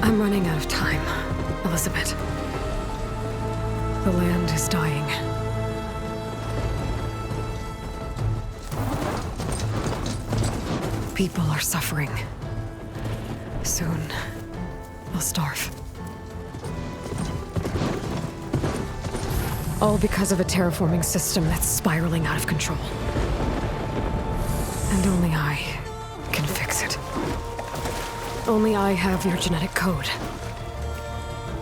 I'm running out of time, Elizabeth. The land is dying. People are suffering. Soon, they'll starve. All because of a terraforming system that's spiraling out of control. And only I can fix it. Only I have your genetic code.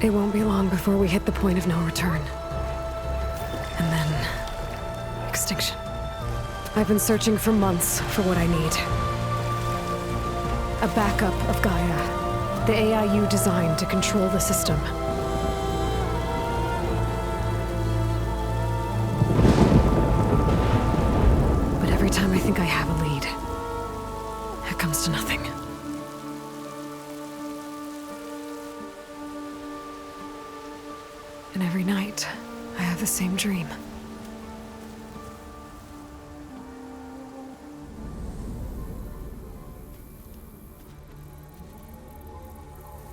It won't be long before we hit the point of no return. And then... extinction. I've been searching for months for what I need. A backup of Gaia. The AI you designed to control the system. But every time I think I have a lead, it comes to nothing. And every night, I have the same dream.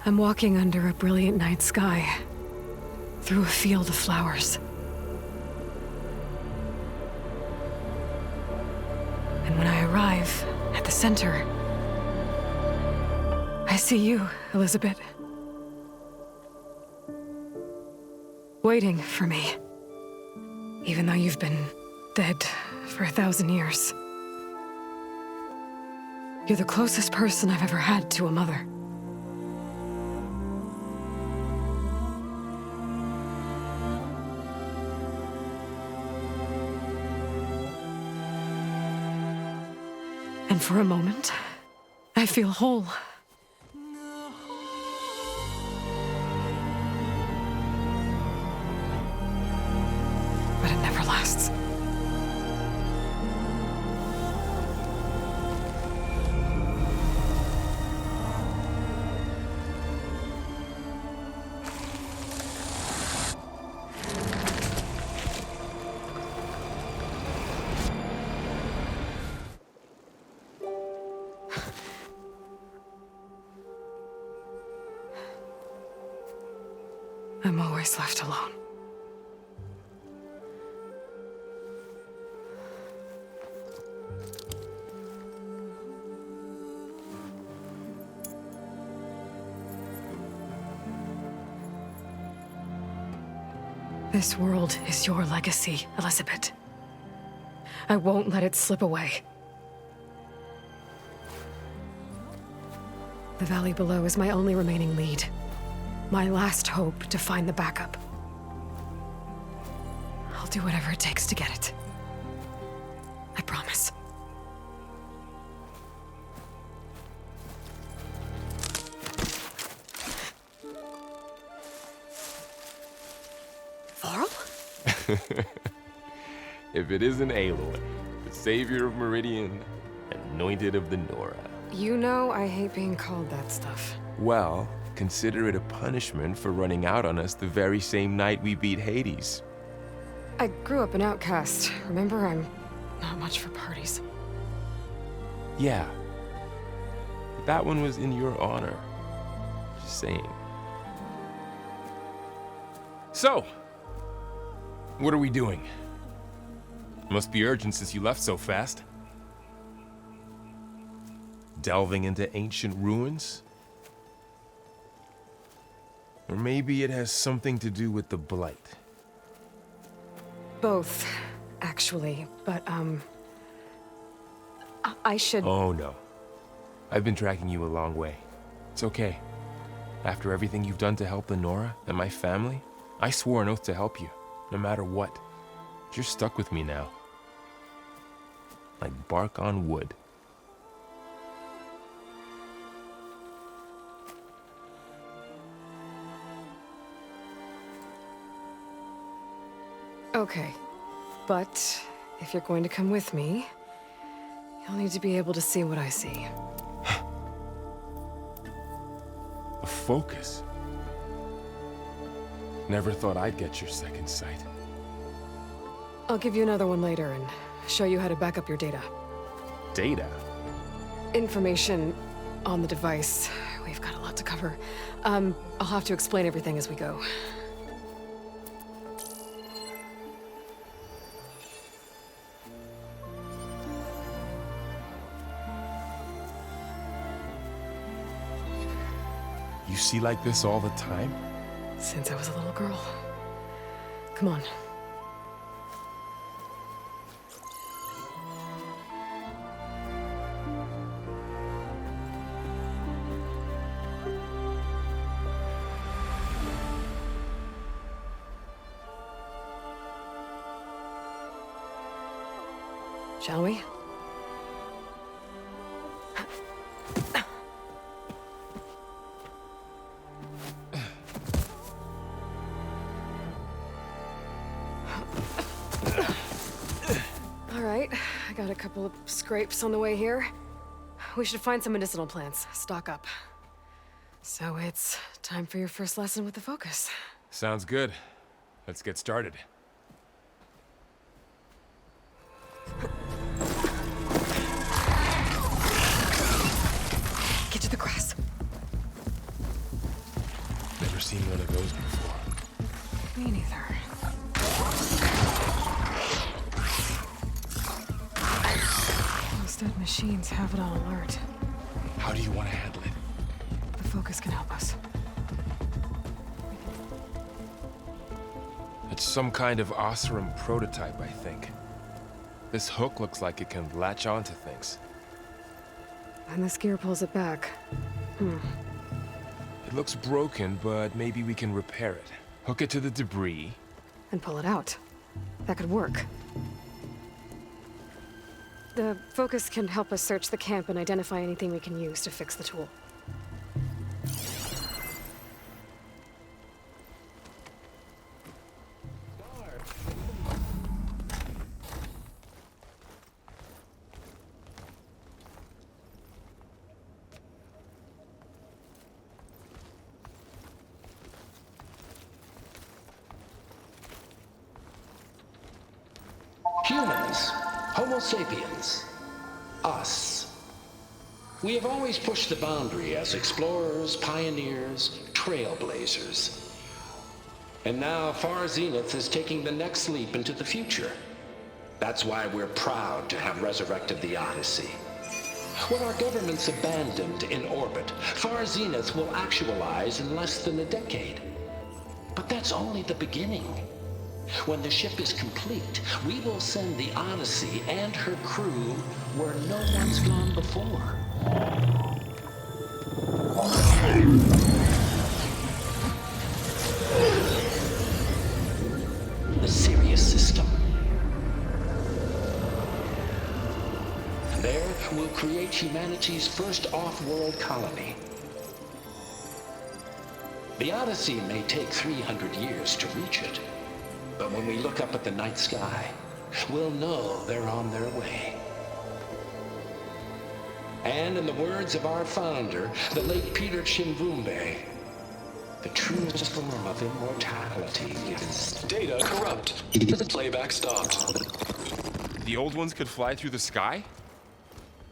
I'm walking under a brilliant night sky, through a field of flowers. And when I arrive at the center, I see you, Elizabeth. Waiting for me. Even though you've been dead for 1,000 years. You're the closest person I've ever had to a mother. And for a moment, I feel whole. But it never lasts. I'm always left alone. This world is your legacy, Elizabeth. I won't let it slip away. The valley below is my only remaining lead. My last hope to find the backup. I'll do whatever it takes to get it. I promise. Varl? If it isn't Aloy, the savior of Meridian, anointed of the Nora. You know I hate being called that stuff. Well, consider it a punishment for running out on us the very same night we beat Hades. I grew up an outcast. Remember, I'm not much for parties. Yeah. But that one was in your honor. Just saying. So, what are we doing? Must be urgent since you left so fast. Delving into ancient ruins? Or maybe it has something to do with the Blight. Both, actually, but, I should... Oh, no. I've been tracking you a long way. It's okay. After everything you've done to help the Nora and my family, I swore an oath to help you, no matter what. You're stuck with me now. Like bark on wood. Okay. But if you're going to come with me, you'll need to be able to see what I see. A focus? Never thought I'd get your second sight. I'll give you another one later and show you how to back up your data. Data? Information on the device. We've got a lot to cover. I'll have to explain everything as we go. You see like this all the time? Since I was a little girl. Come on. Shall we? All right, I got a couple of scrapes on the way here. We should find some medicinal plants, stock up. So it's time for your first lesson with the Focus. Sounds good. Let's get started. Get to the grass. Never seen one of those before. Me neither. Those dead machines have it on alert. How do you want to handle it? The Focus can help us. It's some kind of Oseram prototype, I think. This hook looks like it can latch onto things. And this gear pulls it back. It looks broken, but maybe we can repair it. Hook it to the debris. And pull it out. That could work. The Focus can help us search the camp and identify anything we can use to fix the tool. Humans, Homo sapiens, us. We have always pushed the boundary as explorers, pioneers, trailblazers. And now Far Zenith is taking the next leap into the future. That's why we're proud to have resurrected the Odyssey. What our governments abandoned in orbit, Far Zenith will actualize in less than a decade. But that's only the beginning. When the ship is complete, we will send the Odyssey and her crew where no one's gone before. The Sirius system. There, we'll create humanity's first off-world colony. The Odyssey may take 300 years to reach it. But when we look up at the night sky, we'll know they're on their way. And in the words of our founder, the late Peter Chimvumbe, the truest form of immortality is... Data corrupt. Playback stopped. The old ones could fly through the sky?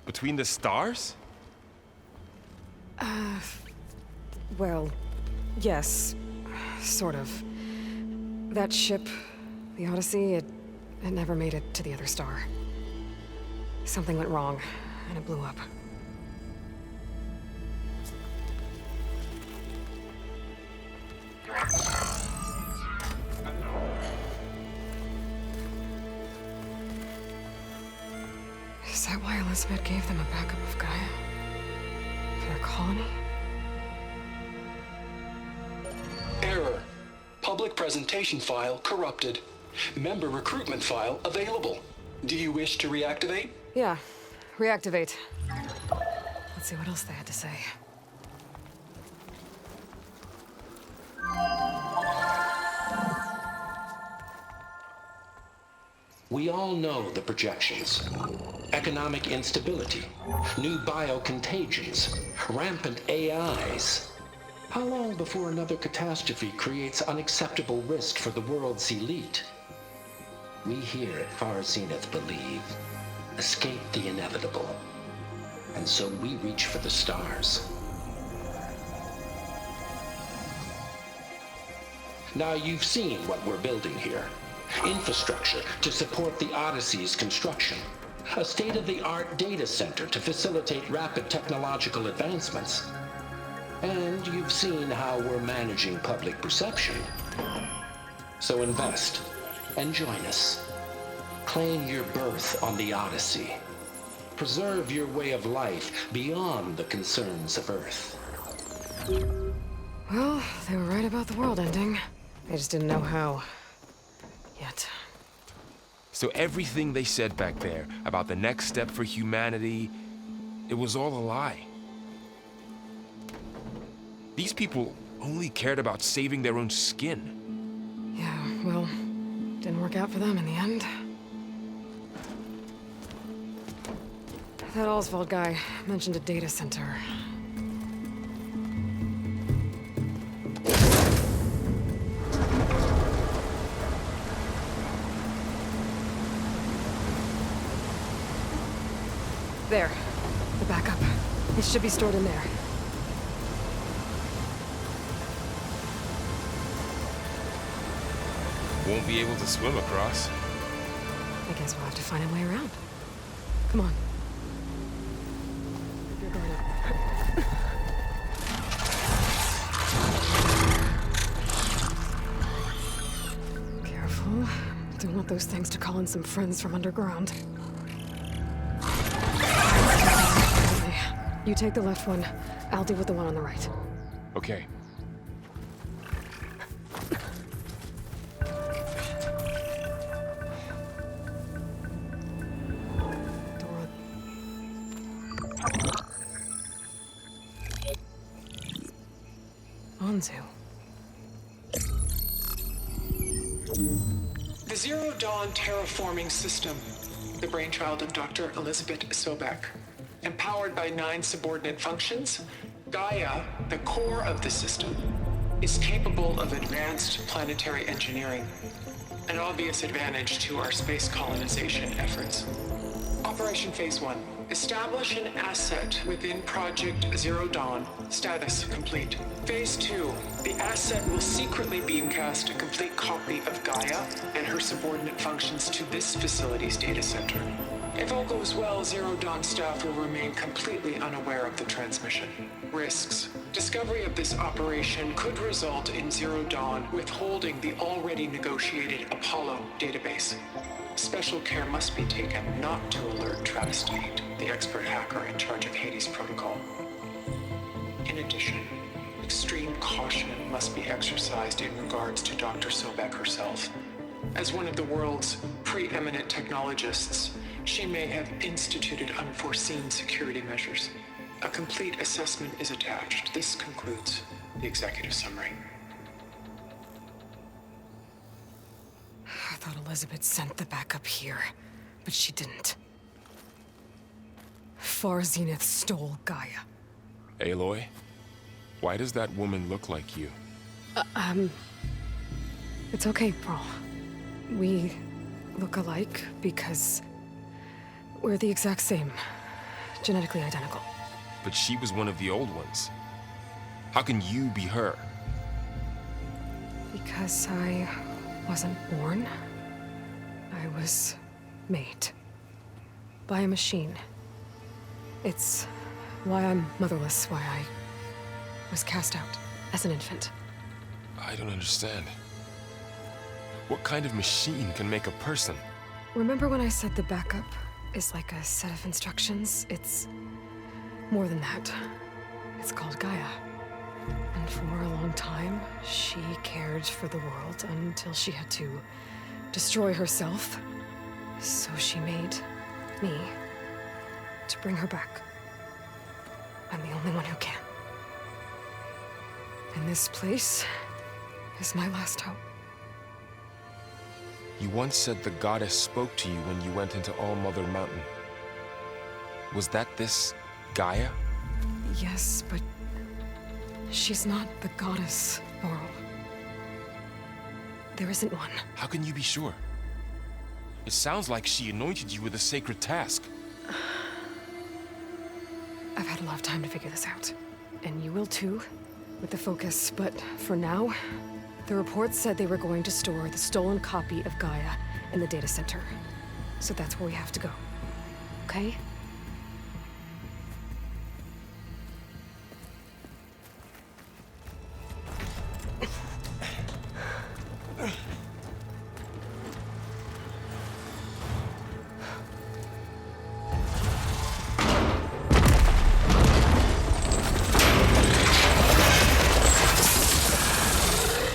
Between the stars? Well, yes. Sort of. That ship, the Odyssey, it never made it to the other star. Something went wrong, and it blew up. Is that why Elizabeth gave them a backup of Gaia? For their colony? Error. Public presentation file corrupted. Member recruitment file available. Do you wish to reactivate? Yeah. Reactivate. Let's see what else they had to say. We all know the projections. Economic instability, new biocontagions, rampant AIs. How long before another catastrophe creates unacceptable risk for the world's elite? We here at Far Zenith believe, escape the inevitable. And so we reach for the stars. Now you've seen what we're building here. Infrastructure to support the Odyssey's construction. A state-of-the-art data center to facilitate rapid technological advancements. And you've seen how we're managing public perception. So invest and join us. Claim your berth on the Odyssey. Preserve your way of life beyond the concerns of Earth. Well, they were right about the world ending. They just didn't know how. Yet. So everything they said back there about the next step for humanity, it was all a lie. These people only cared about saving their own skin. Yeah, well, didn't work out for them in the end. That Oswald guy mentioned a data center. There. The backup. It should be stored in there. Won't be able to swim across. I guess we'll have to find a way around. Come on. You're going up. Careful. Don't want those things to call in some friends from underground. You take the left one. I'll deal with the one on the right. Okay. Door. Anzu. The Zero Dawn terraforming system, the brainchild of Dr. Elizabeth Sobek. Empowered by 9 subordinate functions, Gaia, the core of the system, is capable of advanced planetary engineering, an obvious advantage to our space colonization efforts. Operation Phase 1. Establish an asset within Project Zero Dawn. Status complete. Phase 2. The asset will secretly beamcast a complete copy of Gaia and her subordinate functions to this facility's data center. If all goes well, Zero Dawn staff will remain completely unaware of the transmission. Risks. Discovery of this operation could result in Zero Dawn withholding the already negotiated Apollo database. Special care must be taken not to alert Travis Tate, the expert hacker in charge of Hades Protocol. In addition, extreme caution must be exercised in regards to Dr. Sobek herself. As one of the world's preeminent technologists, she may have instituted unforeseen security measures. A complete assessment is attached. This concludes the executive summary. I thought Elizabeth sent the backup here, but she didn't. Far Zenith stole Gaia. Aloy, why does that woman look like you? It's okay, Pearl. We look alike because we're the exact same. Genetically identical. But she was one of the old ones. How can you be her? Because I wasn't born. I was made. By a machine. It's why I'm motherless, why I was cast out as an infant. I don't understand. What kind of machine can make a person? Remember when I said the backup is like a set of instructions? It's more than that. It's called Gaia. And for a long time, she cared for the world until she had to destroy herself. So she made me to bring her back. I'm the only one who can. And this place is my last hope. You once said the goddess spoke to you when you went into All-Mother Mountain. Was that this Gaia? Yes, but she's not the goddess, Laurel. There isn't one. How can you be sure? It sounds like she anointed you with a sacred task. I've had a lot of time to figure this out. And you will too, with the focus. But for now, the report said they were going to store the stolen copy of Gaia in the data center. So that's where we have to go. Okay?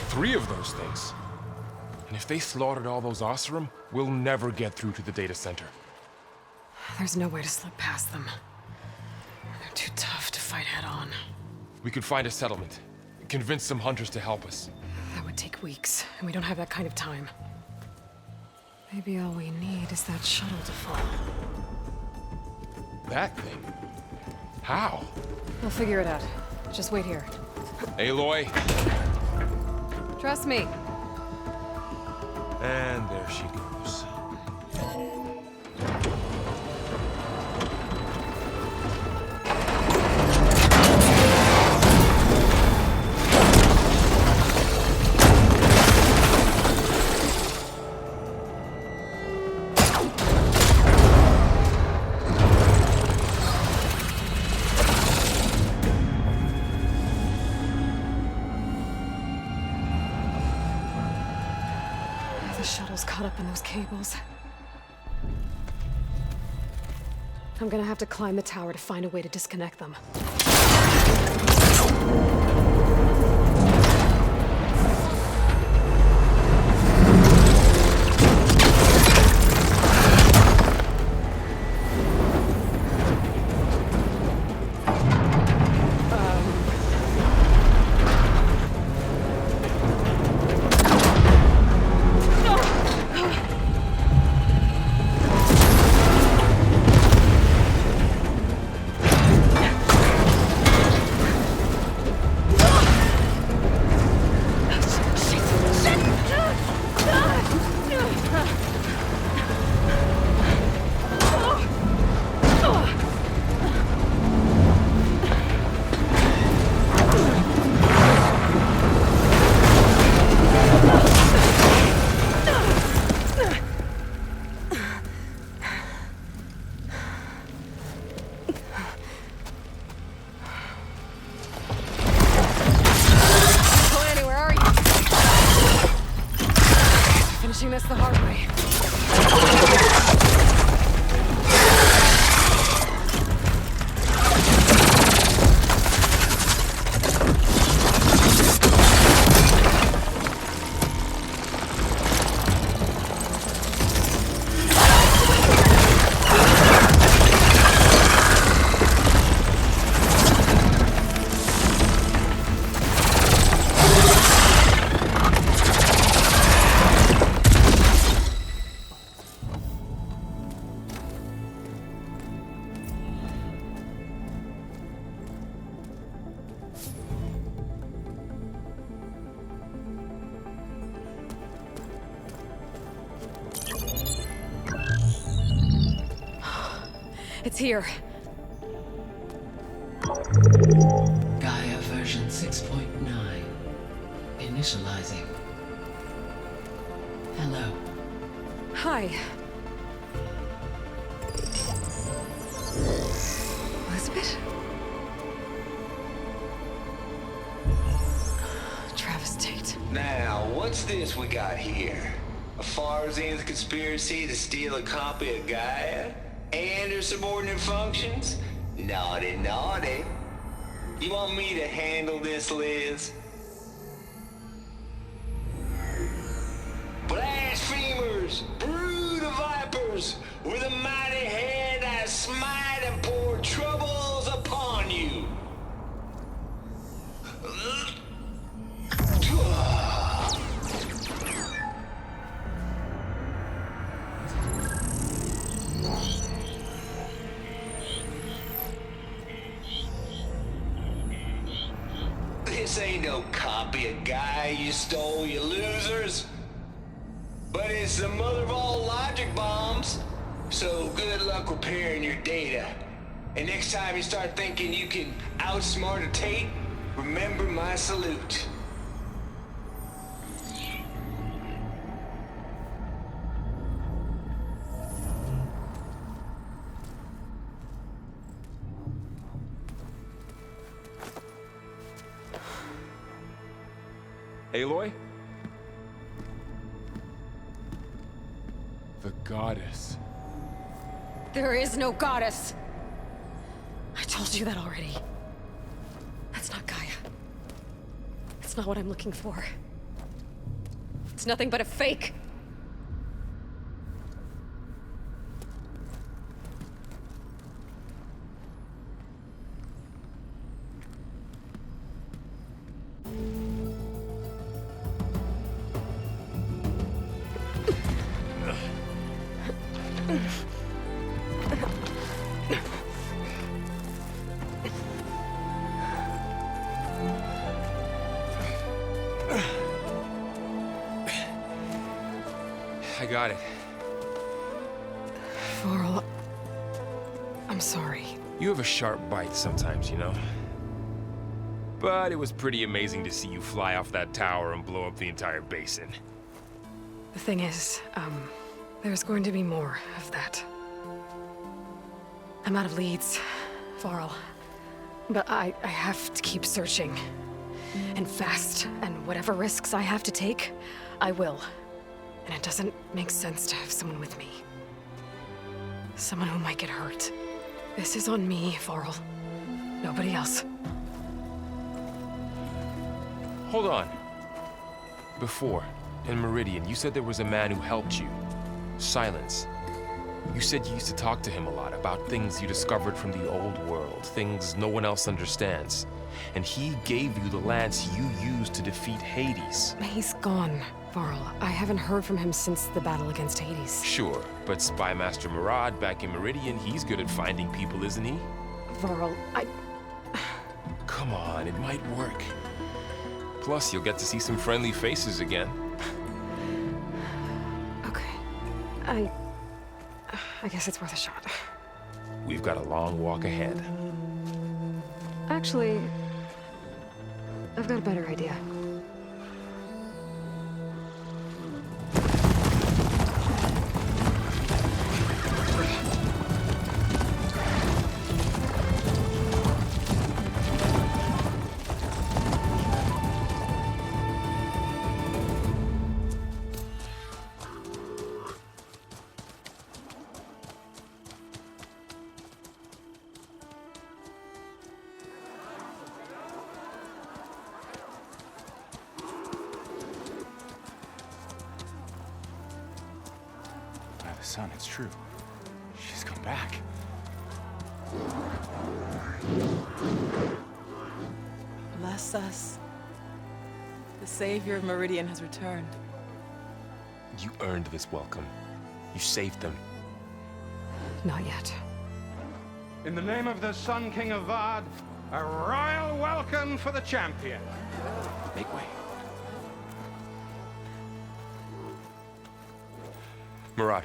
Three of those things. And if they slaughtered all those Oseram, we'll never get through to the data center. There's no way to slip past them. They're too tough to fight head-on. We could find a settlement. Convince some hunters to help us. That would take weeks, and we don't have that kind of time. Maybe all we need is that shuttle to fall. That thing? How? We'll figure it out. Just wait here. Aloy. Trust me. And there she goes. The shuttle's caught up in those cables. I'm gonna have to climb the tower to find a way to disconnect them. Finishing this the hard way. It's here. Gaia version 6.9. Initializing. Hello. Hi. Elizabeth? Travis Tate. Now, what's this we got here? A Farzan's conspiracy to steal a copy of Gaia? And her subordinate functions? Naughty, naughty. You want me to handle this, Liz? Blasphemers! Brood of vipers! With a mighty hand I smite and pour troubles upon you! This ain't no copy of Gaia you stole, you losers. But it's the mother of all logic bombs. So good luck repairing your data. And next time you start thinking you can outsmart a Tate, remember my salute. Aloy? The goddess. There is no goddess. I told you that already. That's not Gaia. It's not what I'm looking for. It's nothing but a fake. I got it. Varl, I'm sorry. You have a sharp bite sometimes, you know? But it was pretty amazing to see you fly off that tower and blow up the entire basin. The thing is, there's going to be more of that. I'm out of leads, Varl. But I have to keep searching. And fast, and whatever risks I have to take, I will. And it doesn't make sense to have someone with me. Someone who might get hurt. This is on me, Varl. Nobody else. Hold on. Before, in Meridian, you said there was a man who helped you. Silence. You said you used to talk to him a lot about things you discovered from the old world, things no one else understands. And he gave you the lance you used to defeat Hades. He's gone, Varl. I haven't heard from him since the battle against Hades. Sure, but Spy Master Murad back in Meridian, he's good at finding people, isn't he? Varl, Come on, it might work. Plus, you'll get to see some friendly faces again. Okay. I guess it's worth a shot. We've got a long walk ahead. Actually, I've got a better idea. Son, it's true. She's come back. Bless us. The savior of Meridian has returned. You earned this welcome. You saved them. Not yet. In the name of the Sun King of Vard, a royal welcome for the champion. Make way. Murad,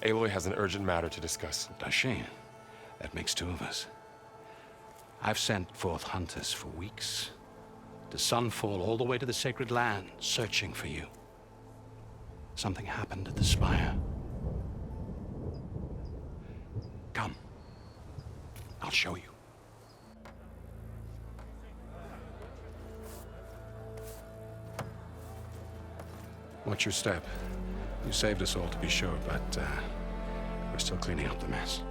Aloy has an urgent matter to discuss. Does she? That makes two of us. I've sent forth hunters for weeks, to sunfall all the way to the sacred land, searching for you. Something happened at the spire. Come. I'll show you. Watch your step. You saved us all, to be sure, but we're still cleaning up the mess.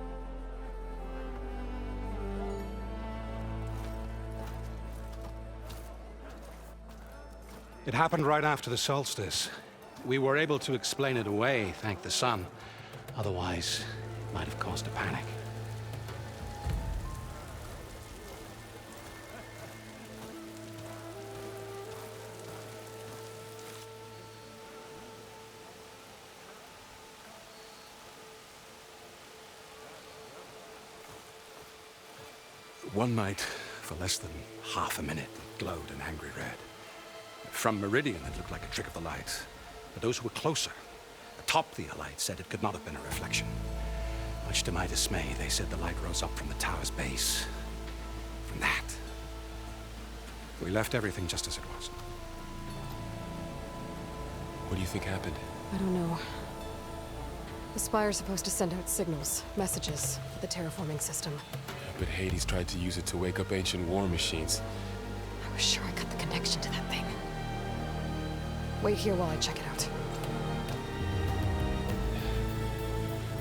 It happened right after the solstice. We were able to explain it away, thank the sun. Otherwise, it might have caused a panic. One night, for less than half a minute, it glowed an angry red. From Meridian, it looked like a trick of the light. But those who were closer, atop the light, said it could not have been a reflection. Much to my dismay, they said the light rose up from the tower's base. From that. We left everything just as it was. What do you think happened? I don't know. The Spire's supposed to send out signals, messages, for the terraforming system. But Hades tried to use it to wake up ancient war machines. I was sure I got the connection to that thing. Wait here while I check it out.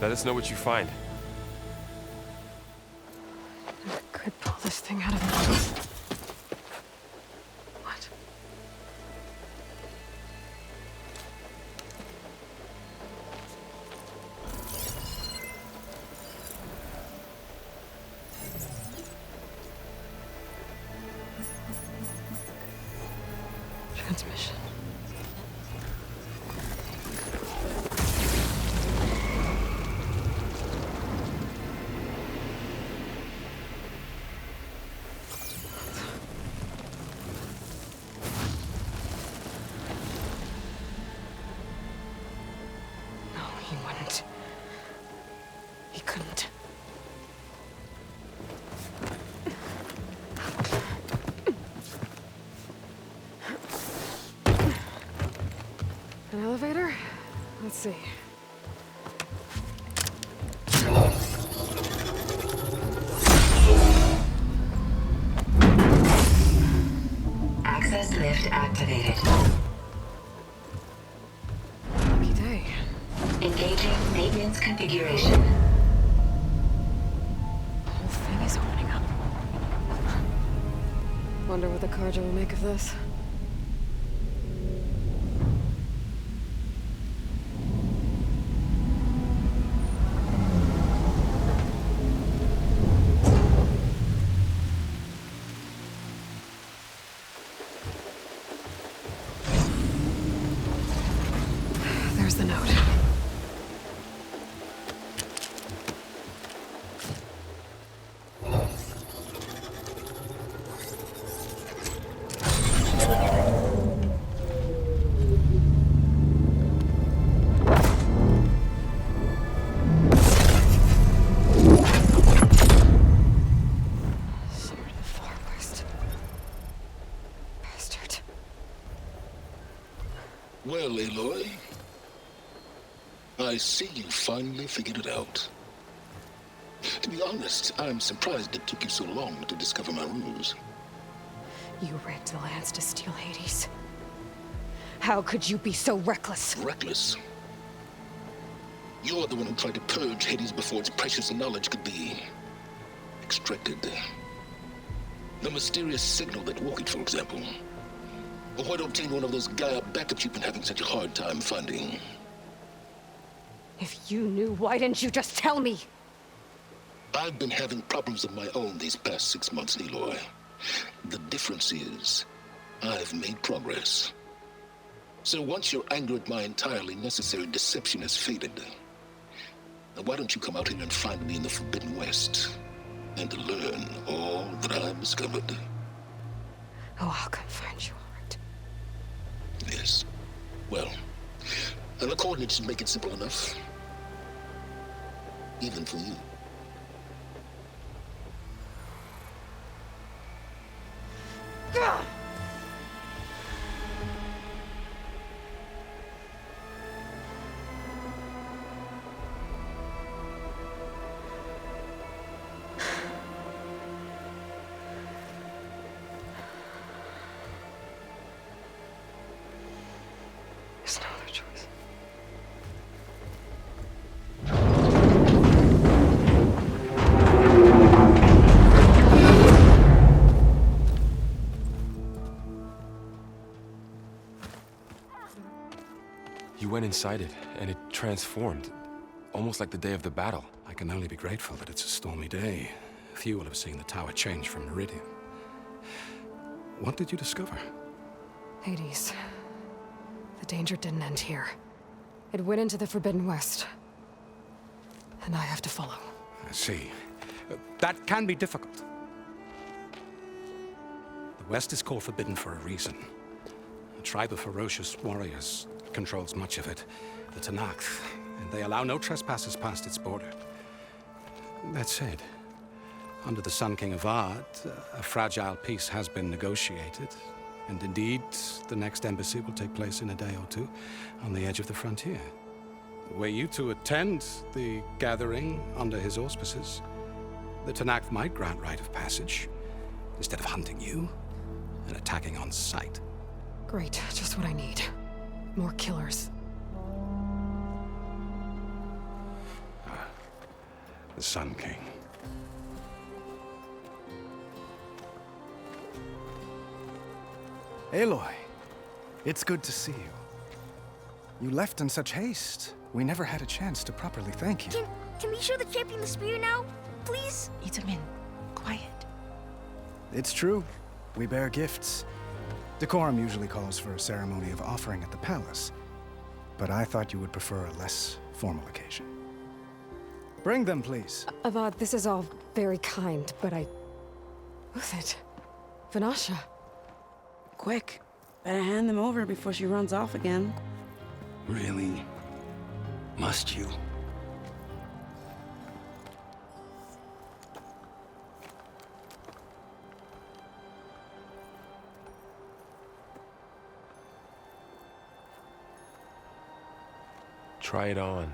Let us know what you find. I could pull this thing out of me. What? Transmission. No, he wouldn't. He couldn't. An elevator? Let's see. Access lift activated. Lucky day. Engaging maintenance configuration. The whole thing is opening up. Wonder what the Carja will make of this. There's the note. Sword of the Far West. Bastard. Well, Aloy, I see you finally figured it out. To be honest, I'm surprised it took you so long to discover my ruse. You rigged the lands to steal Hades. How could you be so reckless? Reckless? You're the one who tried to purge Hades before its precious knowledge could be extracted. The mysterious signal that woke it, for example. Or why to obtain one of those Gaia backups you've been having such a hard time finding. If you knew, why didn't you just tell me? I've been having problems of my own these past 6 months, Aloy. The difference is, I've made progress. So once your anger at my entirely necessary deception has faded, now why don't you come out here and find me in the Forbidden West, and learn all that I've discovered? Oh, I'll come find you, all right. Yes. Well, and the coordinates should make it simple enough. Even for you. There's no other choice. You went inside it, and it transformed. Almost like the day of the battle. I can only be grateful that it's a stormy day. Few will have seen the tower change from Meridian. What did you discover? Hades. The danger didn't end here. It went into the Forbidden West. And I have to follow. I see. That can be difficult. West is called forbidden for a reason. A tribe of ferocious warriors controls much of it, the Tenakth, and they allow no trespassers past its border. That said, under the Sun King of Ard, a fragile peace has been negotiated, and indeed, the next embassy will take place in a day or two on the edge of the frontier. Were you to attend the gathering under his auspices, the Tenakth might grant right of passage, instead of hunting you and attacking on sight. Great, just what I need. More killers. The Sun King. Aloy, it's good to see you. You left in such haste. We never had a chance to properly thank you. Can we show the champion the spear now? Please? Itamin, quiet. It's true. We bear gifts. Decorum usually calls for a ceremony of offering at the palace, but I thought you would prefer a less formal occasion. Bring them, please. Avad, this is all very kind, but Who's it? Vanasha. Quick, better hand them over before she runs off again. Really? Must you? Try it on.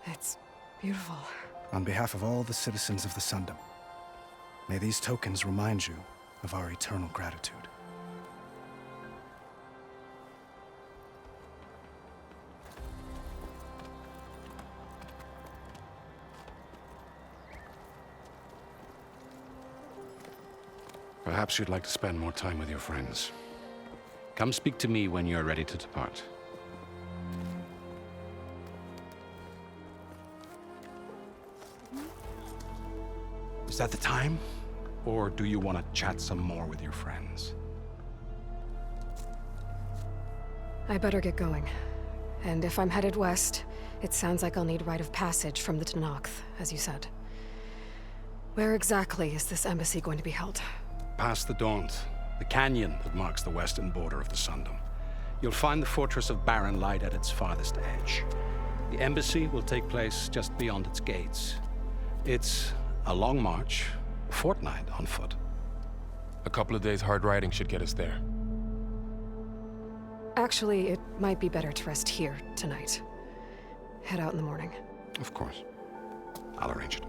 It's beautiful. On behalf of all the citizens of the Sundom, may these tokens remind you of our eternal gratitude. Perhaps you'd like to spend more time with your friends. Come speak to me when you're ready to depart. Is that the time? Or do you want to chat some more with your friends? I better get going. And if I'm headed west, it sounds like I'll need rite of passage from the Tenakth, as you said. Where exactly is this embassy going to be held? Past the Daunt, the canyon that marks the western border of the Sundom. You'll find the fortress of Barren Light at its farthest edge. The embassy will take place just beyond its gates. It's a long march, a fortnight on foot. A couple of days hard riding should get us there. Actually, it might be better to rest here tonight. Head out in the morning. Of course. I'll arrange it.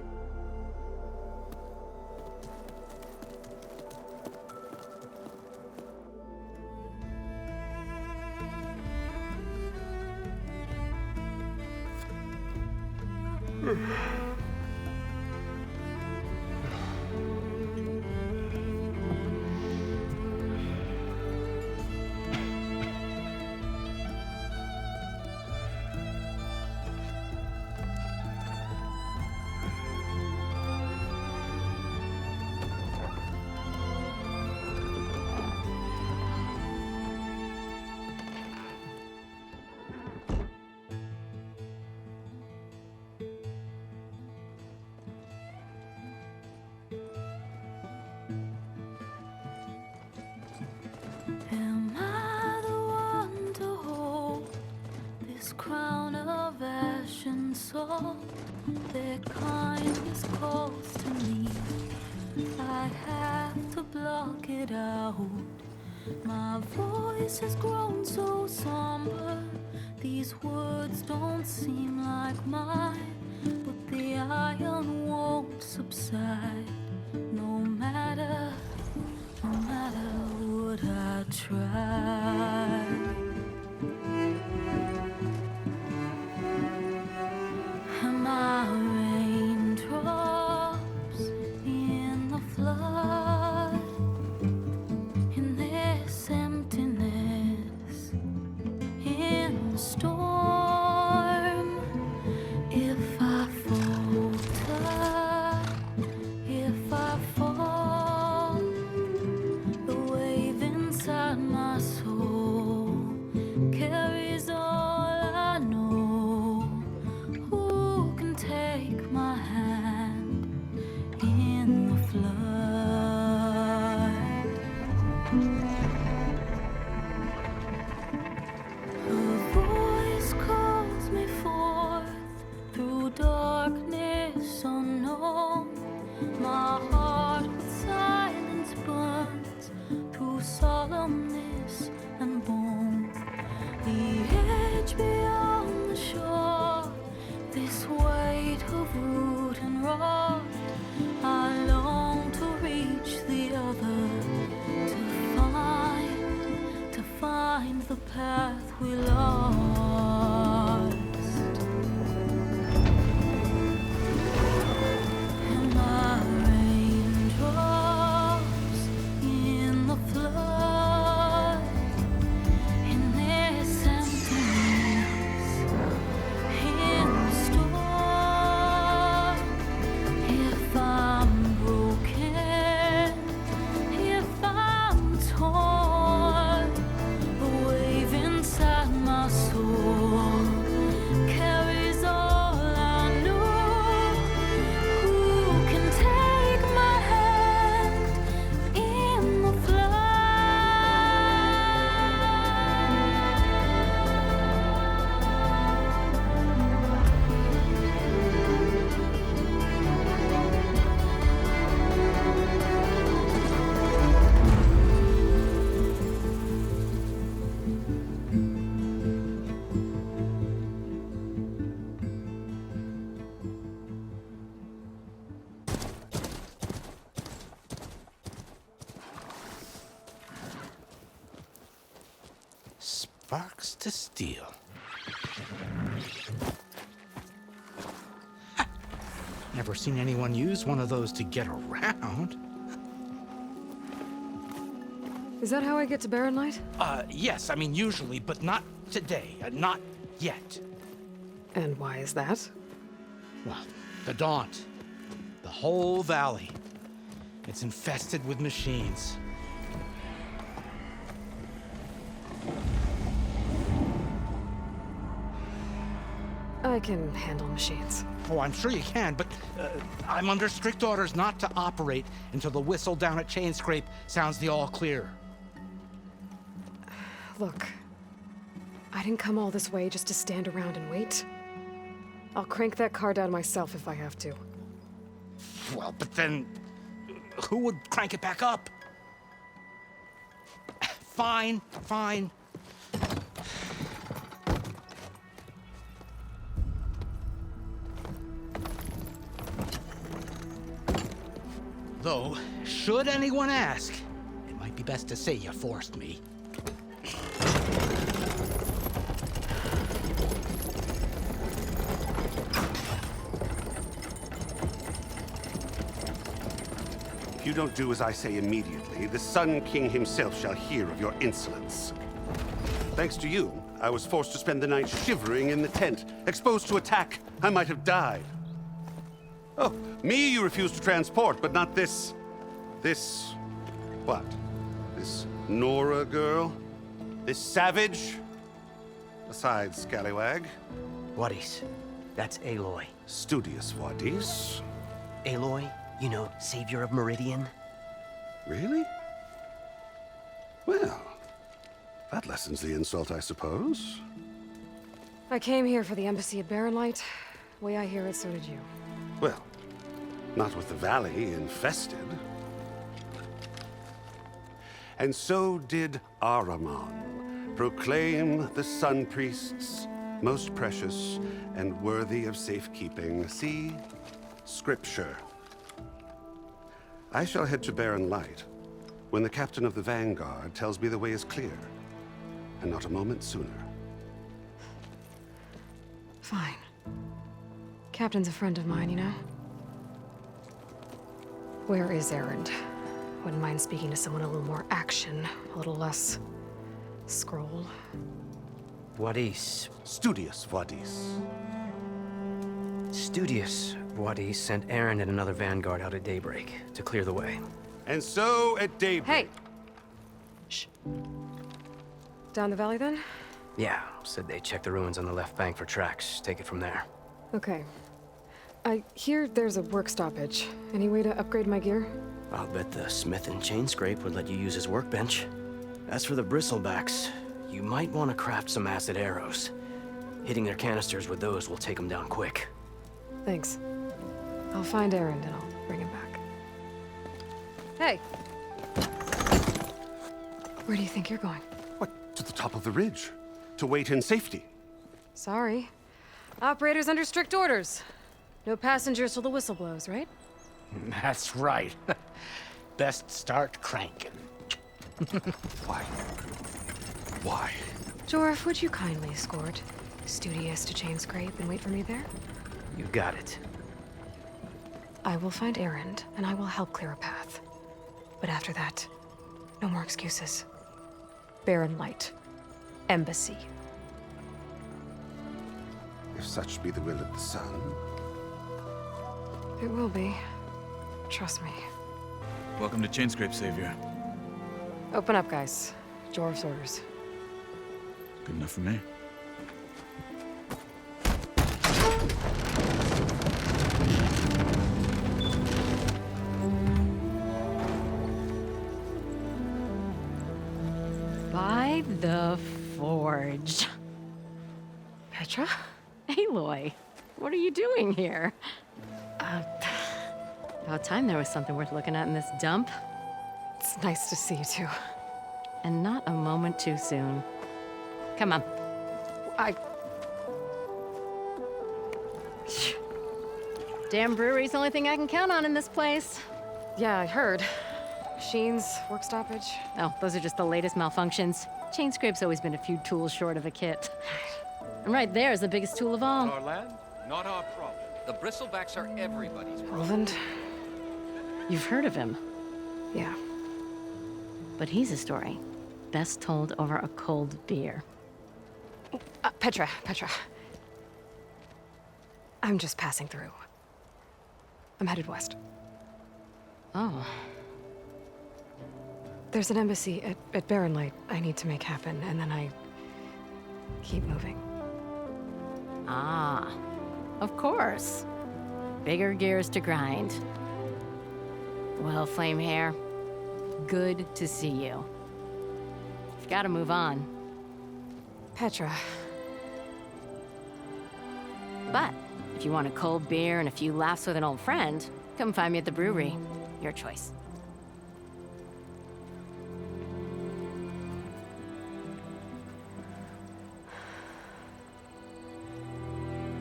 Am I the one to hold this crown of ash and salt? Their kindness calls to me. I have to block it out. My voice has grown so somber. These words don't seem like mine, but the iron won't subside. No matter what I try. Am I raindrops in the flood? In this emptiness, in the storm. If I falter, if I fall, the wave inside my soul carries all I know. Who can take my crossed. I long to reach the other, to find the path we lost. And my raindrops in the flood, in this emptiness, in the storm. If I'm broken, if I'm torn, the wave inside my soul carries all I know. Who can take my hand in the flood? Sparks to steel. Never seen anyone use one of those to get around. Is that how I get to Barren Light? Yes, I mean usually, but not today. Not yet. And why is that? Well, the Daunt. The whole valley. It's infested with machines. I can handle machines. Oh, I'm sure you can, but I'm under strict orders not to operate until the whistle down at Chainscrape sounds the all clear. Look, I didn't come all this way just to stand around and wait. I'll crank that car down myself if I have to. Well, but then who would crank it back up? Fine, fine. Though, should anyone ask, it might be best to say you forced me. If you don't do as I say immediately, the Sun King himself shall hear of your insolence. Thanks to you, I was forced to spend the night shivering in the tent. Exposed to attack, I might have died. Oh, me you refuse to transport, but not this... what? This Nora girl? This savage? Besides, scallywag. Wadis. That's Aloy. Studious Wadis. Aloy, you know, savior of Meridian. Really? Well, that lessens the insult, I suppose. I came here for the embassy at Barren Light. Way I hear it, so did you. Well, not with the valley infested. And so did Ahriman proclaim the Sun Priests most precious and worthy of safekeeping. See? Scripture. I shall head to Barren Light when the captain of the Vanguard tells me the way is clear, and not a moment sooner. Fine. Captain's a friend of mine, you know? Where is Erend? Wouldn't mind speaking to someone a little more action, a little less scroll. Wadis. Studious Wadis. Studious Wadis sent Erend and another Vanguard out at daybreak to clear the way. And so at daybreak... Hey! Shh. Down the valley, then? Yeah, said they checked the ruins on the left bank for tracks. Take it from there. Okay. I hear there's a work stoppage. Any way to upgrade my gear? I'll bet the smith in Chainscrape would let you use his workbench. As for the bristlebacks, you might want to craft some acid arrows. Hitting their canisters with those will take them down quick. Thanks. I'll find Erend and I'll bring him back. Hey! Where do you think you're going? What? To the top of the ridge. To wait in safety. Sorry. Operator's under strict orders. No passengers till the whistle blows, right? That's right. Best start cranking. Why? Why? Jorf, would you kindly escort Studious to Chain Scrape and wait for me there? You got it. I will find Erend, and I will help clear a path. But after that, no more excuses. Barren Light. Embassy. If such be the will of the sun. It will be. Trust me. Welcome to Chainscrape, Savior. Open up, guys. Jorf's orders. Good enough for me. By the Forge. Petra? Aloy, what are you doing here? About time there was something worth looking at in this dump. It's nice to see you too. And not a moment too soon. Come on. Damn brewery's the only thing I can count on in this place. Yeah, I heard. Machines, work stoppage. Oh, those are just the latest malfunctions. Chainscrape's always been a few tools short of a kit. And right there is the biggest tool of all. Our land, not our problem. The bristlebacks are everybody's problem. Roland? You've heard of him. Yeah. But he's a story best told over a cold beer. Petra. I'm just passing through. I'm headed west. Oh. There's an embassy at Barren Light I need to make happen, and then I keep moving. Ah, of course. Bigger gears to grind. Well, Flamehair, good to see you. You've got to move on. Petra. But if you want a cold beer and a few laughs with an old friend, come find me at the brewery. Your choice.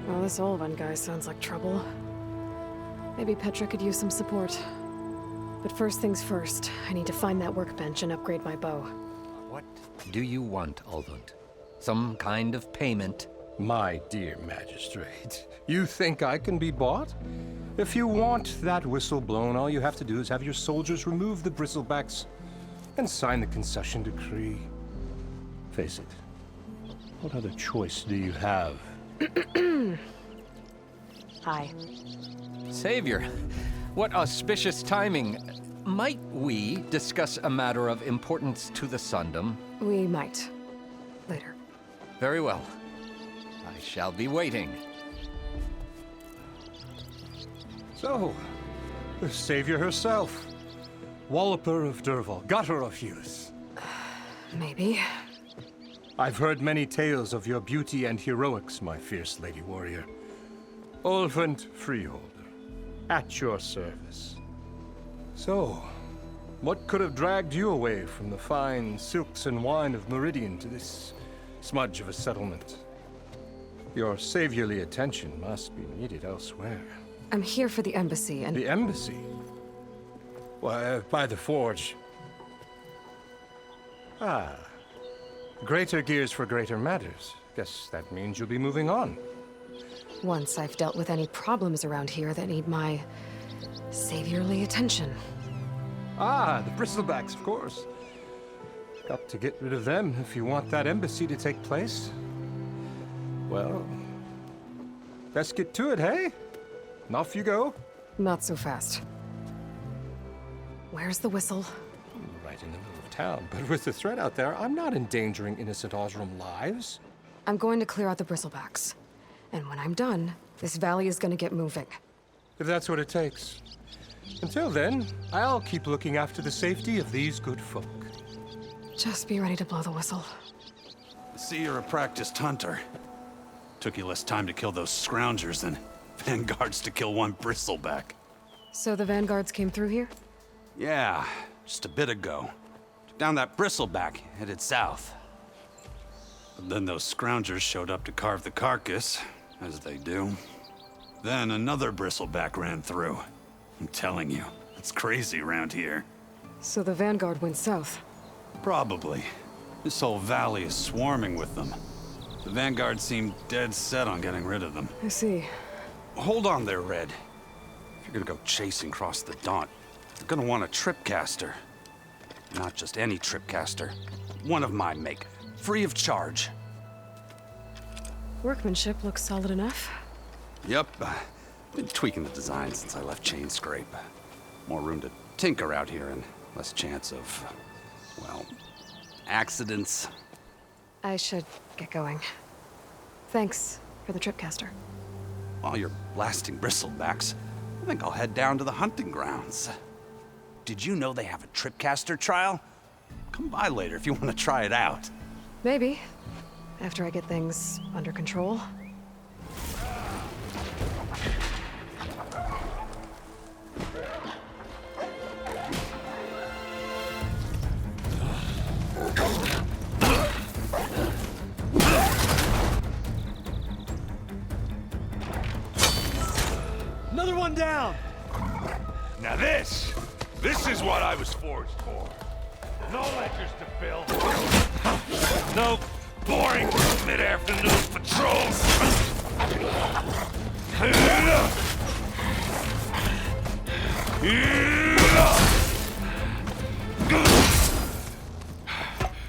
Well, this old one guy sounds like trouble. Maybe Petra could use some support. But first things first, I need to find that workbench and upgrade my bow. What do you want, Ulvund? Some kind of payment? My dear magistrate, you think I can be bought? If you want that whistle blown, all you have to do is have your soldiers remove the bristlebacks and sign the concession decree. Face it, what other choice do you have? Hi. Savior, what auspicious timing. Might we discuss a matter of importance to the Sundom? We might. Later. Very well. I shall be waiting. So, the savior herself. Walloper of Derval, gutter of youth. Maybe. I've heard many tales of your beauty and heroics, my fierce lady warrior. Ulvund Freeholder, at your service. So, what could have dragged you away from the fine silks and wine of Meridian to this smudge of a settlement? Your saviorly attention must be needed elsewhere. I'm here for the embassy and— The embassy? Why, by the Forge. Ah. Greater gears for greater matters. Guess that means you'll be moving on. Once I've dealt with any problems around here that need my saviorly attention. Ah, the bristlebacks, of course. Got to get rid of them if you want that embassy to take place. Well, let's get to it, hey? And off you go. Not so fast. Where's the whistle? Right in the middle of town, but with the threat out there, I'm not endangering innocent Osram lives. I'm going to clear out the bristlebacks. And when I'm done, this valley is gonna get moving. If that's what it takes. Until then, I'll keep looking after the safety of these good folk. Just be ready to blow the whistle. See, you're a practiced hunter. Took you less time to kill those scroungers than vanguards to kill one bristleback. So the vanguards came through here? Yeah, just a bit ago. Took down that bristleback, headed south. But then those scroungers showed up to carve the carcass, as they do. Then another bristleback ran through. I'm telling you, it's crazy around here. So the Vanguard went south? Probably. This whole valley is swarming with them. The Vanguard seemed dead set on getting rid of them. I see. Hold on there, Red. If you're gonna go chasing across the Daunt, you're gonna want a tripcaster. Not just any tripcaster. One of my make. Free of charge. Workmanship looks solid enough. Yep. Been tweaking the design since I left Chainscrape. More room to tinker out here and less chance of, well, accidents. I should get going. Thanks for the tripcaster. While you're blasting bristlebacks, I think I'll head down to the hunting grounds. Did you know they have a tripcaster trial? Come by later if you want to try it out. Maybe. After I get things under control. Another one down! Now this is what I was forged for. No ledgers to fill. No boring mid-afternoon patrols.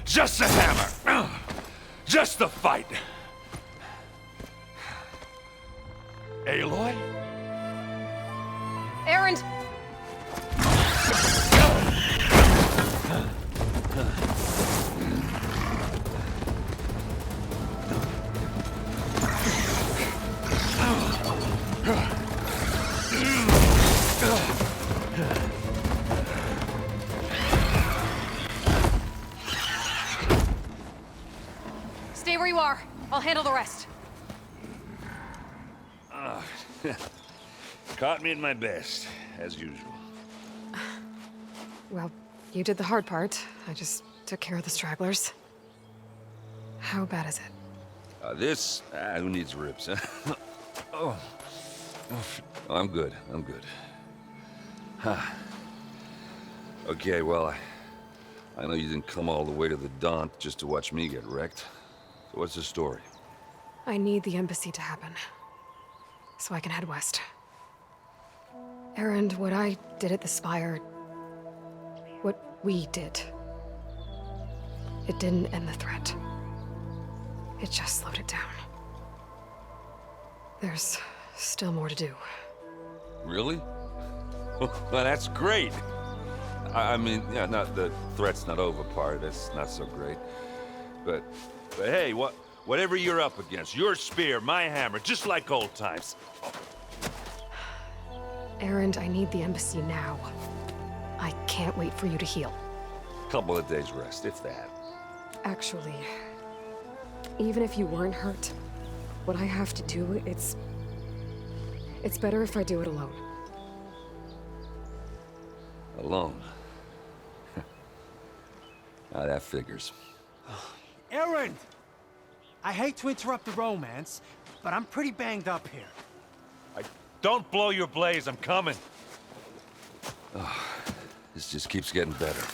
Just the hammer. Just the fight. Aloy? Erend! Stay where you are. I'll handle the rest. Caught me at my best, as usual. Well, you did the hard part. I just took care of the stragglers. How bad is it? Who needs ribs, huh? Oh, I'm good. I'm good. Huh. Okay, well, I know you didn't come all the way to the Daunt just to watch me get wrecked. So what's the story? I need the embassy to happen, so I can head west. Erend, what I did at the Spire, what we did, it didn't end the threat. It just slowed it down. There's still more to do. Really? Well, that's great. I mean, yeah, not the threat's not over part. That's not so great. But hey, whatever you're up against, your spear, my hammer, just like old times. Erend, I need the embassy now. I can't wait for you to heal. Couple of days rest, if that. Actually, even if you weren't hurt, what I have to do, it's better if I do it alone. Alone? Now that figures. Erend! I hate to interrupt the romance, but I'm pretty banged up here. Don't blow your blaze, I'm coming. Oh, this just keeps getting better.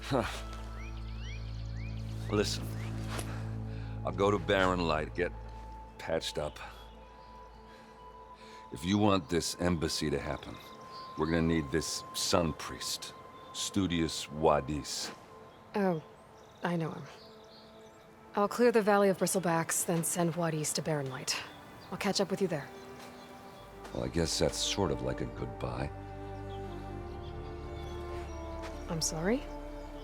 Huh. Listen, I'll go to Barren Light, get patched up. If you want this embassy to happen, we're gonna need this Sun Priest, Studious Wadis. Oh, I know him. I'll clear the Valley of Bristlebacks, then send Wadis to Barren Light. I'll catch up with you there. Well, I guess that's sort of like a goodbye. I'm sorry?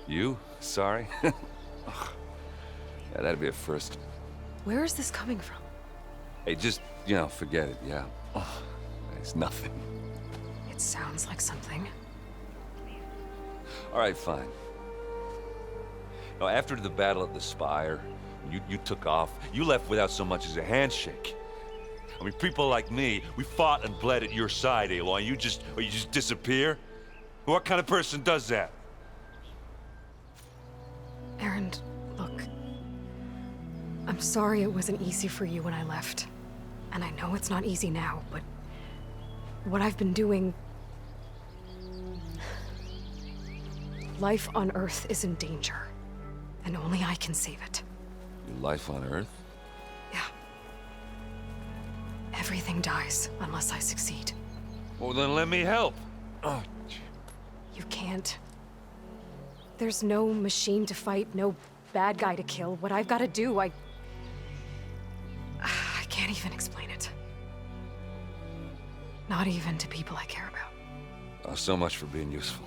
You? Sorry? Ugh. Yeah, that'd be a first. Where is this coming from? Hey, just, forget it, yeah. Oh, it's nothing. It sounds like something. All right, fine. Now, after the battle at the Spire, you took off. You left without so much as a handshake. I mean, people like me, we fought and bled at your side, Aloy. You just disappear? What kind of person does that? Erend, look. I'm sorry it wasn't easy for you when I left. And I know it's not easy now, but what I've been doing... Life on Earth is in danger, and only I can save it. Your life on Earth? Yeah. Everything dies unless I succeed. Well, then let me help. Oh, You can't. There's no machine to fight, no bad guy to kill. What I've got to do, I can't even explain it. Not even to people I care about. oh, so much for being useful.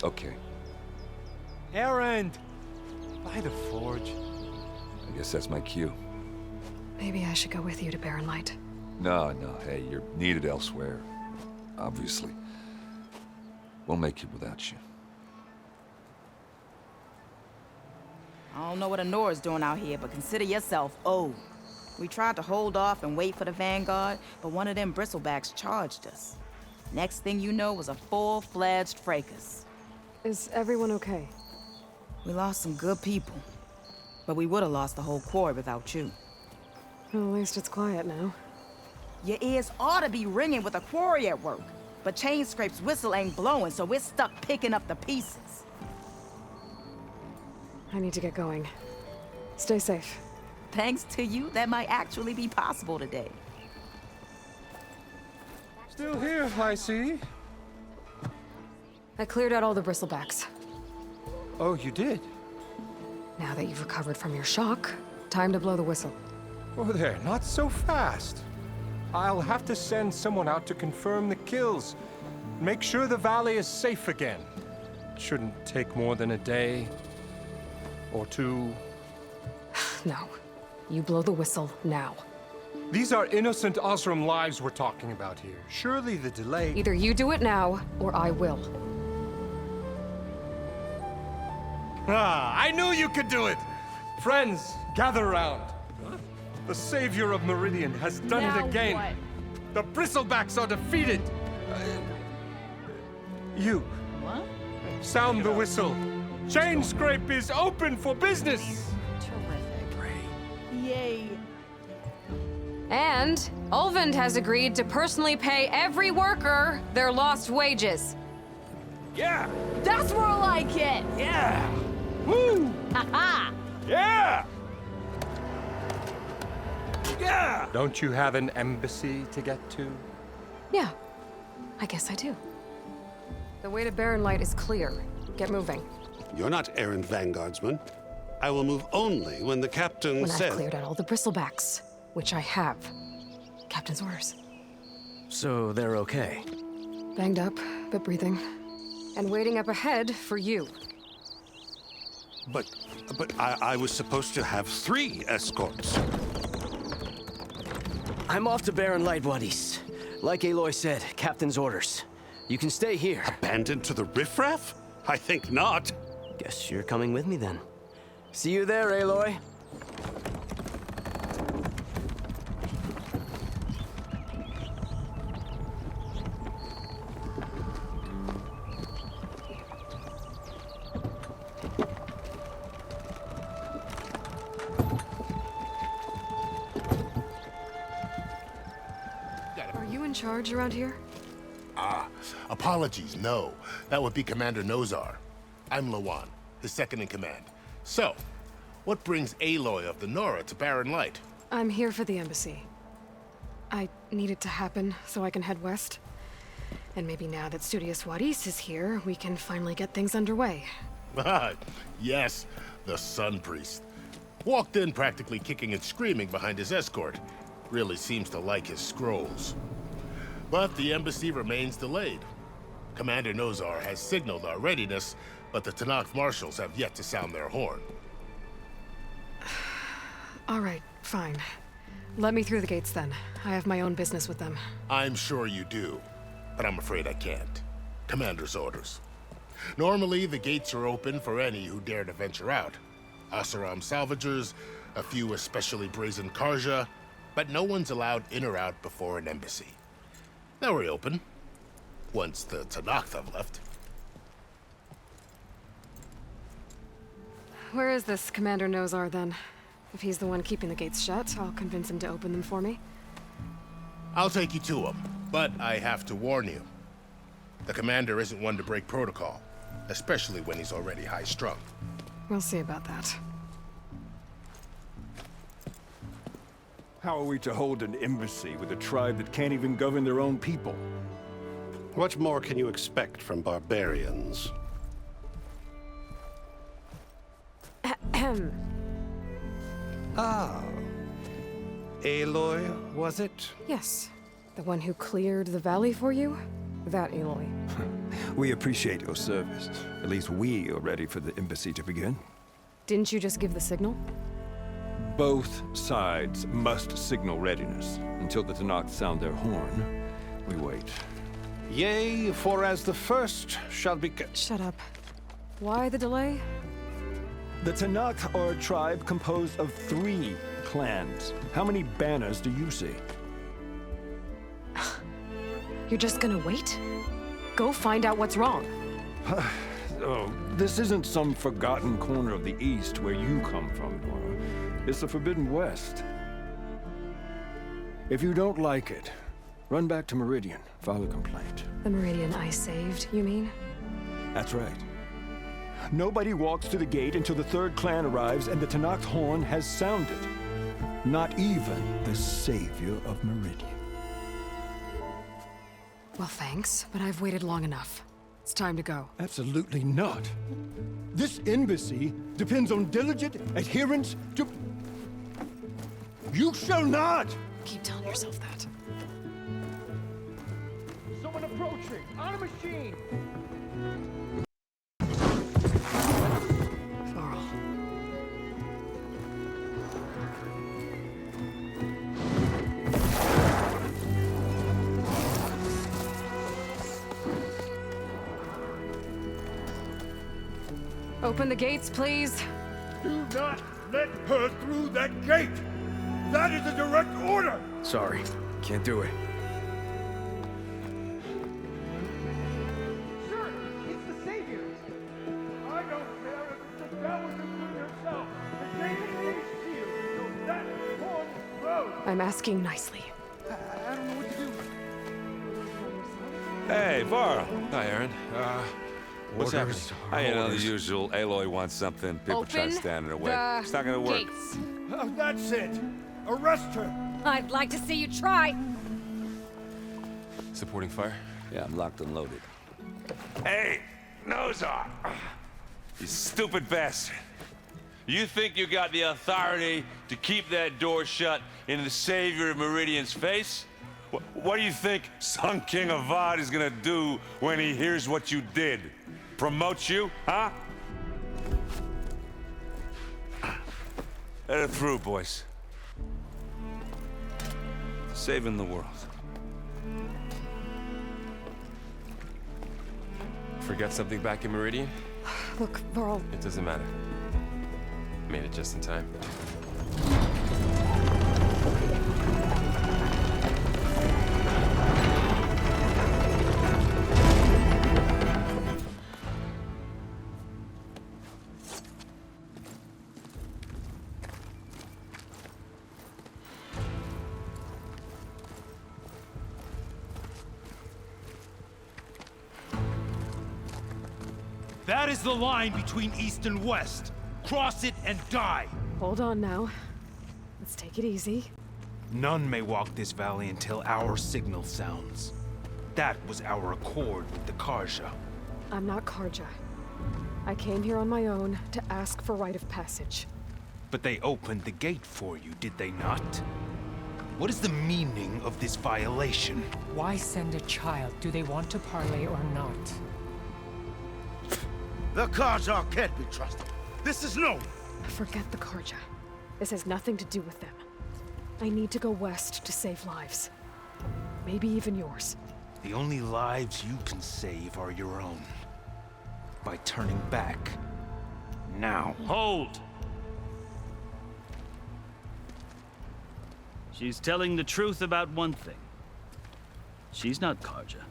Okay, Erend! By the forge. I guess that's my cue. Maybe I should go with you to Barren Light. No, hey, you're needed elsewhere. Obviously. We'll make it without you. I don't know what Honora's doing out here, but consider yourself owed. We tried to hold off and wait for the Vanguard, but one of them bristlebacks charged us. Next thing you know was a full-fledged fracas. Is everyone okay? We lost some good people, but we would have lost the whole quarry without you. Well, at least it's quiet now. Your ears ought to be ringing with a quarry at work, but Chainscrape's whistle ain't blowing, so we're stuck picking up the pieces. I need to get going. Stay safe. Thanks to you, that might actually be possible today. Still here, I see. I cleared out all the bristlebacks. Oh, you did? Now that you've recovered from your shock, time to blow the whistle. Oh there, not so fast. I'll have to send someone out to confirm the kills. Make sure the valley is safe again. It shouldn't take more than a day. Or two. No. You blow the whistle now. These are innocent Osram lives we're talking about here. Surely the delay... Either you do it now, or I will. Ah, I knew you could do it! Friends, gather around. The savior of Meridian has done it again. What? The bristlebacks are defeated. You. What? Sound the whistle. Chainscrape is open for business. Terrific. Yay. And Ulvund has agreed to personally pay every worker their lost wages. Yeah! That's more like it! Yeah! Woo! Ha-ha! Yeah! Yeah! Don't you have an embassy to get to? Yeah, I guess I do. The way to Barren Light is clear. Get moving. You're not errant vanguardsman. I will move only when the captain When says... I've cleared out all the bristlebacks, which I have. Captain's orders. So they're okay? Banged up, but breathing. And waiting up ahead for you. But I was supposed to have 3 escorts. I'm off to Barren Light, Wadis. Like Aloy said, Captain's orders. You can stay here. Abandoned to the riffraff? I think not. Guess you're coming with me then. See you there, Aloy. Are you in charge around here? Apologies, no. That would be Commander Nozar. I'm Lawan, his second in command. So, what brings Aloy of the Nora to Barren Light? I'm here for the embassy. I need it to happen so I can head west. And maybe now that Studious Wadis is here, we can finally get things underway. Yes, the Sun Priest. Walked in practically kicking and screaming behind his escort. Really seems to like his scrolls. But the embassy remains delayed. Commander Nozar has signaled our readiness, but the Tanakh marshals have yet to sound their horn. All right, fine. Let me through the gates then. I have my own business with them. I'm sure you do, but I'm afraid I can't. Commander's orders. Normally, the gates are open for any who dare to venture out. Asaram salvagers, a few especially brazen Karja, but no one's allowed in or out before an embassy. They'll reopen, once the Tanakh have left. Where is this Commander Nozar then? If he's the one keeping the gates shut, I'll convince him to open them for me. I'll take you to him, but I have to warn you. The commander isn't one to break protocol, especially when he's already high-strung. We'll see about that. How are we to hold an embassy with a tribe that can't even govern their own people? What more can you expect from barbarians? Ahem. Ah. Aloy, was it? Yes. The one who cleared the valley for you? That Aloy. We appreciate your service. At least we are ready for the embassy to begin. Didn't you just give the signal? Both sides must signal readiness. Until the Tanakh sound their horn, we wait. Yea, for as the first shall be... Shut up. Why the delay? The Tanakh are a tribe composed of 3 clans. How many banners do you see? You're just gonna wait? Go find out what's wrong. Oh, this isn't some forgotten corner of the East where you come from, Nora. It's the Forbidden West. If you don't like it, run back to Meridian, file a complaint. The Meridian I saved, you mean? That's right. Nobody walks to the gate until the 3rd clan arrives and the Tanakh's horn has sounded. Not even the savior of Meridian. Well, thanks, but I've waited long enough. It's time to go. Absolutely not. This embassy depends on diligent adherence to... You shall not! Keep telling yourself that. Someone approaching! On a machine! Varl. Open the gates, please. Do not let her through that gate! That is a direct order! Sorry, can't do it. Sir, it's the Savior! I don't care if it's the devil who herself. The gate is sealed, so that horn blows! I'm asking nicely. I don't know what to do. Hey, Varl. Hi, Aaron. What's happening? You know, the usual. Aloy wants something. People try to stand in her way. It's not gonna work. Gates. Oh, that's it! Arrest her! I'd like to see you try. Supporting fire? Yeah, I'm locked and loaded. Hey, Nozar! You stupid bastard. You think you got the authority to keep that door shut in the savior of Meridian's face? What do you think Sun King Avad is gonna do when he hears what you did? Promote you, huh? Let her through, boys. Saving the world. Forget something back in Meridian? Look, Varl. It doesn't matter. Made it just in time. That is the line between East and West. Cross it and die. Hold on now. Let's take it easy. None may walk this valley until our signal sounds. That was our accord with the Karja. I'm not Karja. I came here on my own to ask for rite of passage. But they opened the gate for you, did they not? What is the meaning of this violation? Why send a child? Do they want to parley or not? The Karja can't be trusted. This is known. Forget the Karja. This has nothing to do with them. I need to go west to save lives. Maybe even yours. The only lives you can save are your own. By turning back. Now. Hold! She's telling the truth about one thing. She's not Karja.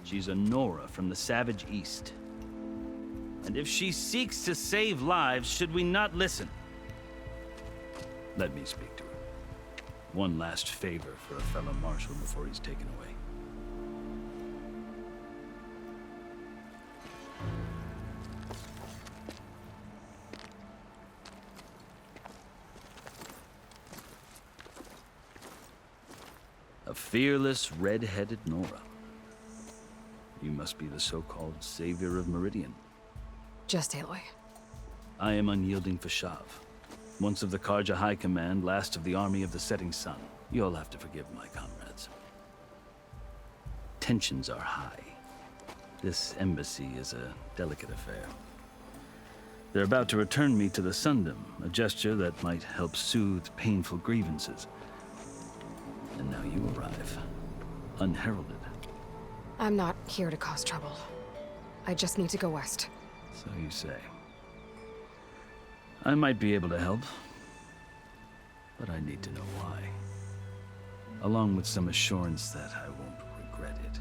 She's a Nora from the Savage East. And if she seeks to save lives, should we not listen? Let me speak to her. One last favor for a fellow marshal before he's taken away. A fearless, red-headed Nora. You must be the so-called savior of Meridian. Just Aloy. I am unyielding Fashav. Once of the Karja High Command, last of the army of the setting sun. You'll have to forgive my comrades. Tensions are high. This embassy is a delicate affair. They're about to return me to the Sundom, a gesture that might help soothe painful grievances. And now you arrive, unheralded. I'm not here to cause trouble. I just need to go west. So you say. I might be able to help, but I need to know why. Along with some assurance that I won't regret it.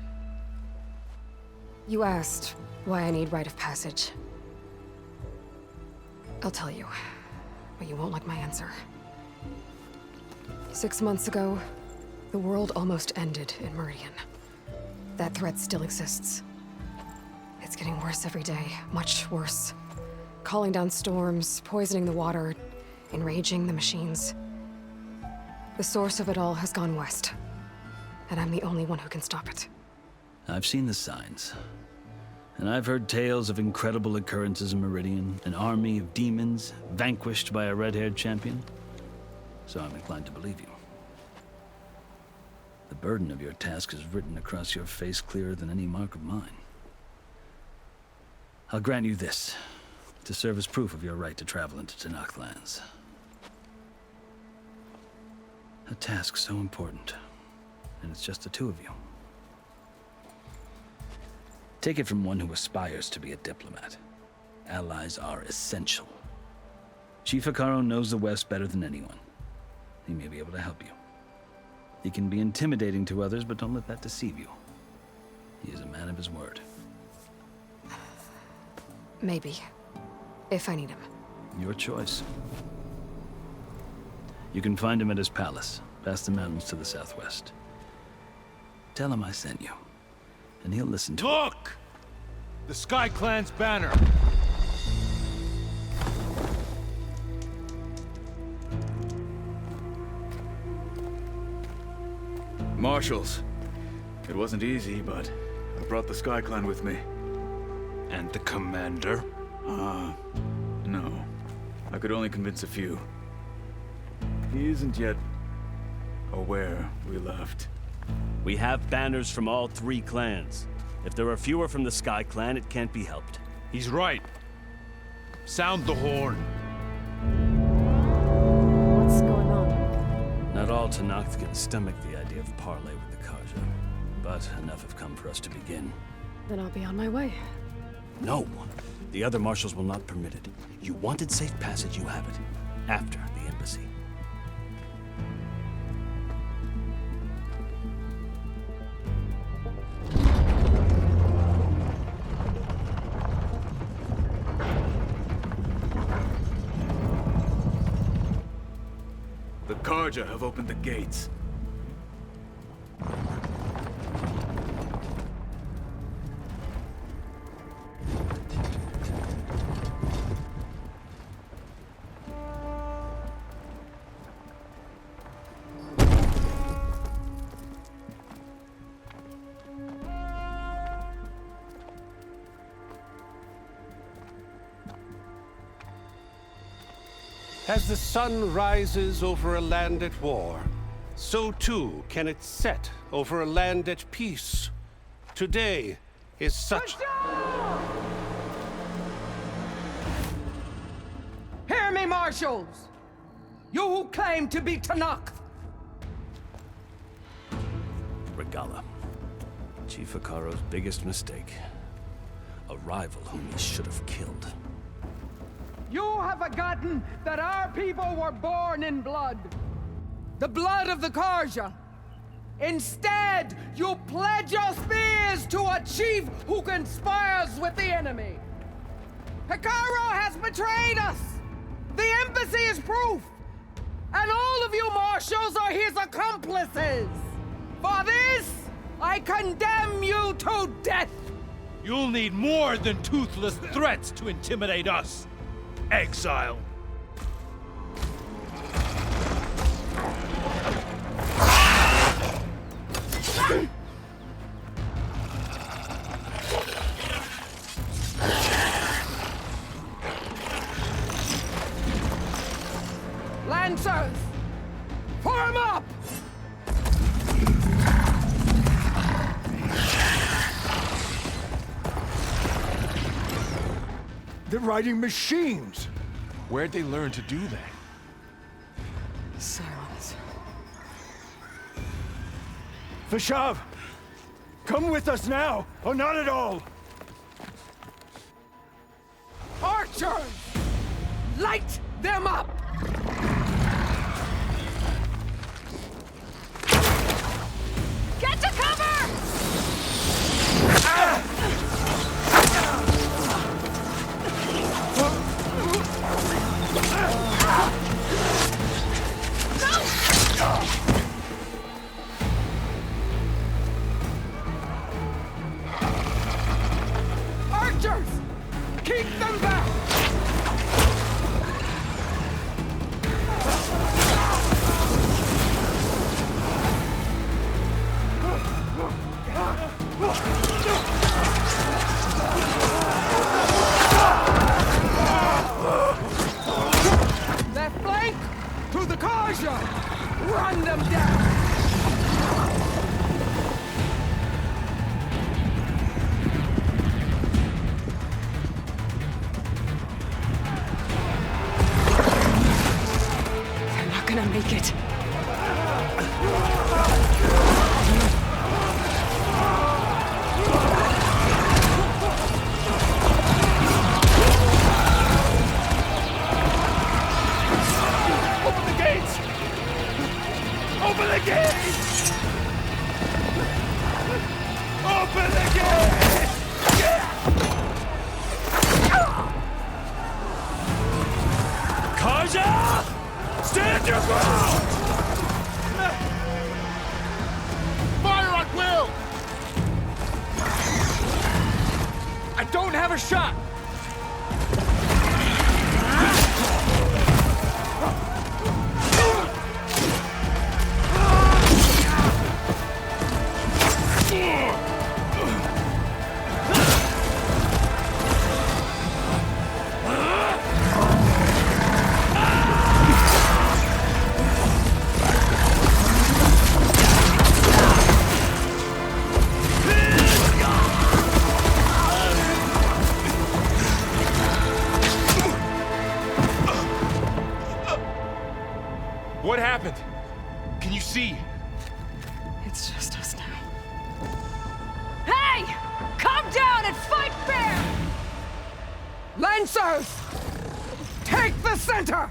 You asked why I need rite of passage. I'll tell you, but you won't like my answer. 6 months ago, the world almost ended in Meridian. That threat still exists. It's getting worse every day, much worse. Calling down storms, poisoning the water, enraging the machines. The source of it all has gone west, and I'm the only one who can stop it. I've seen the signs. And I've heard tales of incredible occurrences in Meridian, an army of demons vanquished by a red-haired champion. So I'm inclined to believe you. The burden of your task is written across your face clearer than any mark of mine. I'll grant you this, to serve as proof of your right to travel into Tenakth lands. A task so important, and it's just the two of you. Take it from one who aspires to be a diplomat. Allies are essential. Chief Hekarro knows the West better than anyone. He may be able to help you. He can be intimidating to others, but don't let that deceive you. He is a man of his word. Maybe. If I need him. Your choice. You can find him at his palace, past the mountains to the southwest. Tell him I sent you, and he'll listen to Look! The Sky Clan's banner! Marshals. It wasn't easy, but I brought the Sky Clan with me. And the commander? No. I could only convince a few. He isn't yet aware we left. We have banners from all 3 clans. If there are fewer from the Sky Clan, it can't be helped. He's right. Sound the horn. What's going on? Not all Tenakth can stomach the idea of parley with the Karja, but enough have come for us to begin. Then I'll be on my way. No! The other marshals will not permit it. You wanted safe passage, you have it. After the embassy. The Karja have opened the gates. As the sun rises over a land at war, so too can it set over a land at peace. Today is such... Hear me, marshals! You who claim to be Tenakth! Regalla. Chief Hekarro's biggest mistake. A rival whom he should have killed. You have forgotten that our people were born in blood. The blood of the Karja. Instead, you pledge your spears to a chief who conspires with the enemy. Hekarro has betrayed us! The embassy is proof! And all of you marshals are his accomplices! For this, I condemn you to death! You'll need more than toothless threats to intimidate us, exile. Lancers! Form up! They're riding machines! Where'd they learn to do that? Silence. Vashav! Come with us now, or not at all! Archers! Light them up! Get to cover! Archers! Keep them back! Left flank! To the Karja! Run them down! They're not gonna make it. Open the gates! Open the gates! Open the gates! Kaja! Stand your ground! Fire at will! I don't have a shot! What happened? Can you see? It's just us now. Hey! Calm down and fight fair! Lancers! Take the center!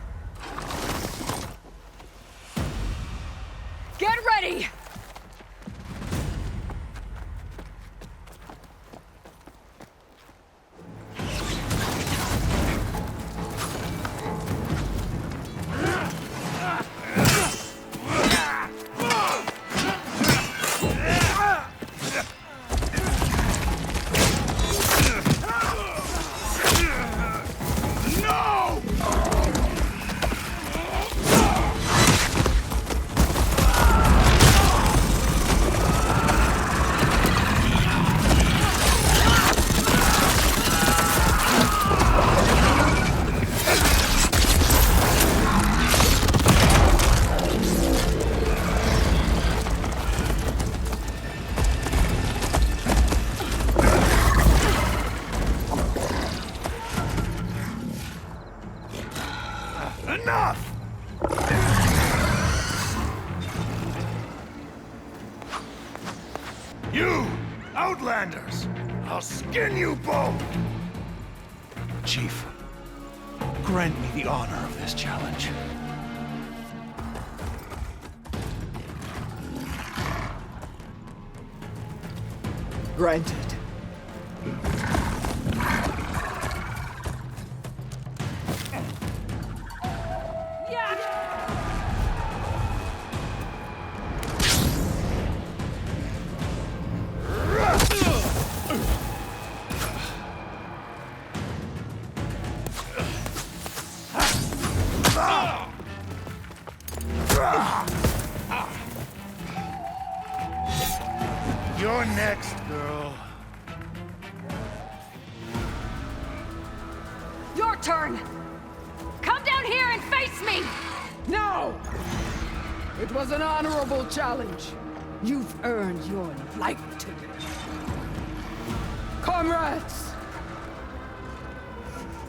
Get ready! Enough! You, Outlanders! I'll skin you both! Chief, grant me the honor of this challenge. Granted. You're next, girl. Your turn! Come down here and face me! No! It was an honorable challenge. You've earned your life today. Comrades!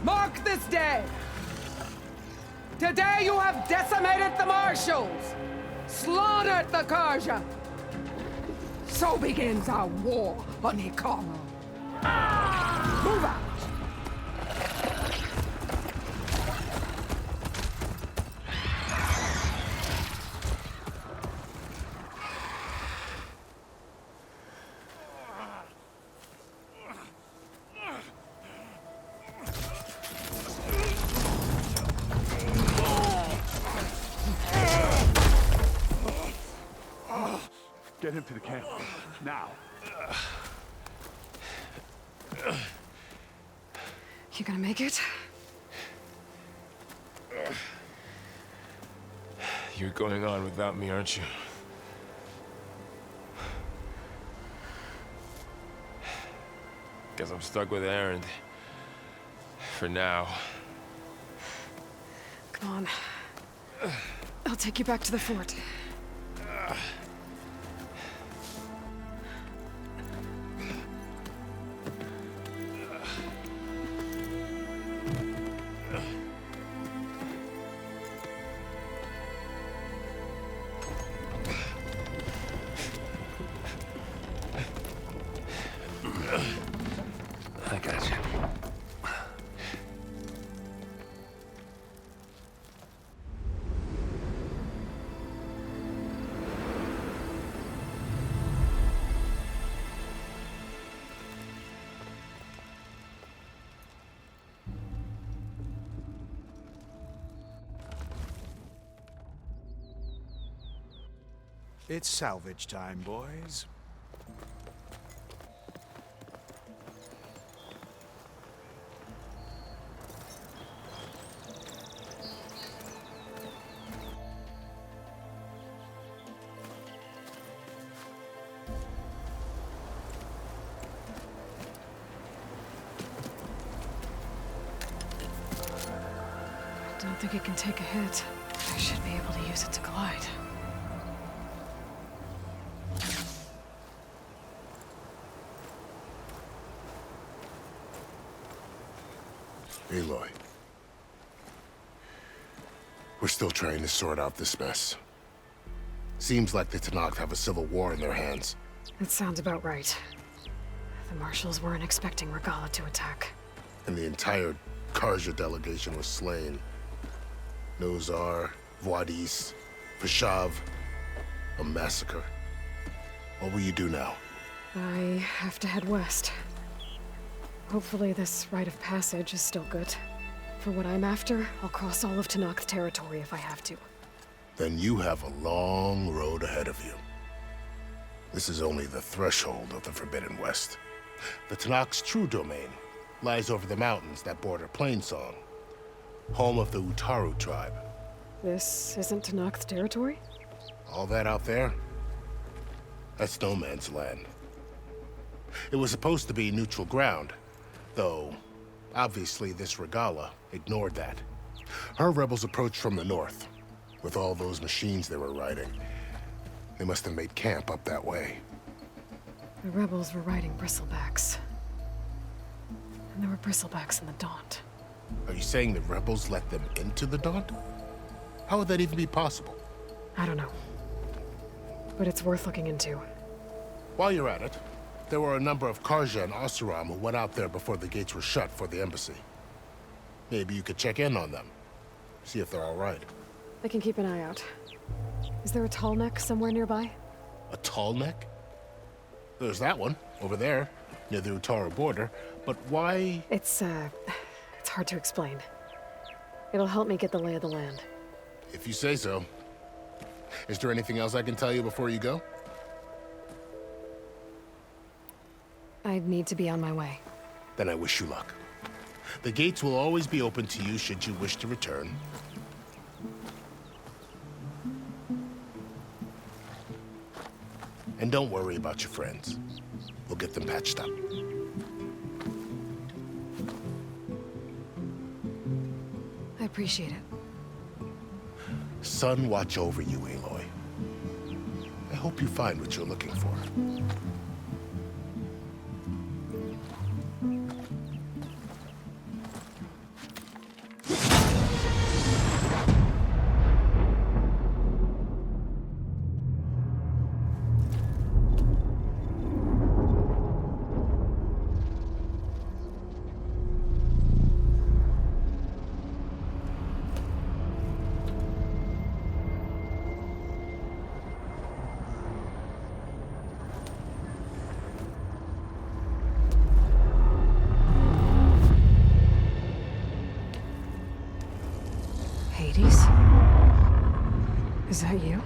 Mark this day! Today you have decimated the Marshals! Slaughtered the Karja! So begins our war on Hikaru. Move out! Get him to the camp. Now. You gonna make it? You're going on without me, aren't you? Guess I'm stuck with Aaron. For now. Come on. I'll take you back to the fort. I got you. It's salvage time, boys. I don't think it can take a hit. I should be able to use it to glide. Aloy. We're still trying to sort out this mess. Seems like the Tenakth have a civil war in their hands. That sounds about right. The Marshals weren't expecting Regalla to attack. And the entire Karja delegation was slain. Nozar, Voidis, Vashav. A massacre. What will you do now? I have to head west. Hopefully this rite of passage is still good. For what I'm after, I'll cross all of Tenakth territory if I have to. Then you have a long road ahead of you. This is only the threshold of the Forbidden West. The Tenakth's true domain lies over the mountains that border Plainsong, home of the Utaru tribe. This isn't Tenakth territory? All that out there? That's no man's land. It was supposed to be neutral ground, though obviously this Regalla ignored that. Her rebels approached from the north, with all those machines they were riding. They must have made camp up that way. The rebels were riding bristlebacks. And there were bristlebacks in the Daunt. Are you saying the rebels let them into the Daunt? How would that even be possible? I don't know. But it's worth looking into. While you're at it, there were a number of Karja and Oseram who went out there before the gates were shut for the embassy. Maybe you could check in on them. See if they're all right. I can keep an eye out. Is there a tall neck somewhere nearby? A tall neck? There's that one, over there, near the Utaru border. But why? It's hard to explain. It'll help me get the lay of the land. If you say so. Is there anything else I can tell you before you go? I need to be on my way. Then I wish you luck. The gates will always be open to you should you wish to return. And don't worry about your friends. We'll get them patched up. I appreciate it. Sun watch over you, Aloy. I hope you find what you're looking for. Hades? Is that you?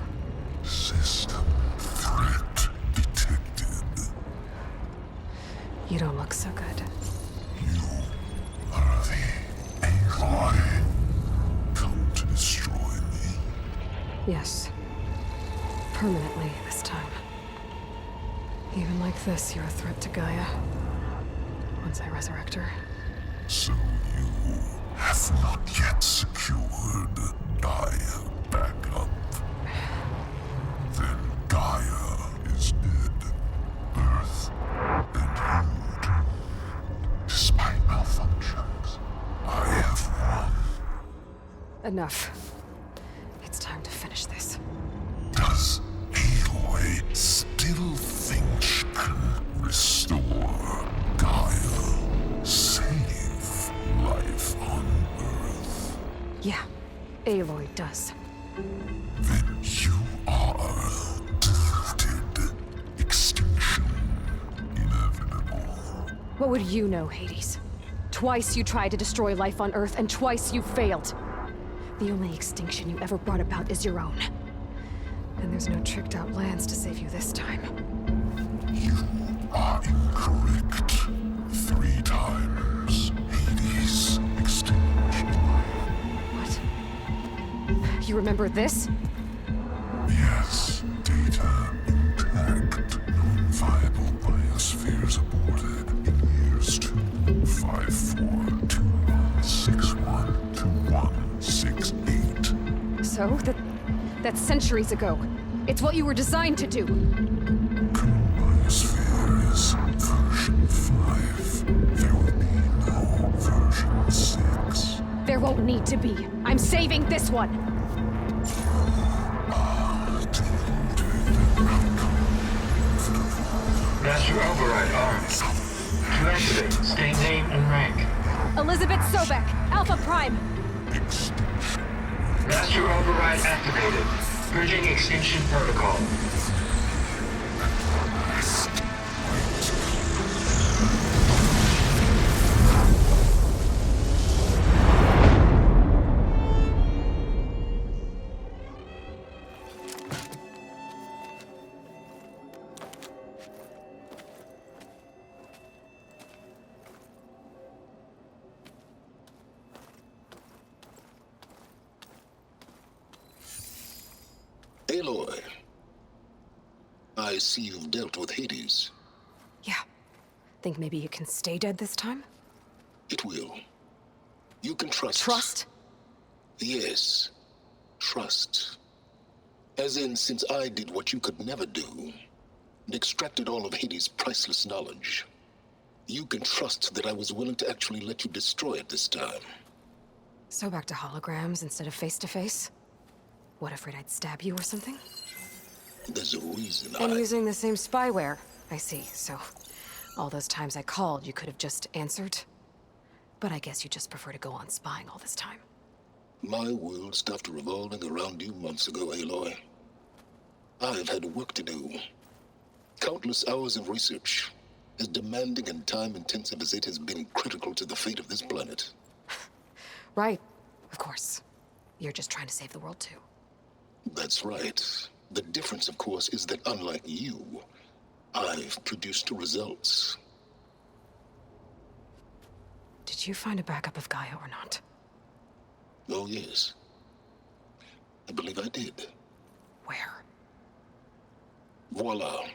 System threat detected. You don't look so good. You are the Aloy. Come to destroy me. Yes. Permanently this time. Even like this, you're a threat to Gaia. Once I resurrect her. So you have not yet secured Gaia back up. Then Gaia is dead. Earth and you too. Despite malfunctions, I have won. Enough. It's time to finish this. Does Aloy still think she can restore Gaia? Save life on Earth? Yeah, Aloy does. Then you are deluded. Extinction inevitable. What would you know, Hades? Twice you tried to destroy life on Earth, and twice you failed. The only extinction you ever brought about is your own. And there's no tricked-out lands to save you this time. You are incorrect. 3 times. Hades extinguished life. What? You remember this? Yes. Data intact. Non-viable biospheres aborted in years 254, 2161, 2168. So? That's centuries ago. It's what you were designed to do. Biosphere is version 5. There will be no version 6. There won't need to be. I'm saving this one. Master override armed. To activate, state name and rank. Elizabeth Sobek, Alpha Prime. Master override activated. Bridging extinction protocol. Aloy, I see you've dealt with Hades. Yeah. Think maybe you can stay dead this time? It will. You can trust. Trust? Yes. Trust. As in, since I did what you could never do, and extracted all of Hades' priceless knowledge, you can trust that I was willing to actually let you destroy it this time. So back to holograms instead of face-to-face? What, afraid I'd stab you or something? There's a reason And using the same spyware. I see, so all those times I called, you could have just answered? But I guess you just prefer to go on spying all this time. My world stopped revolving around you months ago, Aloy. I've had work to do. Countless hours of research, as demanding and time-intensive as it has been critical to the fate of this planet. Right, of course. You're just trying to save the world too. That's right. The difference, of course, is that unlike you, I've produced results. Did you find a backup of Gaia or not? Oh, yes. I believe I did. Where? Voila.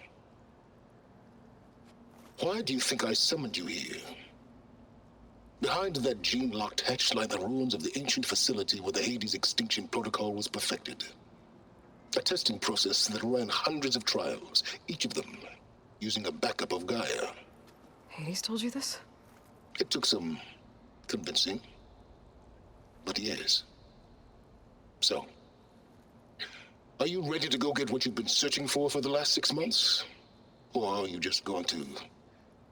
Why do you think I summoned you here? Behind that gene-locked hatch lie the ruins of the ancient facility where the Hades extinction protocol was perfected. A testing process that ran hundreds of trials, each of them using a backup of Gaia. Hades told you this? It took some convincing, but yes. So, are you ready to go get what you've been searching for the last 6 months? Or are you just going to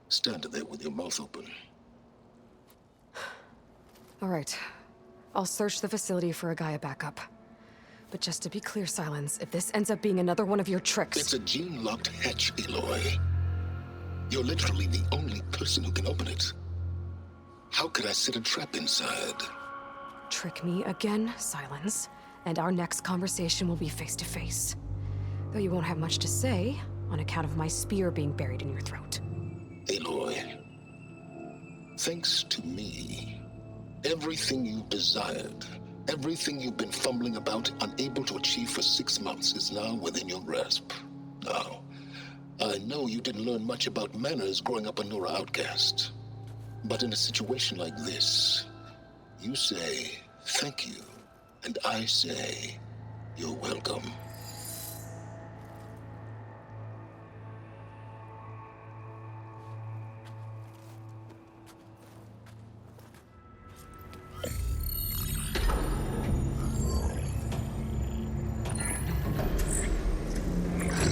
stand there with your mouth open? All right. I'll search the facility for a Gaia backup. But just to be clear, Silence, if this ends up being another one of your tricks... It's a gene-locked hatch, Aloy. You're literally the only person who can open it. How could I set a trap inside? Trick me again, Silence, and our next conversation will be face-to-face. Though you won't have much to say, on account of my spear being buried in your throat. Aloy, thanks to me, everything you've desired, everything you've been fumbling about, unable to achieve for 6 months, is now within your grasp. Now, I know you didn't learn much about manners growing up a Nora outcast. But in a situation like this, you say, thank you, and I say, you're welcome.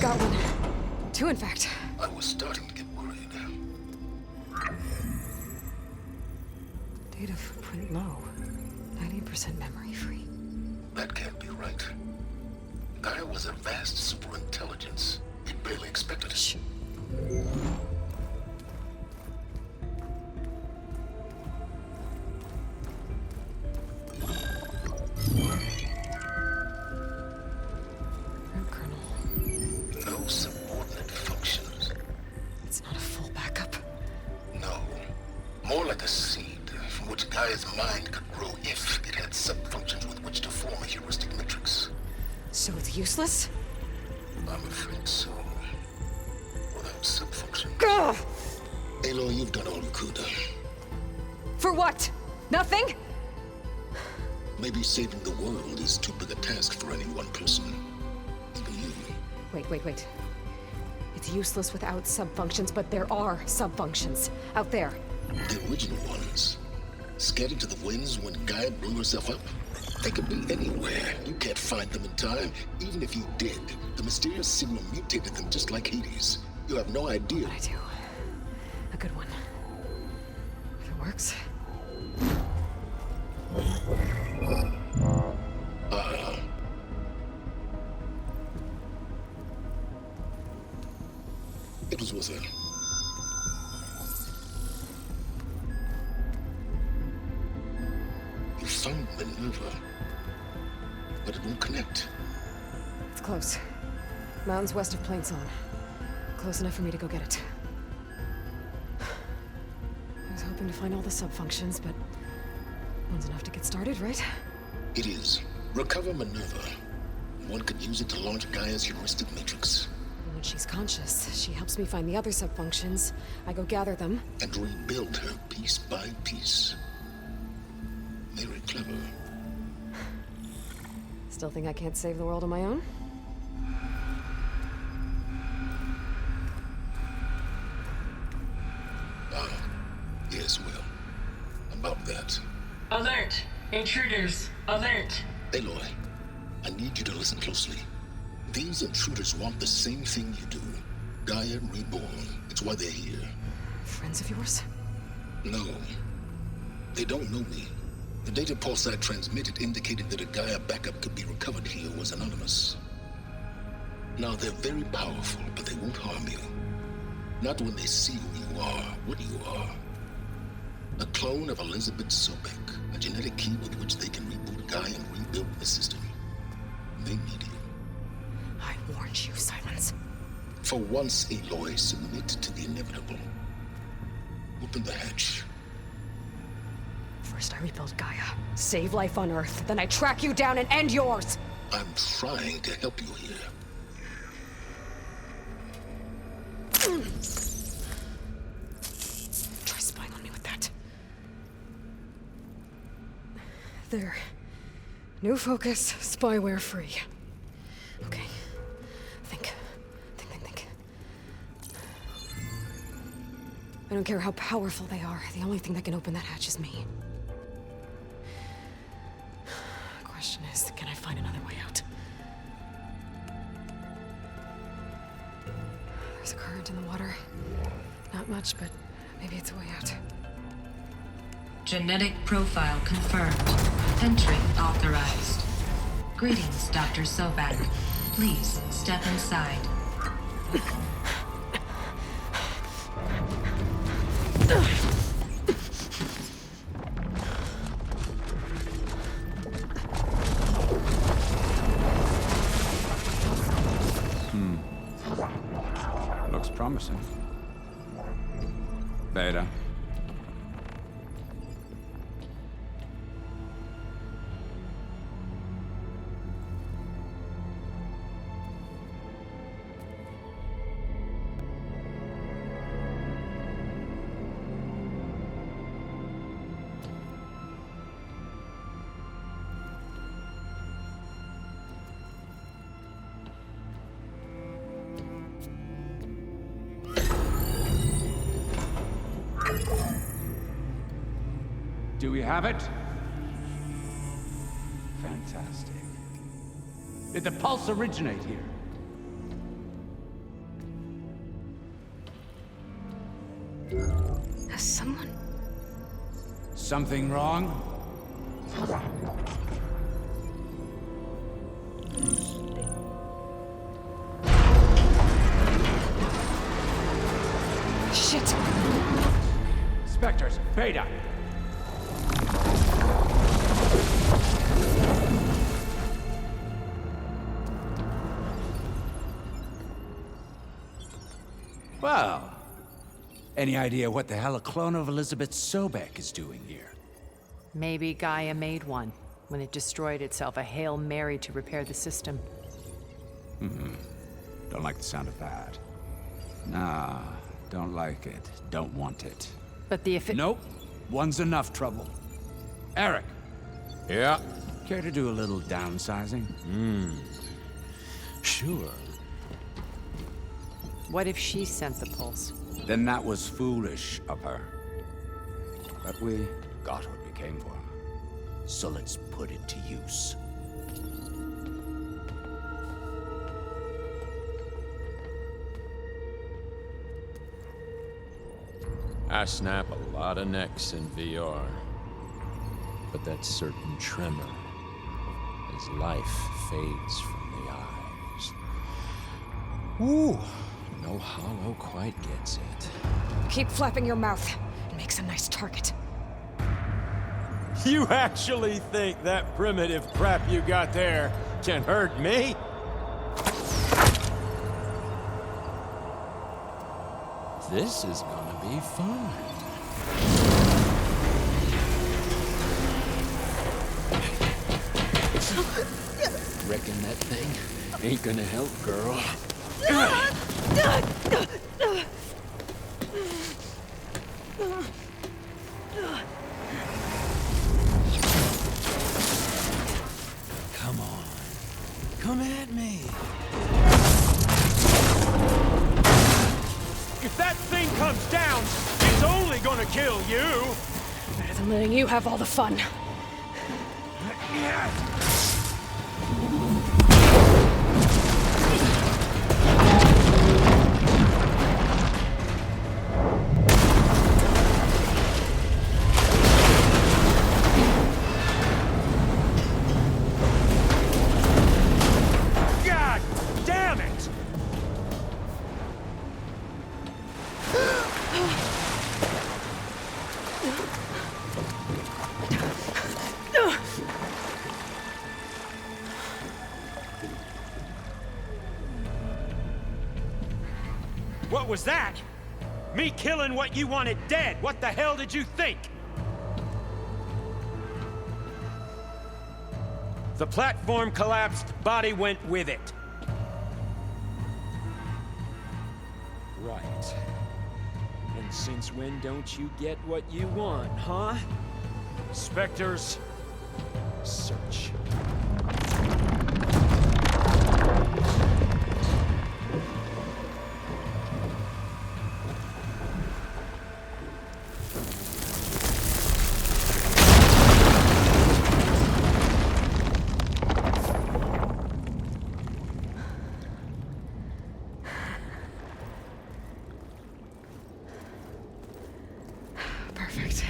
Got one. 2, in fact. I was starting to get worried. Data footprint low. 90% memory free. That can't be right. Gaia was a vast superintelligence. We barely expected it. No subordinate functions. It's not a full backup. No. More like a seed from which Gaia's mind could grow if it had sub-functions with which to form a heuristic matrix. So it's useless? I'm afraid so. Without sub-functions. Gah! Aloy, you've done all you could. For what? Nothing? Maybe saving the world is too big a task for any one person. Even you. Wait. It's useless without sub-functions, but there are sub-functions out there. The original ones. Scattered to the winds when Gaia blew herself up. They could be anywhere. You can't find them in time. Even if you did, the mysterious signal mutated them just like Hades. You have no idea. What I do. A good one. If it works. It was worth it. You found Minerva, but it won't connect. It's close. Mountains west of Plain Song. Close enough for me to go get it. I was hoping to find all the sub-functions, but one's enough to get started, right? It is. Recover Minerva. One could use it to launch Gaia's heuristic matrix. When she's conscious, she helps me find the other sub-functions. I go gather them. And rebuild her piece by piece. Very clever. Still think I can't save the world on my own? Yes, well. About that. Alert! Intruders! Alert! Aloy, I need you to listen closely. These intruders want the same thing you do. Gaia reborn. It's why they're here. Friends of yours? No. They don't know me. The data pulse I transmitted indicated that a Gaia backup could be recovered here was anonymous. Now, they're very powerful, but they won't harm you. Not when they see who you are, what you are. A clone of Elizabeth Sobek, a genetic key with which they can reboot Gaia and rebuild the system. They need you. I warned you, Silence. For once, Aloy, submit to the inevitable. Open the hatch. First I rebuild Gaia, save life on Earth, then I track you down and end yours! I'm trying to help you here. There. New focus, spyware free. Okay. Think. I don't care how powerful they are. The only thing that can open that hatch is me. The question is, can I find another way out? There's a current in the water. Not much, but maybe it's a way out. Genetic profile confirmed. Entry authorized. Greetings, Dr. Sobek. Please step inside. Looks promising. Beta. Do we have it? Fantastic. Did the pulse originate here? Has someone... Something wrong? Shit! Spectres, Beta! Well, any idea what the hell a clone of Elizabeth Sobek is doing here? Maybe Gaia made one when it destroyed itself, a Hail Mary to repair the system. Don't like the sound of that. Nah, don't like it. Don't want it. But the Nope. One's enough trouble. Eric. Yeah? Care to do a little downsizing? Sure. What if she sent the pulse? Then that was foolish of her. But we got what we came for. So let's put it to use. I snap a lot of necks in VR. But that certain tremor as life fades from the eyes. Ooh, no hollow quite gets it. Keep flapping your mouth. It makes a nice target. You actually think that primitive crap you got there can hurt me? This is gonna be fun. Reckon that thing ain't gonna help, girl. Come on. Come at me. If that thing comes down, it's only gonna kill you! Better than letting you have all the fun. God damn it! What was that? Me killing what you wanted dead. What the hell did you think? The platform collapsed, body went with it. Right. And since when don't you get what you want, huh? Spectres, Search. Perfect.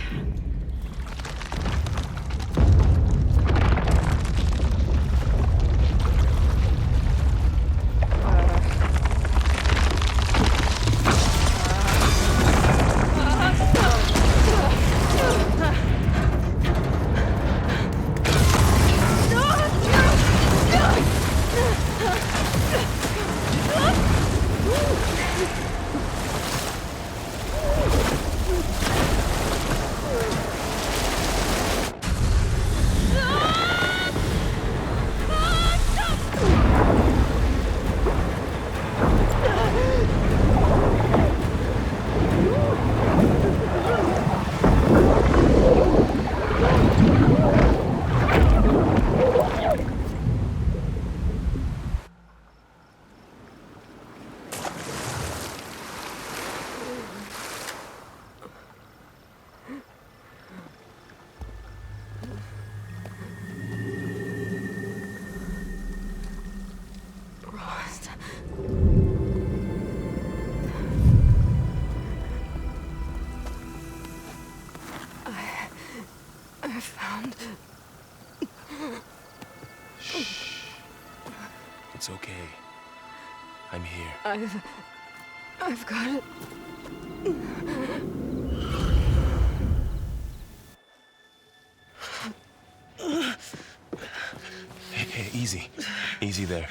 I found... Shh. It's okay. I'm here. I've got it. Hey, easy. Easy there.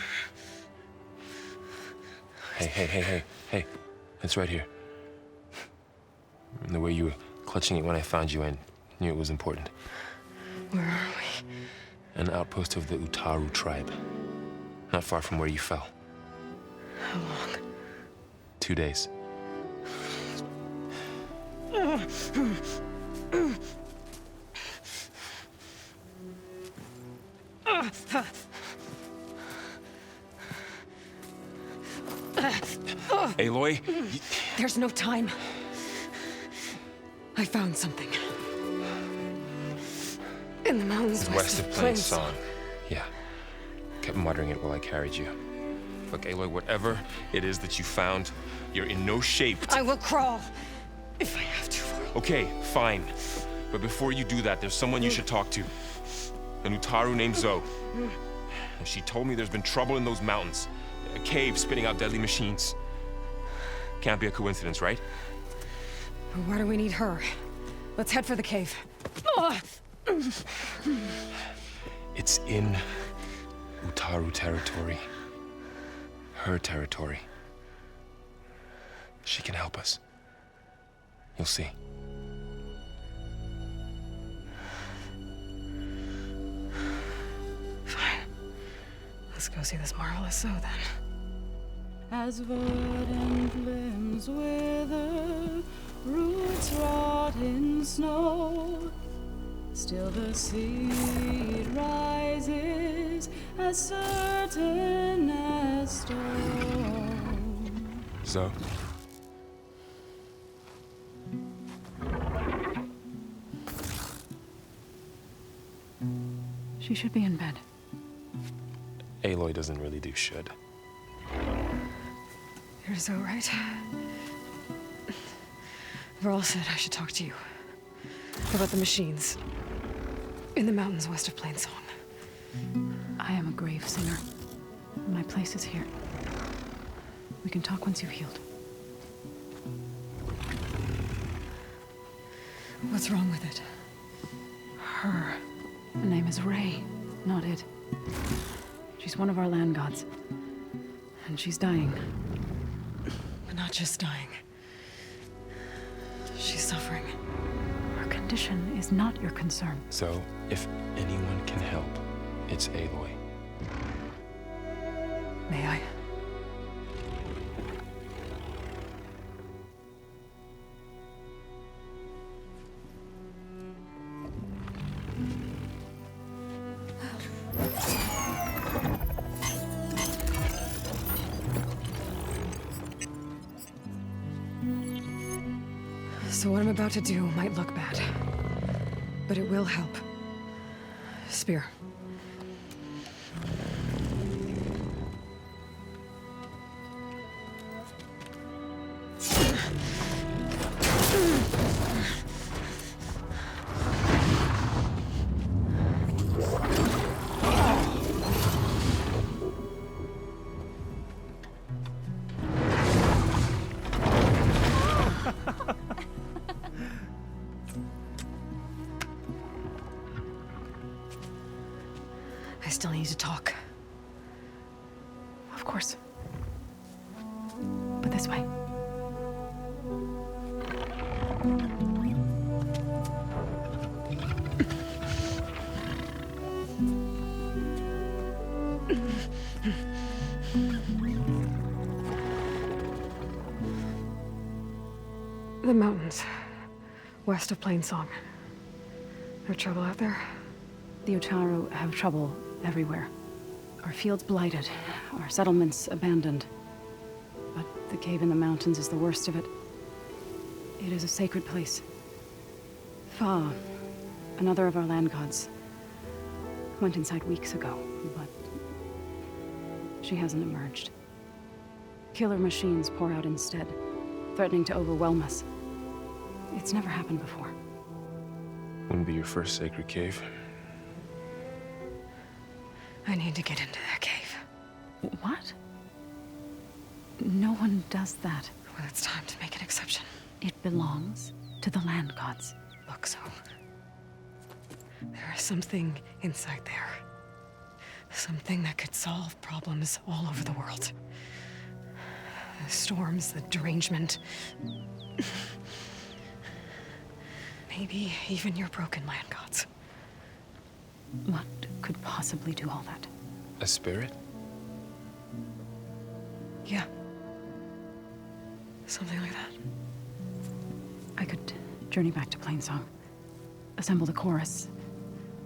Hey. It's right here. The way you were clutching it when I found you, I knew it was important. Where are we? An outpost of the Utaru tribe. Not far from where you fell. How long? 2 days. Aloy? There's no time. I found something. In the mountains West of Plainsong. Yeah. Kept muttering it while I carried you. Look, Aloy, whatever it is that you found, you're in no shape to... I will crawl, if I have to. Okay, fine. But before you do that, there's someone you should talk to. An Utaru named Zoe. And she told me there's been trouble in those mountains. A cave spitting out deadly machines. Can't be a coincidence, right? Why do we need her? Let's head for the cave. It's in Utaru territory. Her territory. She can help us. You'll see. Fine. Let's go see this marvelous Zoe then. As verdant limbs wither, roots rot in snow, still the seed rises as certain as stone. Zoe? She should be in bed. Aloy doesn't really do should. You're so right. Varl said I should talk to you about the machines in the mountains west of Plainsong. I am a grave singer. My place is here. We can talk once you've healed. What's wrong with it? Her. The name is Ray, not it. She's one of our land gods. And she's dying. But not just dying. She's suffering. Her condition is not your concern. So, if anyone can help, it's Aloy. May I? So what I'm about to do might look bad, but it will help. Spear. I still need to talk. Of course. But this way. The mountains, west of Plainsong. No trouble out there? The Otaru have trouble everywhere. Our fields blighted, our settlements abandoned. But the cave in the mountains is the worst of it. It is a sacred place. Fa, another of our land gods, went inside weeks ago, but she hasn't emerged. Killer machines pour out instead, threatening to overwhelm us. It's never happened before. Wouldn't be your first sacred cave. I need to get into that cave. What? No one does that. Well, it's time to make an exception. It belongs to the land gods. Look, so there is something inside there. Something that could solve problems all over the world. The storms, the derangement. Maybe even your broken land gods. What could possibly do all that? A spirit? Yeah. Something like that. I could journey back to Plainsong, assemble the chorus,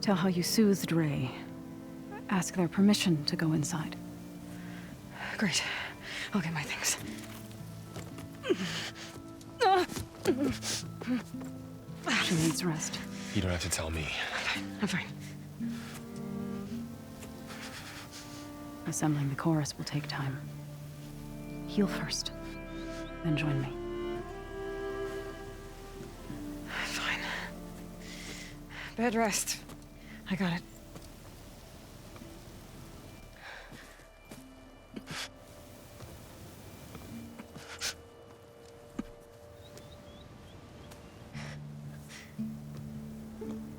tell how you soothed Ray, ask their permission to go inside. Great. I'll get my things. She needs rest. You don't have to tell me. I'm fine. Assembling the chorus will take time. Heal first, then join me. Fine. Bed rest. I got it.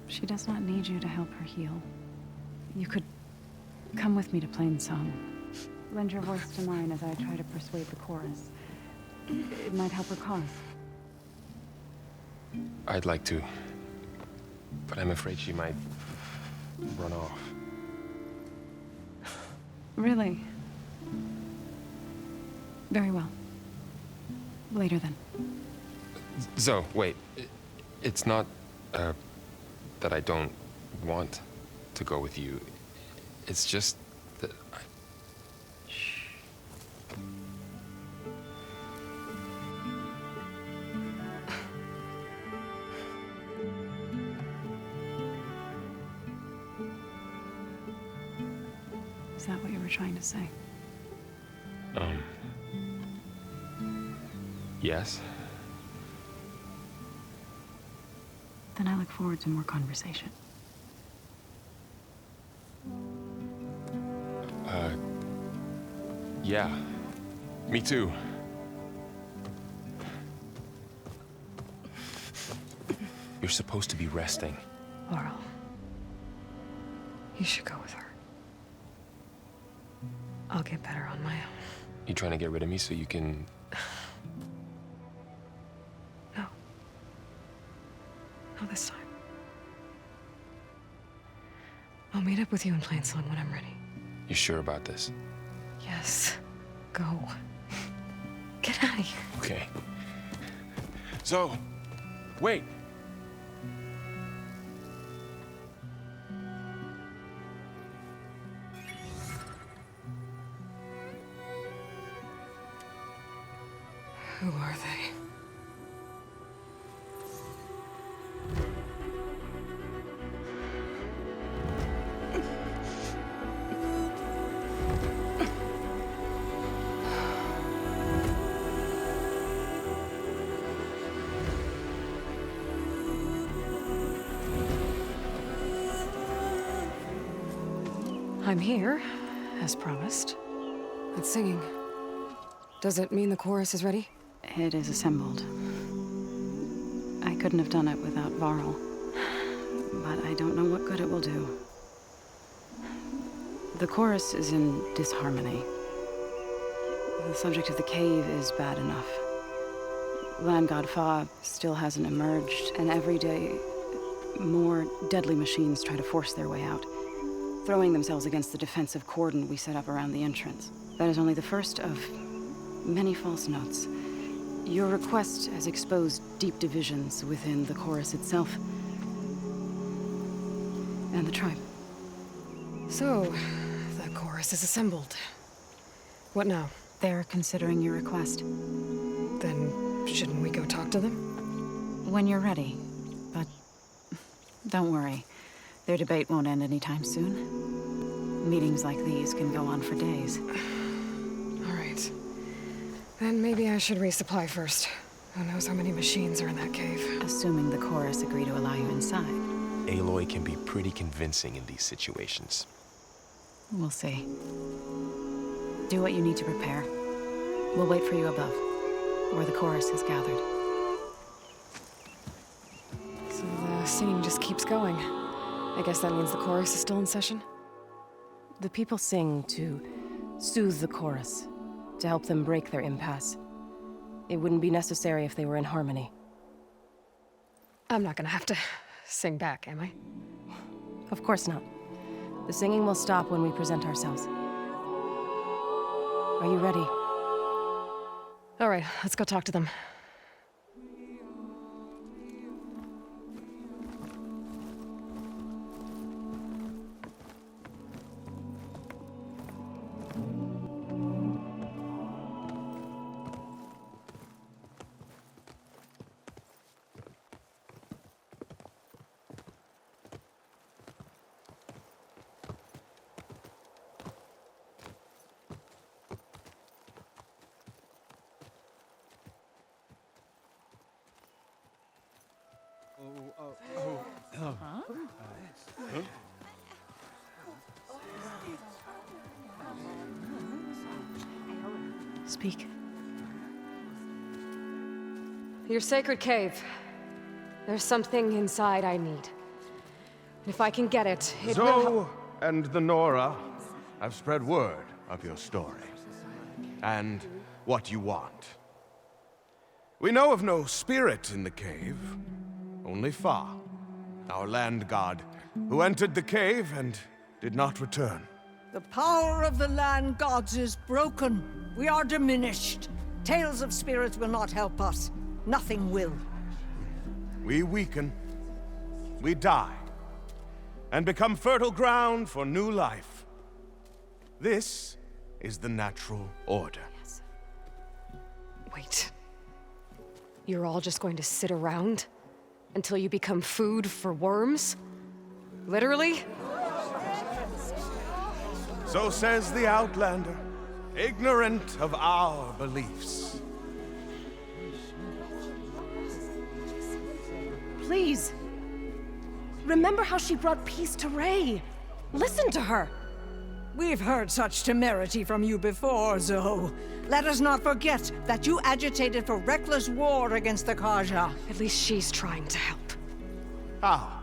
She does not need you to help her heal. You could come with me to Plainsong. Lend your voice to mine as I try to persuade the chorus. It might help her cause. I'd like to, but I'm afraid she might run off. Really? Very well. Later then. Zoe, wait. It's not, that I don't want to go with you. It's just that I... Shh. Is that what you were trying to say? Yes? Then I look forward to more conversation. Yeah. Me too. You're supposed to be resting. Laurel, you should go with her. I'll get better on my own. You trying to get rid of me so you can... No. Not this time. I'll meet up with you in Plainsong when I'm ready. You sure about this? Yes. Go. Get out of here. Okay. So, wait. Who are they? I'm here, as promised. It's singing. Does it mean the chorus is ready? It is assembled. I couldn't have done it without Varl, but I don't know what good it will do. The chorus is in disharmony. The subject of the cave is bad enough. Land God Fa still hasn't emerged, and every day more deadly machines try to force their way out, throwing themselves against the defensive cordon we set up around the entrance. That is only the first of many false notes. Your request has exposed deep divisions within the chorus itself and the tribe. So, the chorus is assembled. What now? They're considering your request. Then, shouldn't we go talk to them? When you're ready. But don't worry. Their debate won't end anytime soon. Meetings like these can go on for days. All right. Then maybe I should resupply first. Who knows how many machines are in that cave? Assuming the chorus agree to allow you inside. Aloy can be pretty convincing in these situations. We'll see. Do what you need to prepare. We'll wait for you above, where the chorus is gathered. So the singing just keeps going. I guess that means the chorus is still in session? The people sing to soothe the chorus, to help them break their impasse. It wouldn't be necessary if they were in harmony. I'm not gonna have to sing back, am I? Of course not. The singing will stop when we present ourselves. Are you ready? All right, let's go talk to them. Speak. Your sacred cave. There's something inside I need. If I can get it, it will Zoe and the Nora have spread word of your story. And what you want. We know of no spirit in the cave. Only Fa, our land god, who entered the cave and did not return. The power of the land gods is broken. We are diminished. Tales of spirits will not help us. Nothing will. We weaken, we die, and become fertile ground for new life. This is the natural order. Yes. Wait. You're all just going to sit around until you become food for worms? Literally? So says the Outlander, ignorant of our beliefs. Please. Remember how she brought peace to Ray. Listen to her. We've heard such temerity from you before, Zoe. Let us not forget that you agitated for reckless war against the Karja. At least she's trying to help. How?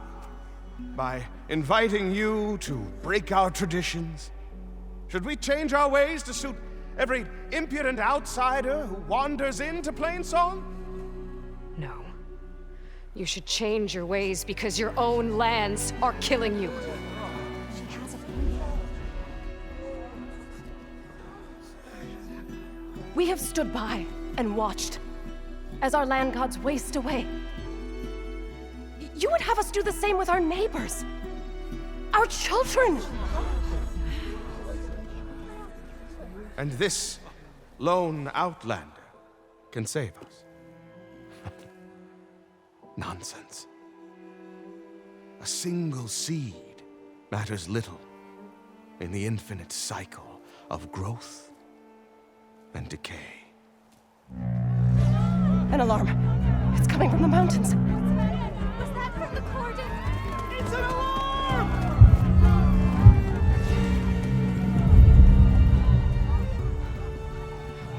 By inviting you to break our traditions? Should we change our ways to suit every impudent outsider who wanders into Plainsong? No. You should change your ways because your own lands are killing you. We have stood by and watched as our land gods waste away. You would have us do the same with our neighbors, our children. And this lone outlander can save us. Nonsense. A single seed matters little in the infinite cycle of growth and decay. An alarm. It's coming from the mountains. Was that from the cordon? It's an alarm!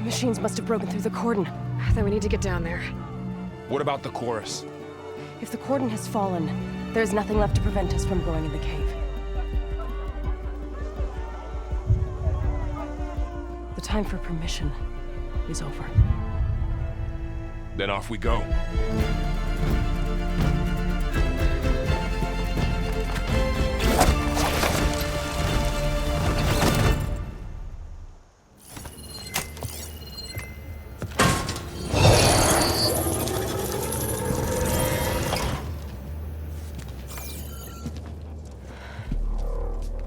Machines must have broken through the cordon. Then we need to get down there. What about the chorus? If the cordon has fallen, there's nothing left to prevent us from going in the cave. The time for permission is over. Then off we go.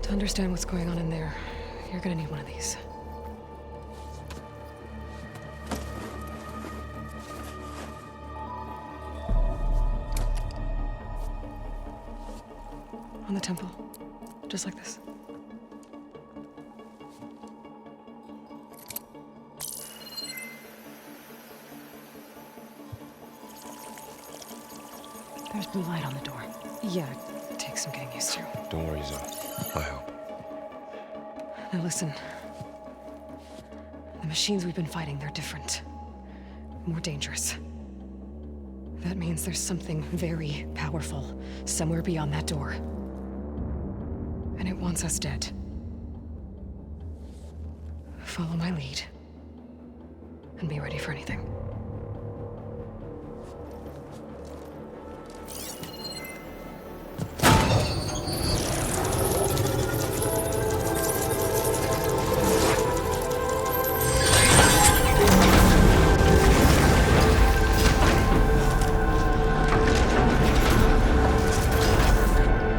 To understand what's going on in there, you're gonna need one of these. On the temple. Just like this. There's blue light on the door. Yeah, it takes some getting used to. Don't worry, Zoe. I'll help. Now listen. The machines we've been fighting, they're different. More dangerous. That means there's something very powerful somewhere beyond that door. And it wants us dead. Follow my lead. And be ready for anything.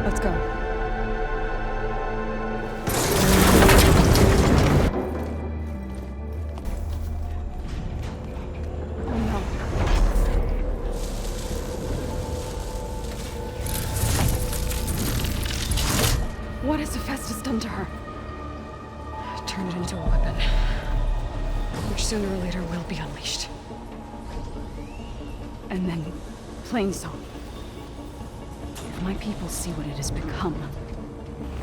Let's go. What has Hephaestus done to her? Turn it into a weapon. Which sooner or later will be unleashed. And then, plain so. If my people see what it has become,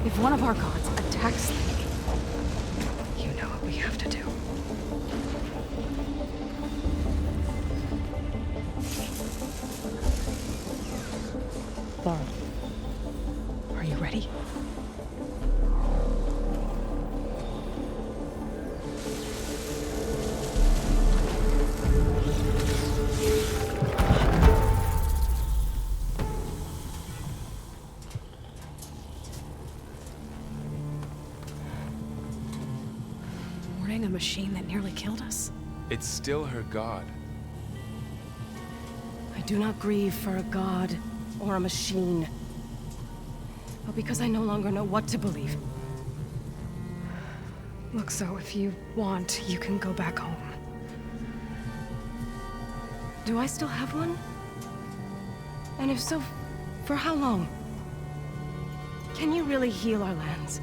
if one of our gods attacks them, you know what we have to do. Laurel, are you ready? Warning a machine that nearly killed us? It's still her god. I do not grieve for a god or a machine, but because I no longer know what to believe. Look, so if you want, you can go back home. Do I still have one? And if so, for how long? Can you really heal our lands?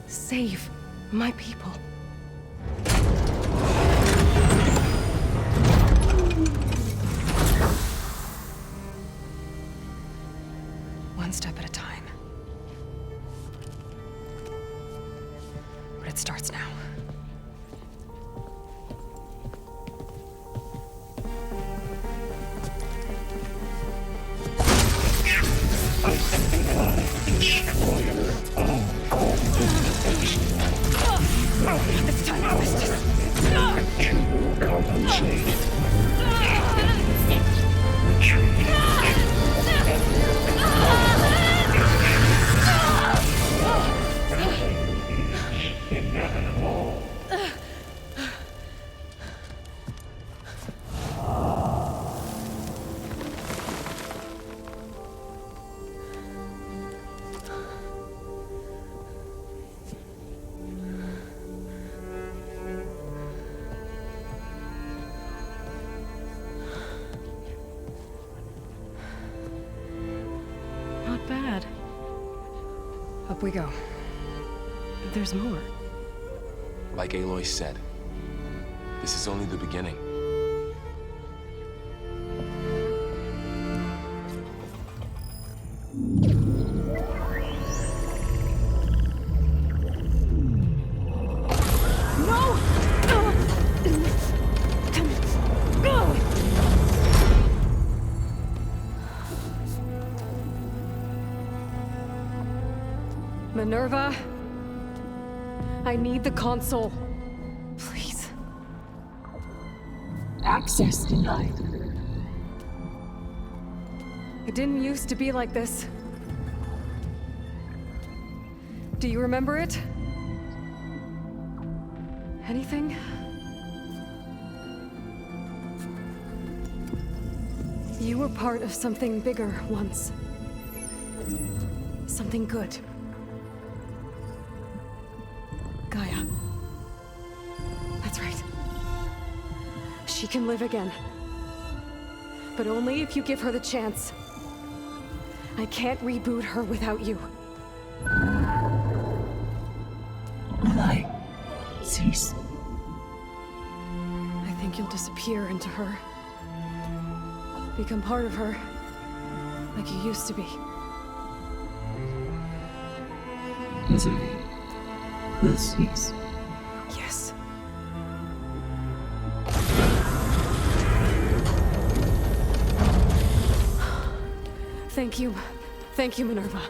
Save my people? One step at a time. But it starts now. It's time to fist To compensate. Inevitable. Not bad. Up we go. There's more. Like Aloy said, this is only the beginning. No! Minerva, I need the console. Please. Access denied. It didn't used to be like this. Do you remember it? Anything? You were part of something bigger once. Something good. Gaia. That's right. She can live again. But only if you give her the chance. I can't reboot her without you. Cease. I think you'll disappear into her. Become part of her. Like you used to be. Misery will cease. Yes. Thank you. Thank you, Minerva.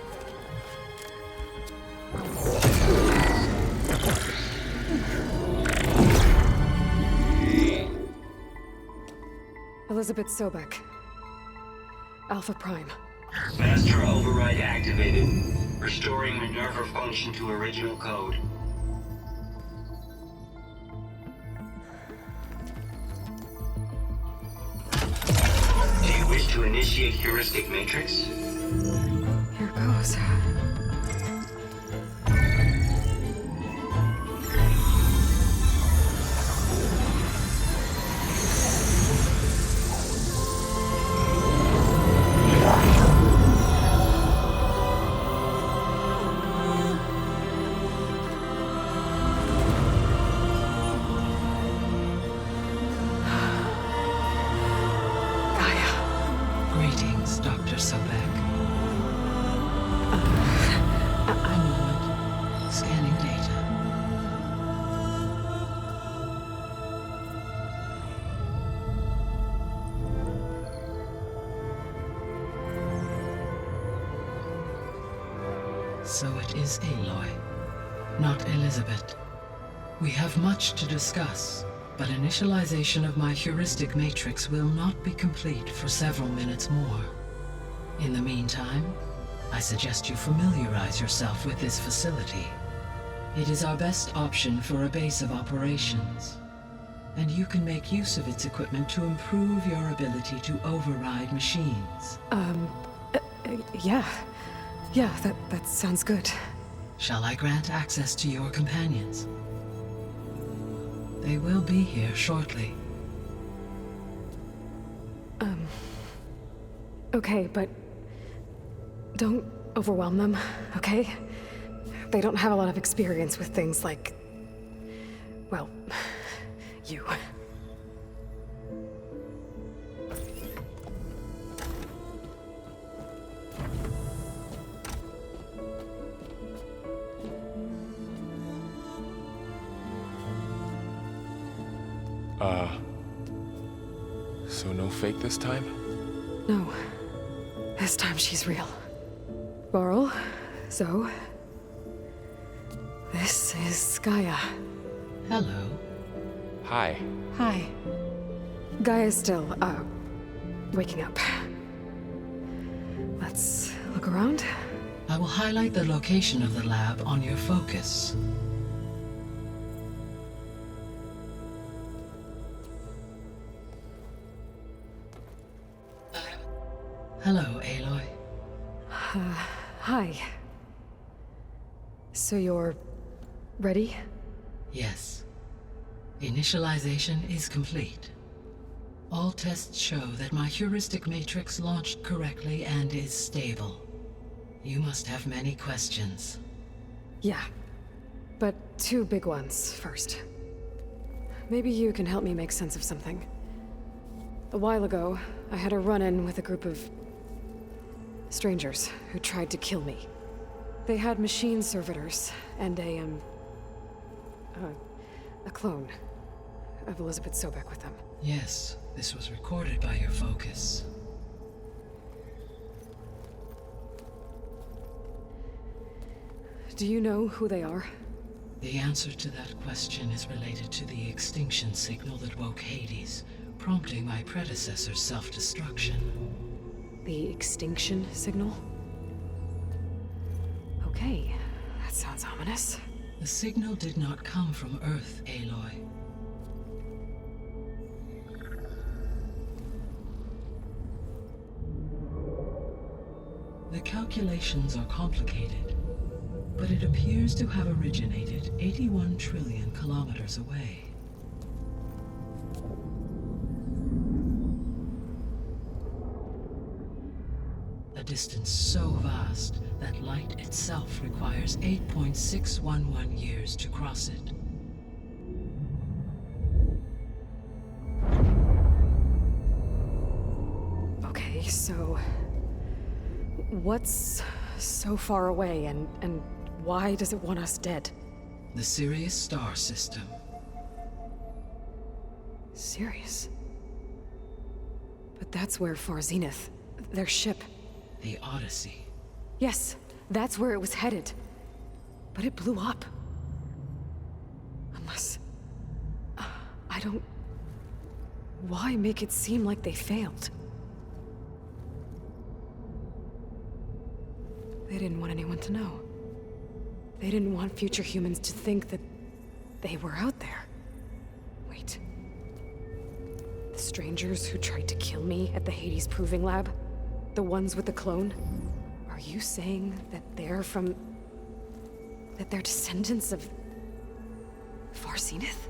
Elizabeth Sobek. Alpha Prime. Master override activated. Restoring Minerva function to original code. Do you wish to initiate heuristic matrix? Here goes. Greetings, Dr. Sobek. A moment. Scanning data. So it is Aloy, not Elizabeth. We have much to discuss, but initialization of my heuristic matrix will not be complete for several minutes more. In the meantime, I suggest you familiarize yourself with this facility. It is our best option for a base of operations, and you can make use of its equipment to improve your ability to override machines. Yeah. Yeah, that sounds good. Shall I grant access to your companions? They will be here shortly. Okay, but don't overwhelm them, okay? They don't have a lot of experience with things like, well, you. So no fake this time? No. This time she's real. Laurel, Zoe. This is Gaia. Hello. Hi. Hi. Gaia's still, waking up. Let's look around. I will highlight the location of the lab on your focus. Hello, Aloy. Hi. So you're ready? Yes. Initialization is complete. All tests show that my heuristic matrix launched correctly and is stable. You must have many questions. Yeah. But two big ones first. Maybe you can help me make sense of something. A while ago, I had a run-in with a group of strangers who tried to kill me. They had machine servitors and a clone of Elizabeth Sobek with them. Yes, this was recorded by your focus. Do you know who they are? The answer to that question is related to the extinction signal that woke Hades, prompting my predecessor's self-destruction. The extinction signal? Okay, that sounds ominous. The signal did not come from Earth, Aloy. The calculations are complicated, but it appears to have originated 81 trillion kilometers away. A distance so vast that light itself requires 8.611 years to cross it. Okay, so... what's so far away, and why does it want us dead? The Sirius star system. Sirius? But that's where Far Zenith, their ship... The Odyssey. Yes, that's where it was headed. But it blew up. Unless... I don't... Why make it seem like they failed? They didn't want anyone to know. They didn't want future humans to think that they were out there. Wait. The strangers who tried to kill me at the Hades Proving Lab? The ones with the clone? Are you saying that they're from... that they're descendants of... Far Zenith?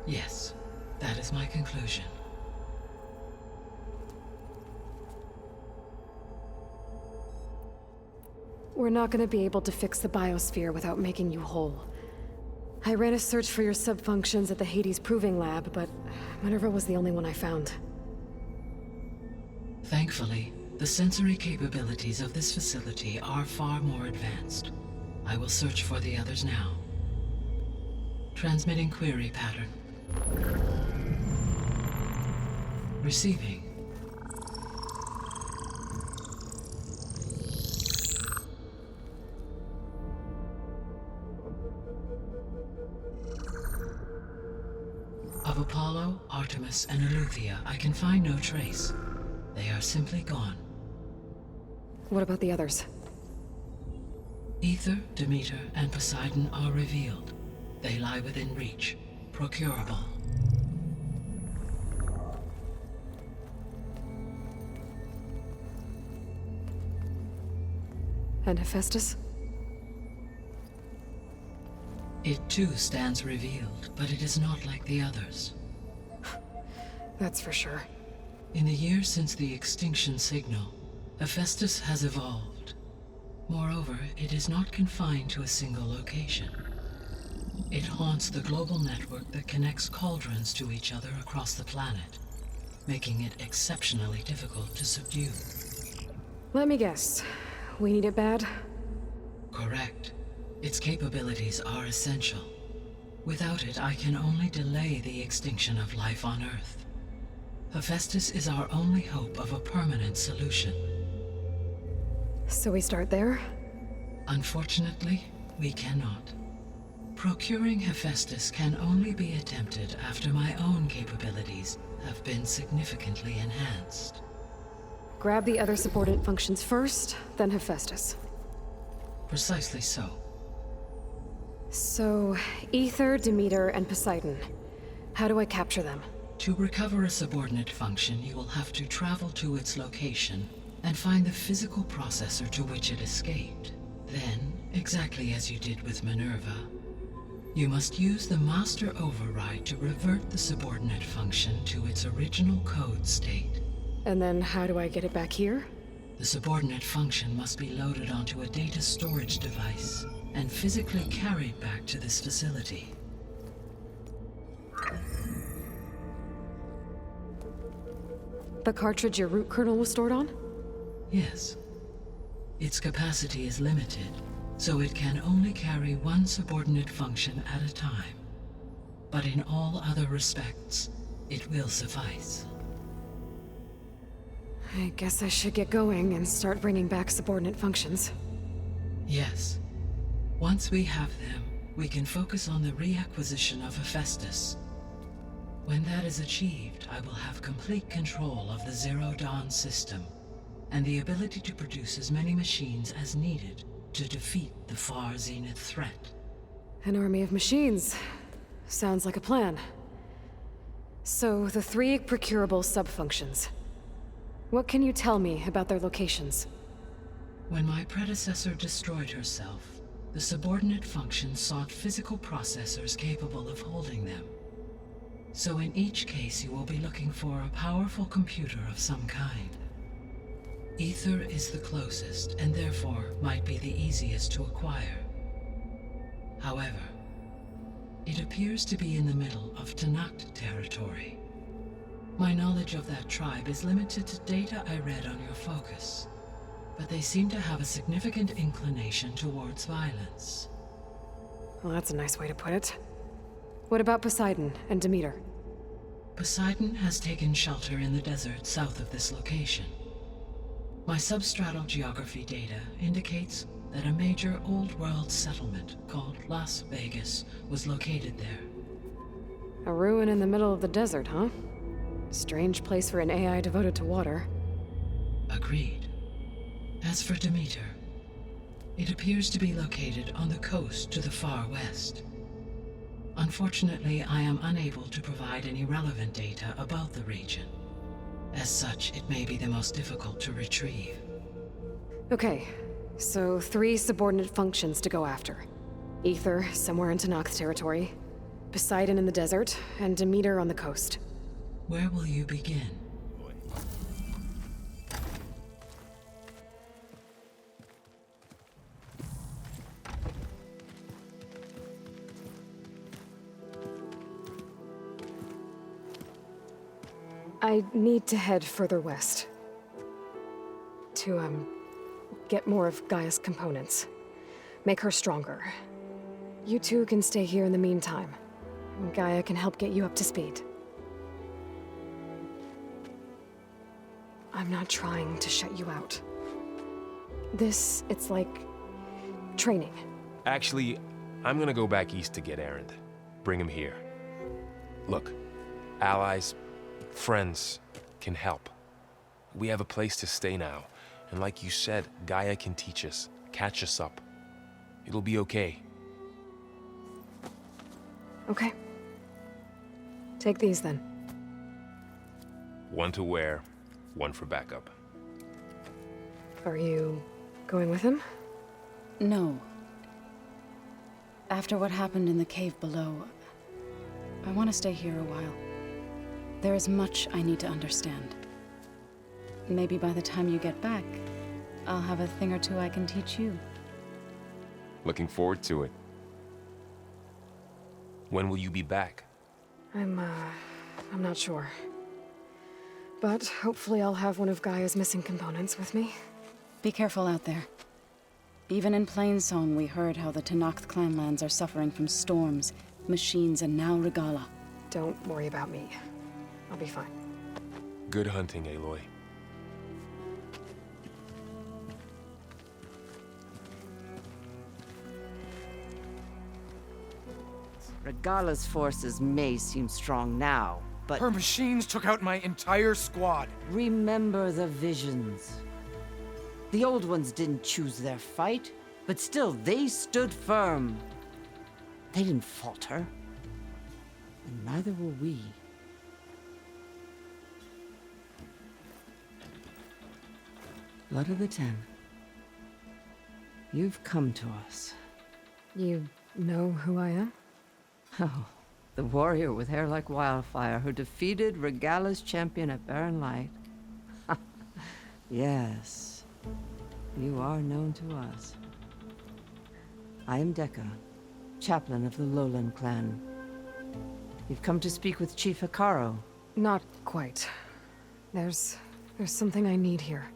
Yes, that is my conclusion. We're not gonna be able to fix the biosphere without making you whole. I ran a search for your sub-functions at the Hades Proving Lab, but Minerva was the only one I found. Thankfully, the sensory capabilities of this facility are far more advanced. I will search for the others now. Transmitting query pattern. Receiving. Of Apollo, Artemis, and Eleuthia, I can find no trace. They are simply gone. What about the others? Ether, Demeter, and Poseidon are revealed. They lie within reach, procurable. And Hephaestus? It too stands revealed, but it is not like the others. That's for sure. In the years since the extinction signal, Hephaestus has evolved. Moreover, it is not confined to a single location. It haunts the global network that connects cauldrons to each other across the planet, making it exceptionally difficult to subdue. Let me guess. We need it bad? Correct. Its capabilities are essential. Without it, I can only delay the extinction of life on Earth. Hephaestus is our only hope of a permanent solution. So we start there? Unfortunately, we cannot. Procuring Hephaestus can only be attempted after my own capabilities have been significantly enhanced. Grab the other subordinate functions first, then Hephaestus. Precisely so. So, Ether, Demeter, and Poseidon. How do I capture them? To recover a subordinate function, you will have to travel to its location and find the physical processor to which it escaped. Then, exactly as you did with Minerva, you must use the master override to revert the subordinate function to its original code state. And then how do I get it back here? The subordinate function must be loaded onto a data storage device and physically carried back to this facility. The cartridge your root kernel was stored on? Yes. Its capacity is limited, so it can only carry one subordinate function at a time. But in all other respects, it will suffice. I guess I should get going and start bringing back subordinate functions. Yes. Once we have them, we can focus on the reacquisition of Hephaestus. When that is achieved, I will have complete control of the Zero Dawn system, and the ability to produce as many machines as needed to defeat the far zenith threat. An army of machines. Sounds like a plan. So, the 3 procurable sub-functions. What can you tell me about their locations? When my predecessor destroyed herself, the subordinate functions sought physical processors capable of holding them. So in each case, you will be looking for a powerful computer of some kind. Ether is the closest, and therefore might be the easiest to acquire. However, it appears to be in the middle of Tanakh territory. My knowledge of that tribe is limited to data I read on your focus, but they seem to have a significant inclination towards violence. Well, that's a nice way to put it. What about Poseidon and Demeter? Poseidon has taken shelter in the desert south of this location. My substratal geography data indicates that a major old-world settlement called Las Vegas was located there. A ruin in the middle of the desert, huh? Strange place for an AI devoted to water. Agreed. As for Demeter, it appears to be located on the coast to the far west. Unfortunately, I am unable to provide any relevant data about the region. As such, it may be the most difficult to retrieve. Okay, so 3 subordinate functions to go after. Ether, somewhere in Tanakh territory, Poseidon in the desert, and Demeter on the coast. Where will you begin? I need to head further west. To, get more of Gaia's components. Make her stronger. You two can stay here in the meantime. Gaia can help get you up to speed. I'm not trying to shut you out. It's like training. Actually, I'm gonna go back east to get Erend. Bring him here. Look, allies, friends can help. We have a place to stay now, and like you said, Gaia can teach us, catch us up. It'll be okay. Okay. Take these then. One to wear, one for backup. Are you going with him? No. After what happened in the cave below, I want to stay here a while. There is much I need to understand. Maybe by the time you get back, I'll have a thing or two I can teach you. Looking forward to it. When will you be back? I'm not sure. But hopefully I'll have one of Gaia's missing components with me. Be careful out there. Even in Plainsong, we heard how the Tanakh clanlands are suffering from storms, machines, and now Regalla. Don't worry about me. I'll be fine. Good hunting, Aloy. Regalla's forces may seem strong now, but... Her machines took out my entire squad. Remember the visions. The old ones didn't choose their fight, but still, they stood firm. They didn't falter. And neither will we. Blood of the Ten. You've come to us. You know who I am? Oh, the warrior with hair like wildfire who defeated Regalla's champion at Barren Light. Yes, you are known to us. I am Dekka, chaplain of the Lowland clan. You've come to speak with Chief Hikaro. Not quite. There's something I need here.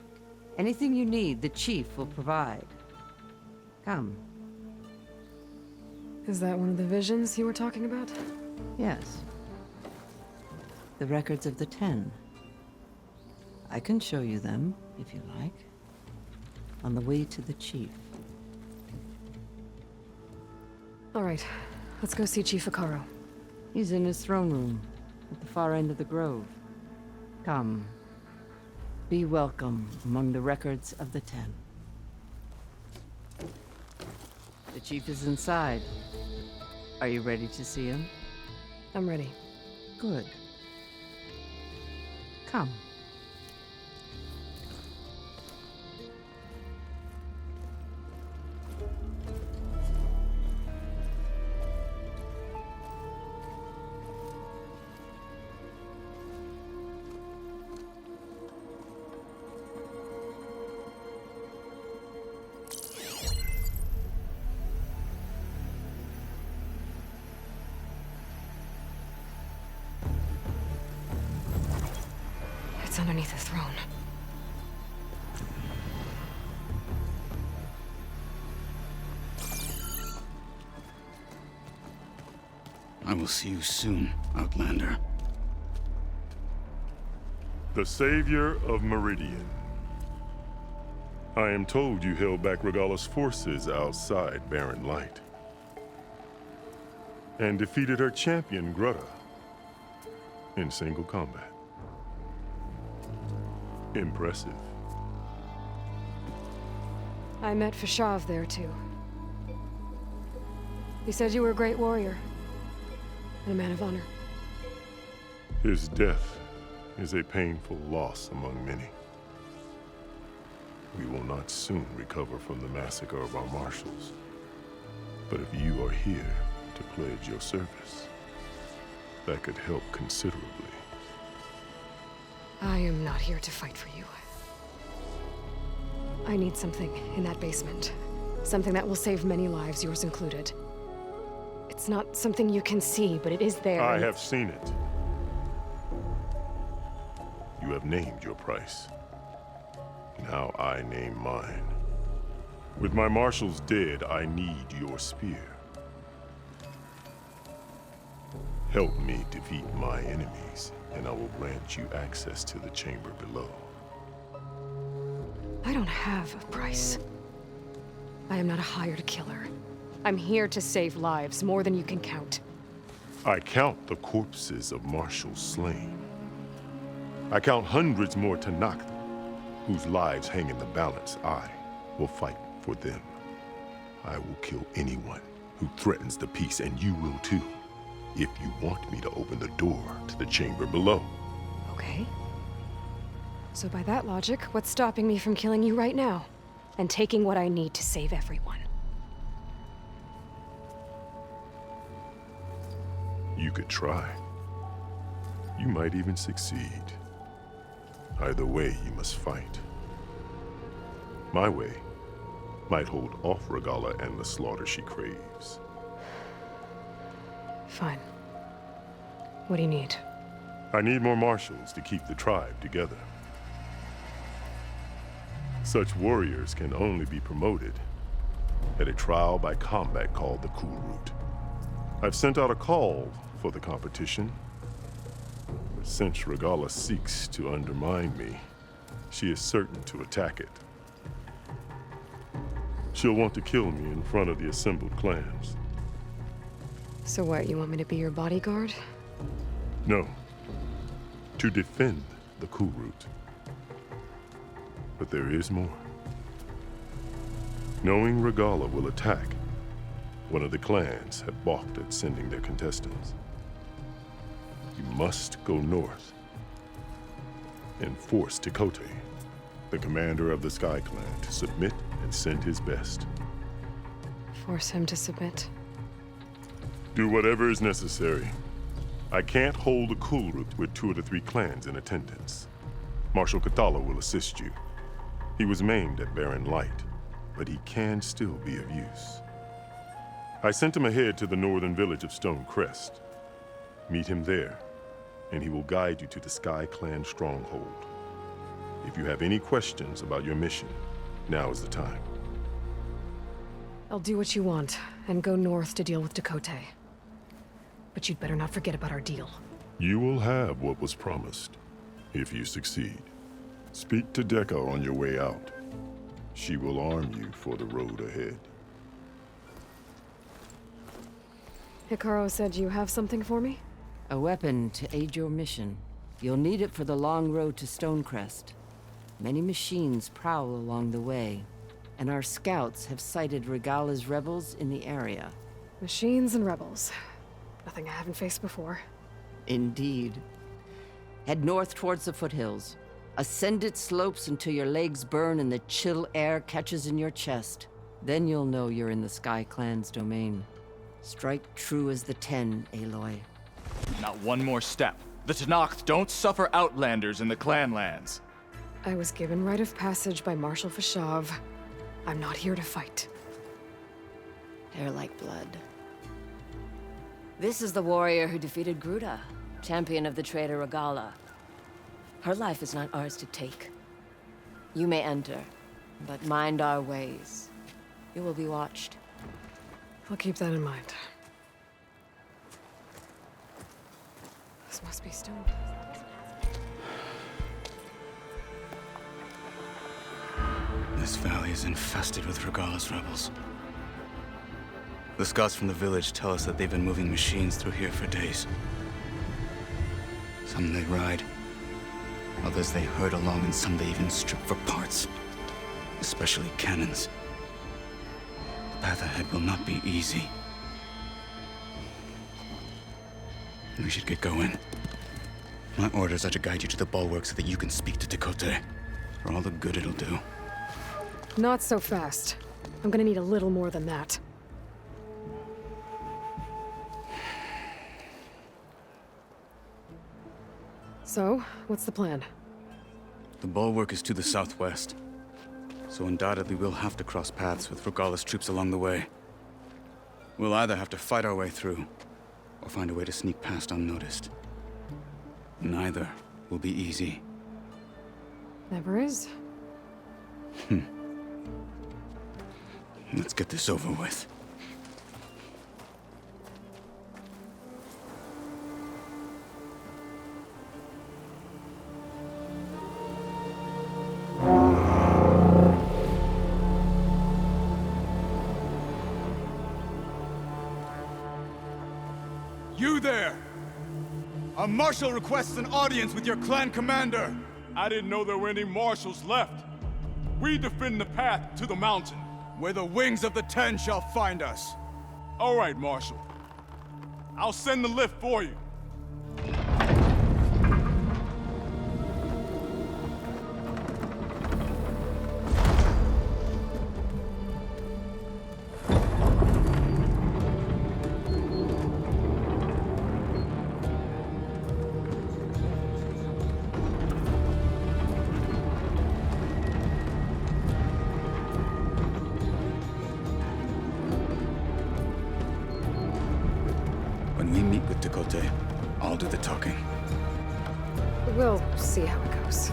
Anything you need, the chief will provide. Come. Is that one of the visions you were talking about? Yes. The records of the 10. I can show you them, if you like. On the way to the chief. All right, let's go see Chief Akaro. He's in his throne room, at the far end of the grove. Come. Be welcome among the records of the Ten. The chief is inside. Are you ready to see him? I'm ready. Good. Come. It's underneath the throne. I will see you soon, Outlander. The Savior of Meridian. I am told you held back Regalla's forces outside Barren Light. And defeated her champion, Grutta, in single combat. Impressive. I met Fashav there, too. He said you were a great warrior. And a man of honor. His death is a painful loss among many. We will not soon recover from the massacre of our marshals. But if you are here to pledge your service, that could help considerably. I am not here to fight for you. I need something in that basement. Something that will save many lives, yours included. It's not something you can see, but it is there. I have seen it. You have named your price. Now I name mine. With my marshals dead, I need your spear. Help me defeat my enemies, and I will grant you access to the chamber below. I don't have a price. I am not a hired killer. I'm here to save lives, more than you can count. I count the corpses of marshals slain. I count hundreds more Tanakh, whose lives hang in the balance. I will fight for them. I will kill anyone who threatens the peace, and you will too, if you want me to open the door to the chamber below. Okay. So by that logic, what's stopping me from killing you right now? And taking what I need to save everyone? You could try. You might even succeed. Either way, you must fight. My way might hold off Regalla and the slaughter she craves. Fine. What do you need? I need more marshals to keep the tribe together. Such warriors can only be promoted at a trial by combat called the Cool Route. I've sent out a call for the competition, but since Regalla seeks to undermine me, she is certain to attack it. She'll want to kill me in front of the assembled clans. So what, you want me to be your bodyguard? No, to defend the Cool Route. But there is more. Knowing Regalla will attack, one of the clans had balked at sending their contestants. You must go north and force Tekote, the commander of the Sky Clan, to submit and send his best. Force him to submit? Do whatever is necessary. I can't hold the Cool Route with 2 of the 3 clans in attendance. Marshal Kathala will assist you. He was maimed at Barren Light, but he can still be of use. I sent him ahead to the northern village of Stone Crest. Meet him there, and he will guide you to the Sky Clan stronghold. If you have any questions about your mission, now is the time. I'll do what you want, and go north to deal with Tekote. But you'd better not forget about our deal. You will have what was promised, if you succeed. Speak to Dekka on your way out. She will arm you for the road ahead. Hikaru said you have something for me? A weapon to aid your mission. You'll need it for the long road to Stonecrest. Many machines prowl along the way, and our scouts have sighted Regalla's rebels in the area. Machines and rebels. Nothing I haven't faced before. Indeed. Head north towards the foothills. Ascend its slopes until your legs burn and the chill air catches in your chest. Then you'll know you're in the Sky Clan's domain. Strike true as the 10, Aloy. Not one more step. The Tenakth don't suffer outlanders in the clan lands. I was given rite of passage by Marshal Fashav. I'm not here to fight. Hair like blood. This is the warrior who defeated Gruta, champion of the traitor Regalla. Her life is not ours to take. You may enter, but mind our ways. You will be watched. I'll keep that in mind. This must be Stone. This valley is infested with Regalla's rebels. The scouts from the village tell us that they've been moving machines through here for days. Some they ride, others they herd along, and some they even strip for parts. Especially cannons. The path ahead will not be easy. We should get going. My orders are to guide you to the bulwark so that you can speak to Tekote. For all the good it'll do. Not so fast. I'm gonna need a little more than that. So, what's the plan? The bulwark is to the southwest. So undoubtedly we'll have to cross paths with Regalla's troops along the way. We'll either have to fight our way through, or find a way to sneak past unnoticed. Neither will be easy. Never is. Let's get this over with. You there! A marshal requests an audience with your clan commander. I didn't know there were any marshals left. We defend the path to the mountain. Where the wings of the 10 shall find us. All right, Marshal. I'll send the lift for you. When we meet with Tekote, I'll do the talking. We'll see how it goes.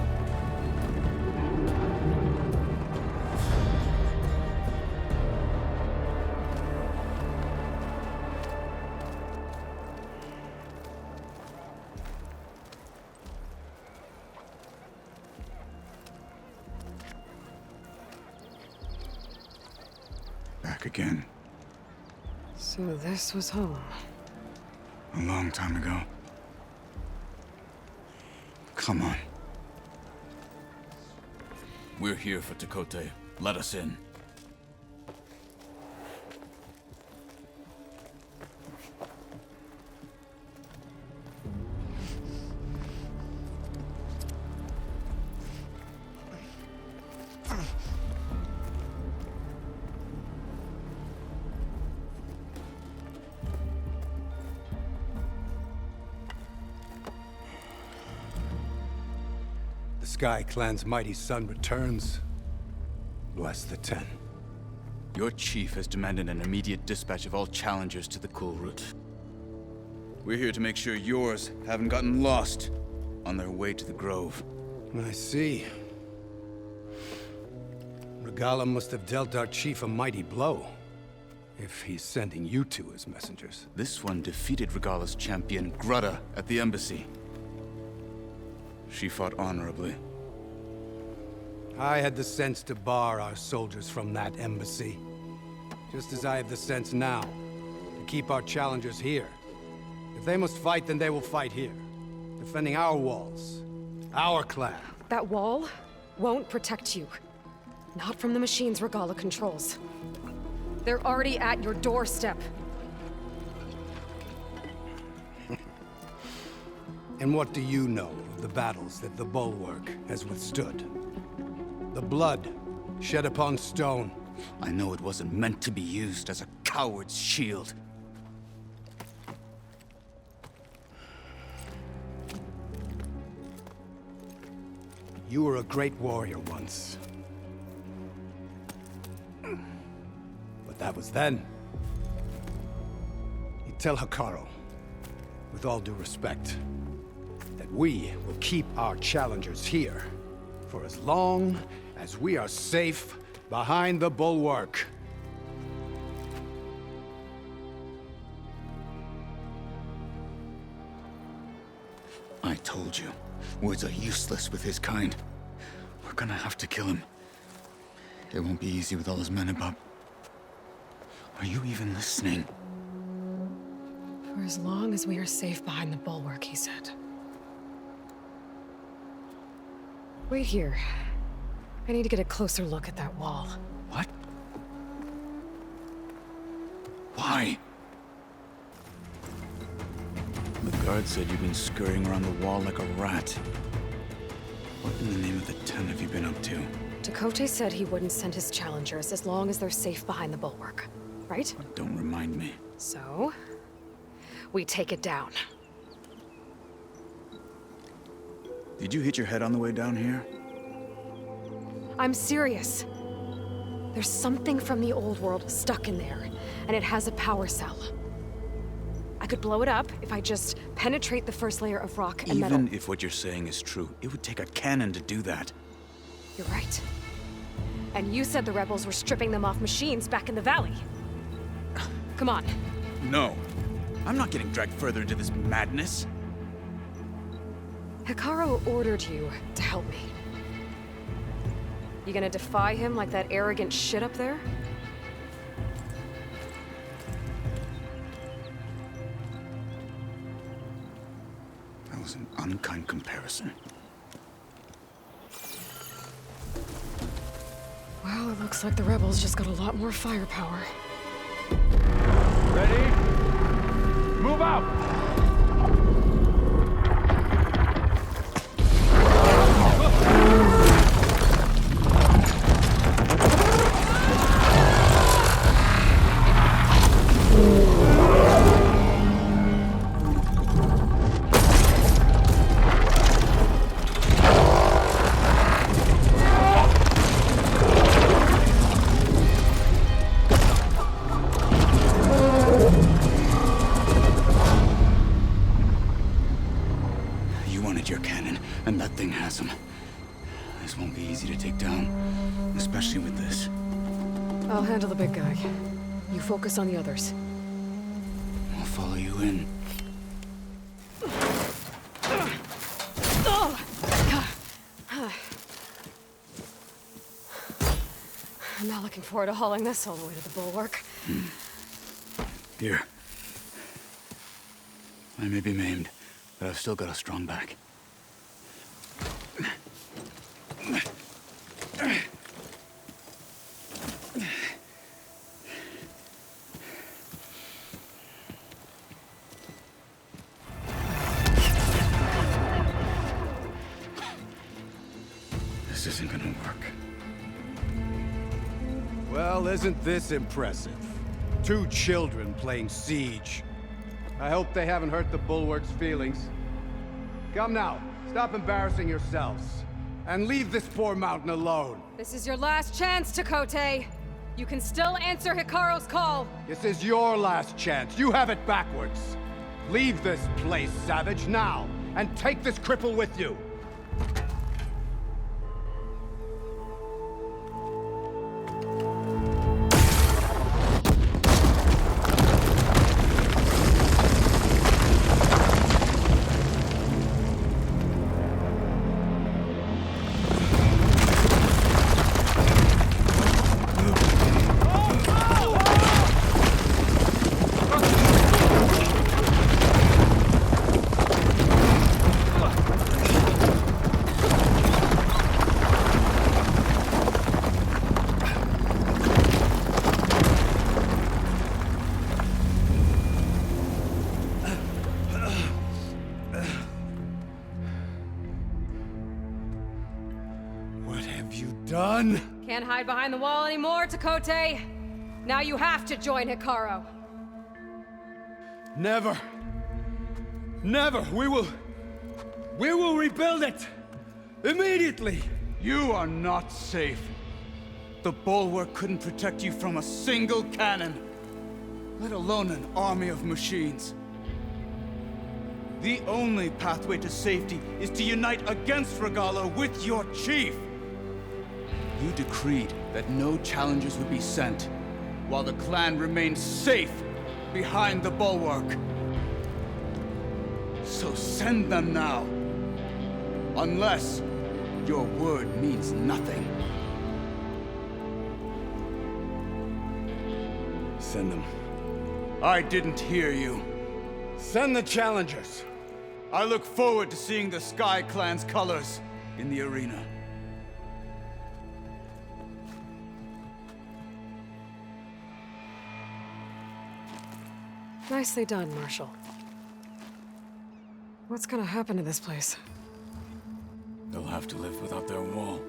Back again. So this was home. A long time ago. Come on. We're here for Tekote. Let us in. The Sky Clan's mighty son returns. Bless the 10. Your chief has demanded an immediate dispatch of all challengers to the Cool Route. We're here to make sure yours haven't gotten lost on their way to the Grove. I see. Regalla must have dealt our chief a mighty blow, if he's sending you two as messengers. This one defeated Regalla's champion, Gruta, at the embassy. She fought honorably. I had the sense to bar our soldiers from that embassy. Just as I have the sense now to keep our challengers here. If they must fight, then they will fight here. Defending our walls. Our clan. That wall won't protect you. Not from the machines Regalla controls. They're already at your doorstep. And what do you know of the battles that the Bulwark has withstood? The blood shed upon stone. I know it wasn't meant to be used as a coward's shield. You were a great warrior once. But that was then. You tell Hekarro, with all due respect, that we will keep our challengers here for as long as we are safe behind the Bulwark. I told you, words are useless with his kind. We're gonna have to kill him. It won't be easy with all his men about. Are you even listening? For as long as we are safe behind the Bulwark, he said. Wait here. I need to get a closer look at that wall. What? Why? The guard said you've been scurrying around the wall like a rat. What in the name of the Ten have you been up to? Tekote said he wouldn't send his challengers as long as they're safe behind the Bulwark, right? Don't remind me. So, we take it down. Did you hit your head on the way down here? I'm serious. There's something from the old world stuck in there, and it has a power cell. I could blow it up if I just penetrate the first layer of rock and metal. Even if what you're saying is true, it would take a cannon to do that. You're right. And you said the rebels were stripping them off machines back in the valley. Come on. No. I'm not getting dragged further into this madness. Hekarro ordered you to help me. You gonna defy him like that arrogant shit up there? That was an unkind comparison. Well, it looks like the rebels just got a lot more firepower. Ready? Move out! Your cannon, and that thing has him. This won't be easy to take down, especially with this. I'll handle the big guy. You focus on the others. I'll follow you in. I'm not looking forward to hauling this all the way to the Bulwark. Here. I may be maimed, but I've still got a strong back. This isn't gonna work. Well, isn't this impressive? 2 children playing siege. I hope they haven't hurt the Bulwark's feelings. Come now, stop embarrassing yourselves. And leave this poor mountain alone. This is your last chance, Tekote. You can still answer Hekarro's call. This is your last chance. You have it backwards. Leave this place, Savage, now, and take this cripple with you. done? Can't hide behind the wall anymore, Takote. Now you have to join Hikaru. Never. Never. We will rebuild it. Immediately. You are not safe. The bulwark couldn't protect you from a single cannon, let alone an army of machines. The only pathway to safety is to unite against Regalla with your chief. You decreed that no challengers would be sent, while the clan remained safe behind the bulwark. So send them now. Unless your word means nothing. Send them. I didn't hear you. Send the challengers. I look forward to seeing the Sky Clan's colors in the arena. Nicely done, Marshal. What's gonna happen to this place? They'll have to live without their wall.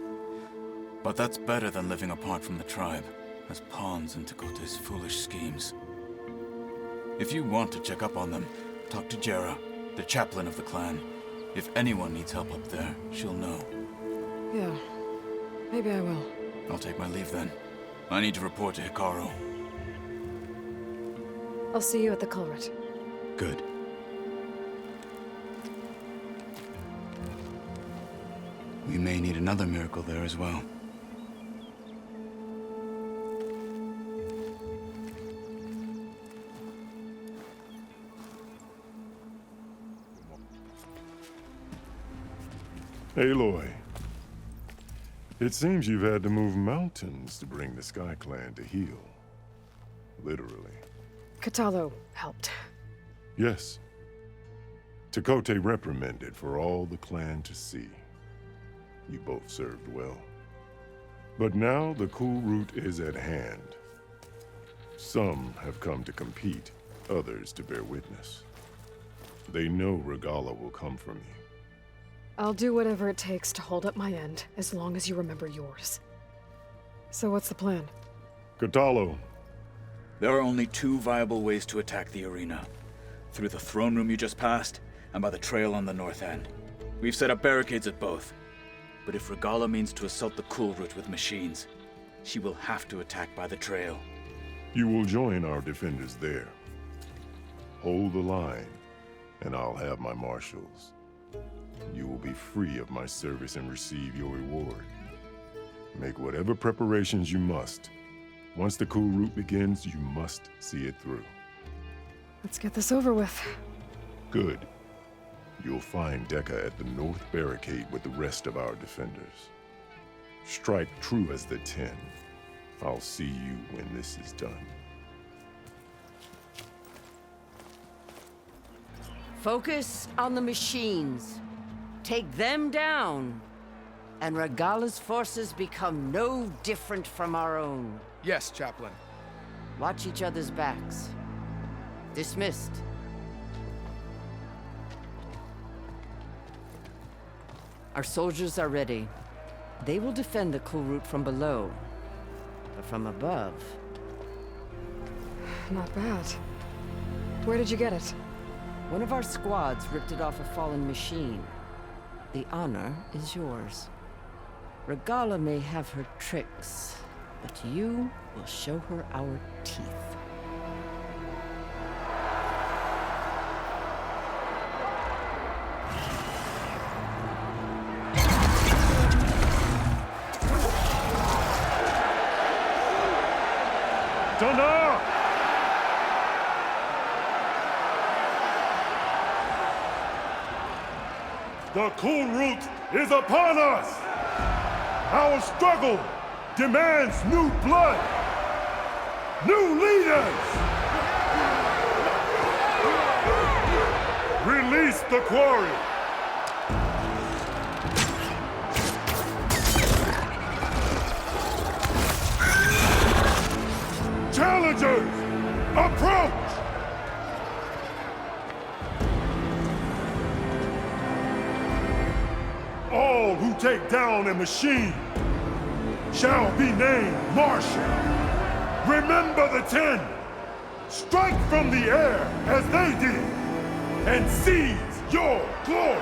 But that's better than living apart from the tribe, as pawns in Takote's foolish schemes. If you want to check up on them, talk to Jera, the chaplain of the clan. If anyone needs help up there, she'll know. Yeah, maybe I will. I'll take my leave then. I need to report to Hikaru. I'll see you at the culvert. Good. We may need another miracle there as well. Aloy, it seems you've had to move mountains to bring the Sky Clan to heal. Literally. Kotallo helped. Yes. Takote reprimanded for all the clan to see. You both served well. But now the cool route is at hand. Some have come to compete, others to bear witness. They know Regalla will come for me. I'll do whatever it takes to hold up my end, as long as you remember yours. So what's the plan? Kotallo. There are only two viable ways to attack the arena. Through the throne room you just passed, and by the trail on the north end. We've set up barricades at both. But if Regalla means to assault the cool route with machines, she will have to attack by the trail. You will join our defenders there. Hold the line, and I'll have my marshals. You will be free of my service and receive your reward. Make whatever preparations you must. Once the cool route begins, you must see it through. Let's get this over with. Good. You'll find Dekka at the north barricade with the rest of our defenders. Strike true as the 10. I'll see you when this is done. Focus on the machines. Take them down, and Regalla's forces become no different from our own. Yes, Chaplain. Watch each other's backs. Dismissed. Our soldiers are ready. They will defend the cool route from below. But from above... Not bad. Where did you get it? One of our squads ripped it off a fallen machine. The honor is yours. Regalla may have her tricks, but you will show her our teeth. Thunder! The cool route is upon us! Our struggle demands new blood! New leaders! Release the quarry! Challengers, approach! All who take down a machine shall be named Marshal. Remember the 10. Strike from the air as they did, and seize your glory.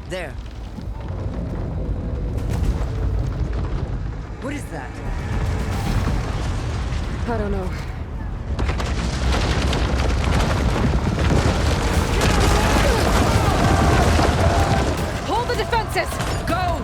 There. What is that? I don't know. Hold the defenses! Go!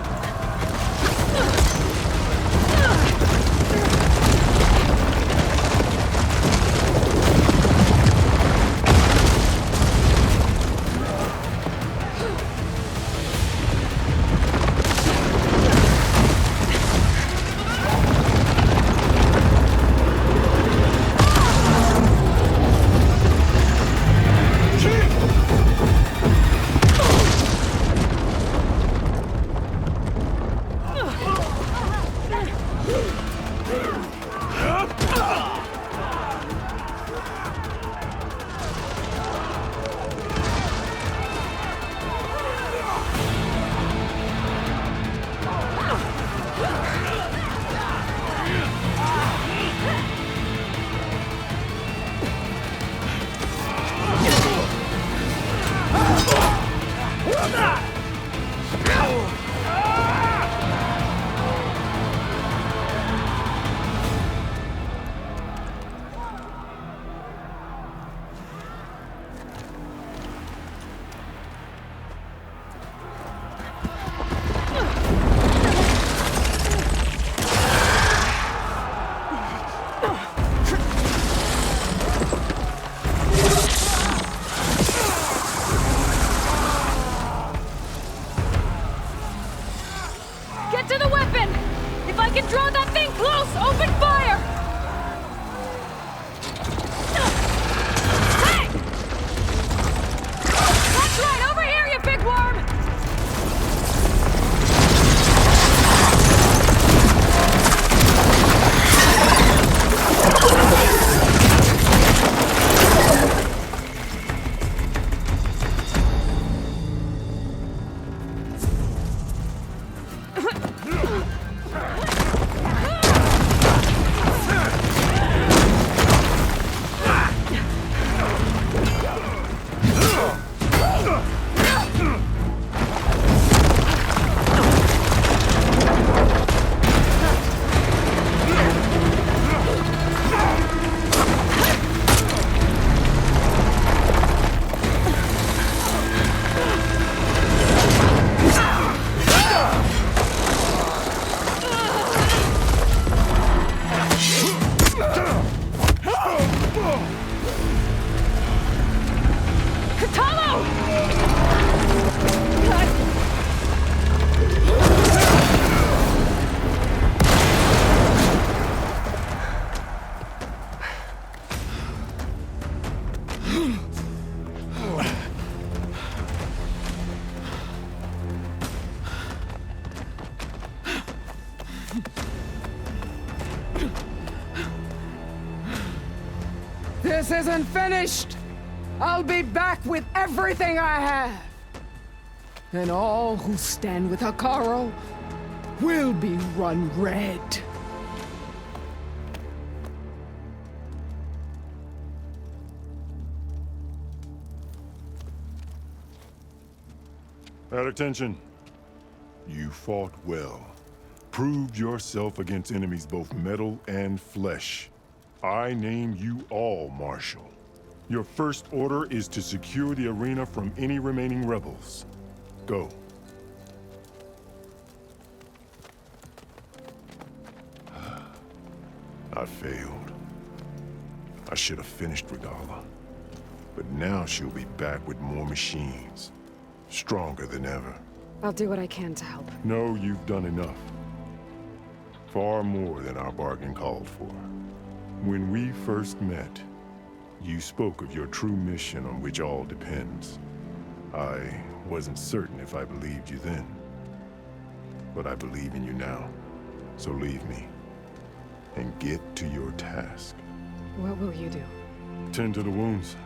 To the weapon! If I can draw that thing close, open fire! Hey! That's right, over here, you big worm! This isn't finished! I'll be back with everything I have! And all who stand with Hekarro will be run red. At attention. You fought well. Proved yourself against enemies both metal and flesh. I name you all Marshal. Your first order is to secure the arena from any remaining rebels. Go. I failed. I should have finished Regalla. But now she'll be back with more machines. Stronger than ever. I'll do what I can to help. No, you've done enough. Far more than our bargain called for. When we first met, you spoke of your true mission on which all depends. I wasn't certain if I believed you then. But I believe in you now. So leave me. And get to your task. What will you do? Tend to the wounds.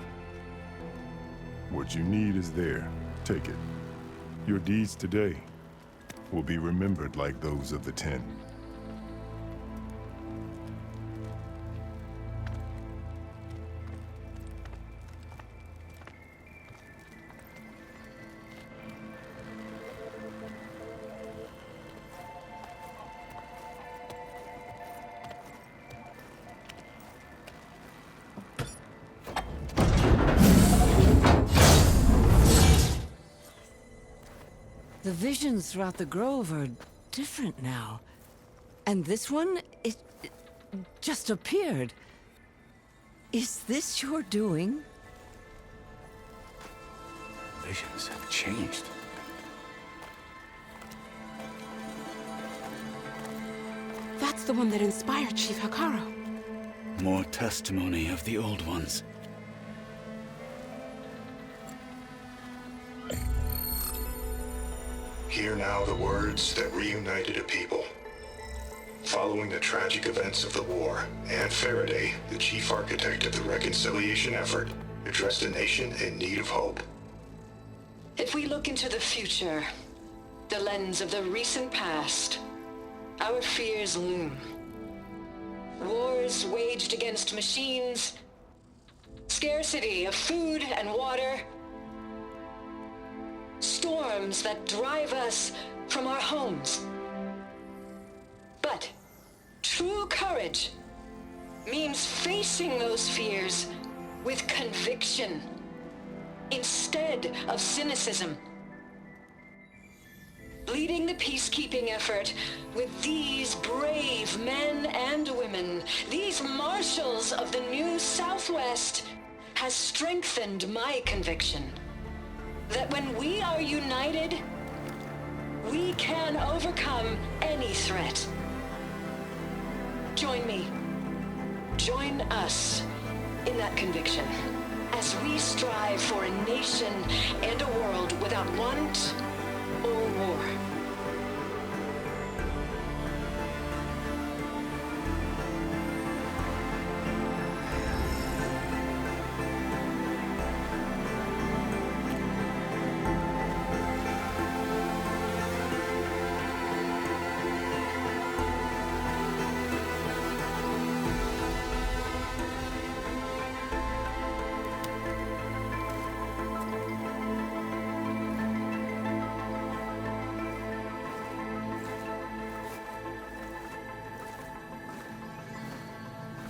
What you need is there. Take it. Your deeds today will be remembered like those of the 10. The visions throughout the grove are different now. And this one, it just appeared. Is this your doing? Visions have changed. That's the one that inspired Chief Hekarro. More testimony of the old ones. Hear now the words that reunited a people. Following the tragic events of the war, Anne Faraday, the chief architect of the reconciliation effort, addressed a nation in need of hope. If we look into the future, the lens of the recent past, our fears loom. Wars waged against machines, scarcity of food and water, storms that drive us from our homes. But true courage means facing those fears with conviction instead of cynicism. Leading the peacekeeping effort with these brave men and women, these marshals of the new Southwest, has strengthened my conviction that when we are united, we can overcome any threat. Join me. Join us in that conviction as we strive for a nation and a world without want or war.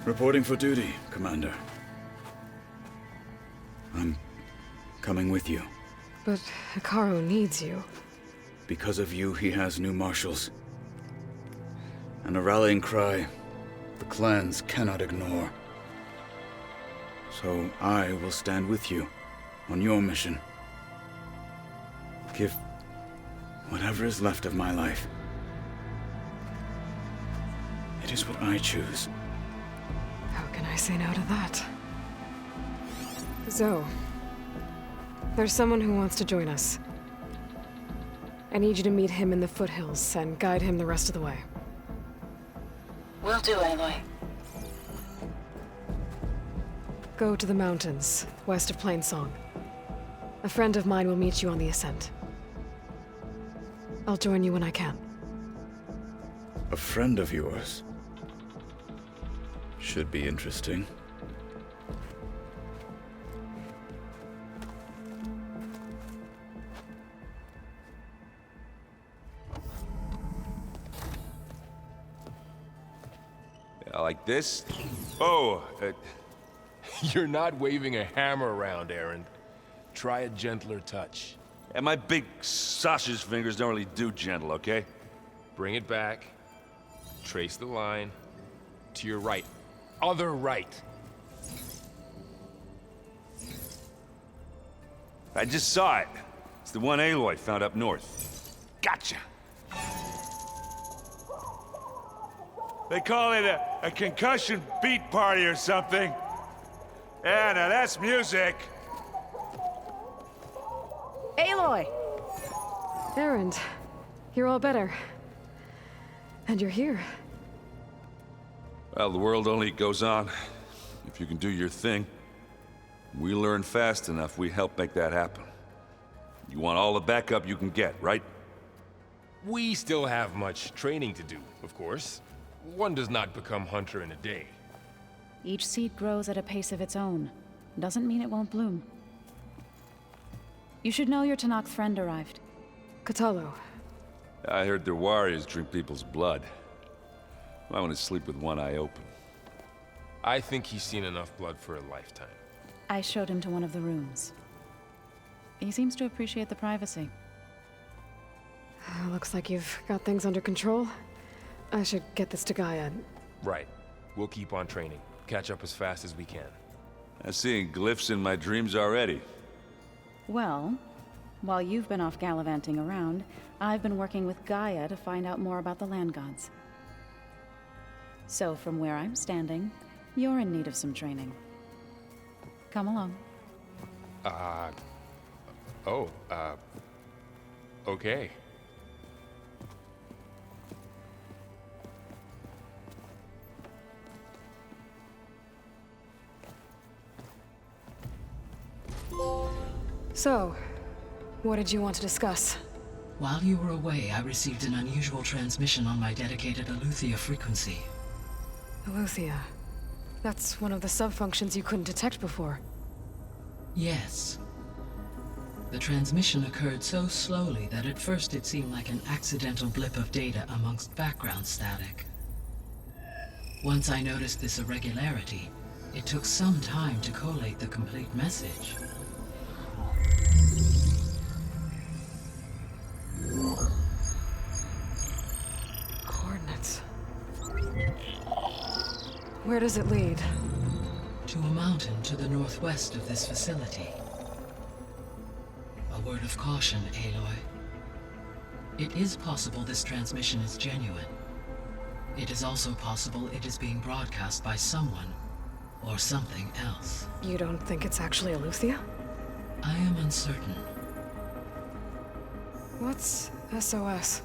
Reporting for duty, Commander. I'm coming with you. But Hekarro needs you. Because of you, he has new marshals. And a rallying cry the clans cannot ignore. So I will stand with you on your mission. Give whatever is left of my life. It is what I choose. How can I say no to that? Zoe, there's someone who wants to join us. I need you to meet him in the foothills and guide him the rest of the way. Will do, Aloy. Go to the mountains, west of Plainsong. A friend of mine will meet you on the ascent. I'll join you when I can. A friend of yours? Should be interesting. Like this? Oh, You're not waving a hammer around, Aaron. Try a gentler touch. and my big sausage fingers don't really do gentle, okay? Bring it back. Trace the line. To your right. Other right. I just saw it. It's the one Aloy found up north. Gotcha! They call it a concussion beat party or something. Yeah, now that's music. Aloy! Aaron, you're all better. And you're here. Well, the world only goes on if you can do your thing. We learn fast enough, we help make that happen. You want all the backup you can get, right? We still have much training to do, of course. One does not become hunter in a day. Each seed grows at a pace of its own. Doesn't mean it won't bloom. You should know your Tenakth friend arrived. Kotallo. I heard their warriors drink people's blood. I want to sleep with one eye open. I think he's seen enough blood for a lifetime. I showed him to one of the rooms. He seems to appreciate the privacy. Looks like you've got things under control. I should get this to Gaia. Right. We'll keep on training. Catch up as fast as we can. I'm seeing glyphs in my dreams already. Well, while you've been off gallivanting around, I've been working with Gaia to find out more about the land gods. So from where I'm standing, you're in need of some training. Come along. Okay. So, what did you want to discuss? While you were away, I received an unusual transmission on my dedicated Aletheia frequency. Aletheia. That's one of the sub-functions you couldn't detect before. Yes. The transmission occurred so slowly that at first it seemed like an accidental blip of data amongst background static. Once I noticed this irregularity, it took some time to collate the complete message. Coordinates. Where does it lead? To a mountain to the northwest of this facility. A word of caution, Aloy. It is possible this transmission is genuine. It is also possible it is being broadcast by someone or something else. You don't think it's actually Aletheia? I am uncertain. What's SOS?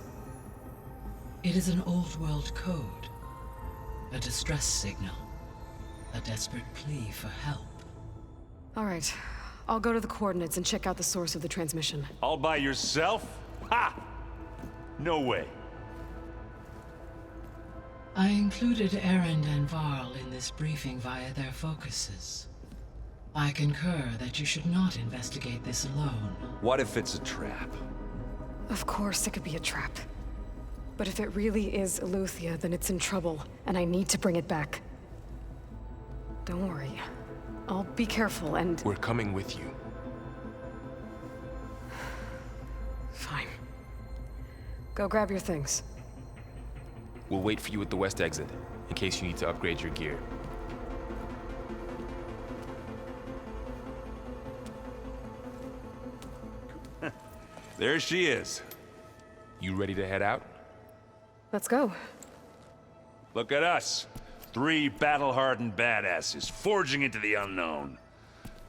It is an old world code. A distress signal. A desperate plea for help. All right. I'll go to the coordinates and check out the source of the transmission. All by yourself? Ha! No way. I included Erend and Varl in this briefing via their focuses. I concur that you should not investigate this alone. What if it's a trap? Of course it could be a trap. But if it really is Aletheia, then it's in trouble, and I need to bring it back. Don't worry. I'll be careful and... We're coming with you. Fine. Go grab your things. We'll wait for you at the west exit, in case you need to upgrade your gear. There she is. You ready to head out? Let's go. Look at us. 3 battle-hardened badasses forging into the unknown.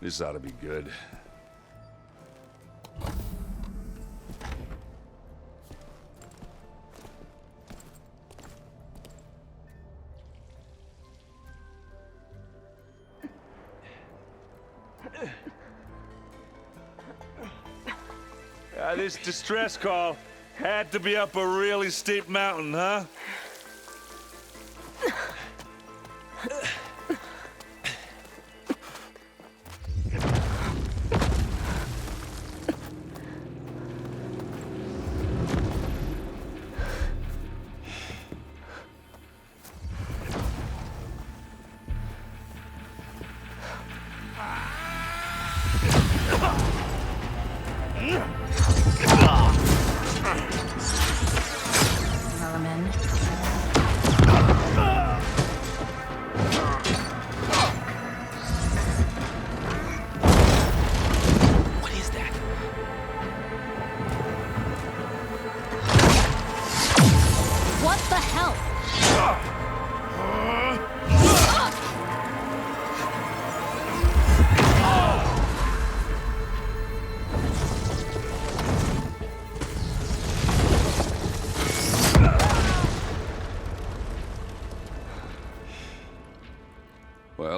This ought to be good. This distress call had to be up a really steep mountain, huh?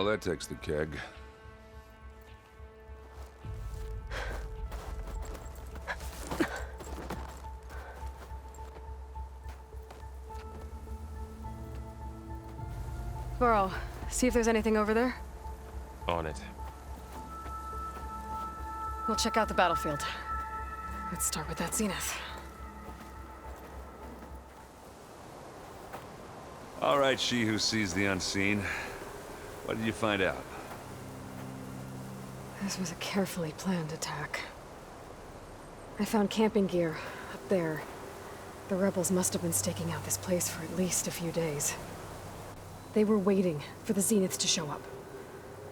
Well, that takes the keg. Burrow, see if there's anything over there. On it. We'll check out the battlefield. Let's start with that zenith. All right, she who sees the unseen. What did you find out? This was a carefully planned attack. I found camping gear up there. The rebels must have been staking out this place for at least a few days. They were waiting for the zeniths to show up.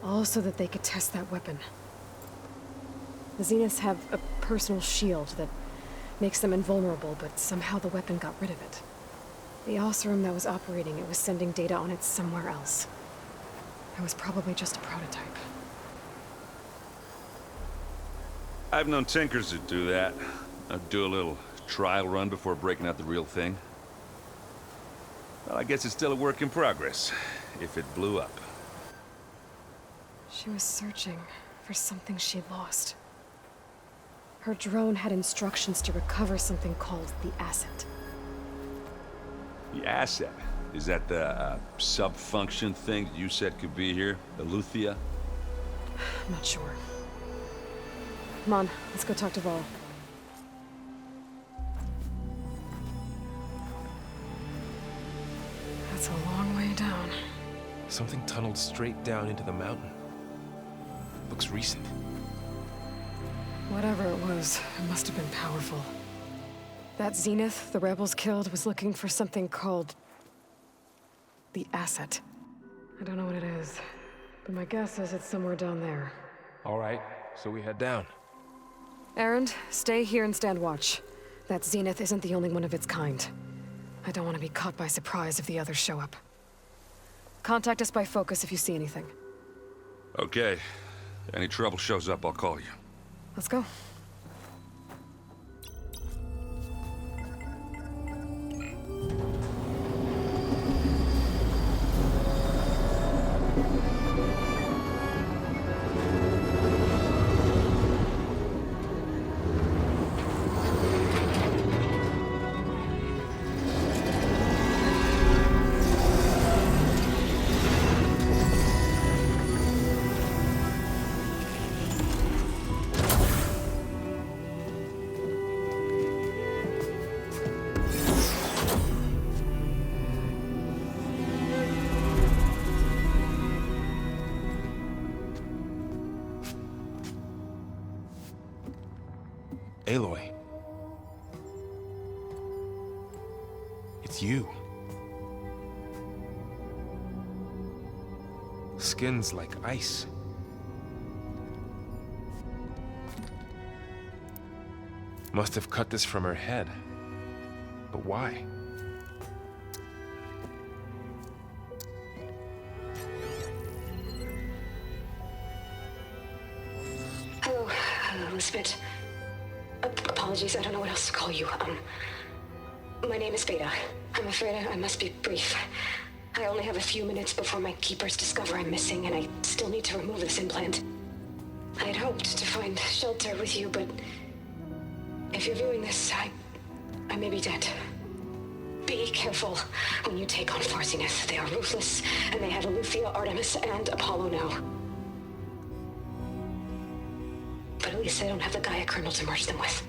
All so that they could test that weapon. The zeniths have a personal shield that makes them invulnerable, but somehow the weapon got rid of it. The Oseram that was operating it was sending data on it somewhere else. It was probably just a prototype. I've known tinkers that do that. I'd do a little trial run before breaking out the real thing. Well, I guess it's still a work in progress, if it blew up. She was searching for something she lost. Her drone had instructions to recover something called the asset. The asset? Is that the sub-function thing that you said could be here? The Luthia? I'm not sure. Come on, let's go talk to Vol. That's a long way down. Something tunneled straight down into the mountain. Looks recent. Whatever it was, it must have been powerful. That zenith the rebels killed was looking for something called the asset. I don't know what it is, but my guess is it's somewhere down there. All right, so we head down. Erend, stay here and stand watch. That zenith isn't the only one of its kind. I don't want to be caught by surprise if the others show up. Contact us by focus if you see anything. Okay. Any trouble shows up, I'll call you. Let's go. Aloy. It's you. Skin's like ice. Must have cut this from her head. But why? Hello, Elizabeth. Apologies, I don't know what else to call you. My name is Beta. I'm afraid I must be brief. I only have a few minutes before my keepers discover I'm missing, and I still need to remove this implant. I had hoped to find shelter with you, but if you're viewing this, I may be dead. Be careful when you take on Far Zenith. They are ruthless, and they have Aletheia, Artemis, and Apollo now. But at least they don't have the Gaia kernel to merge them with.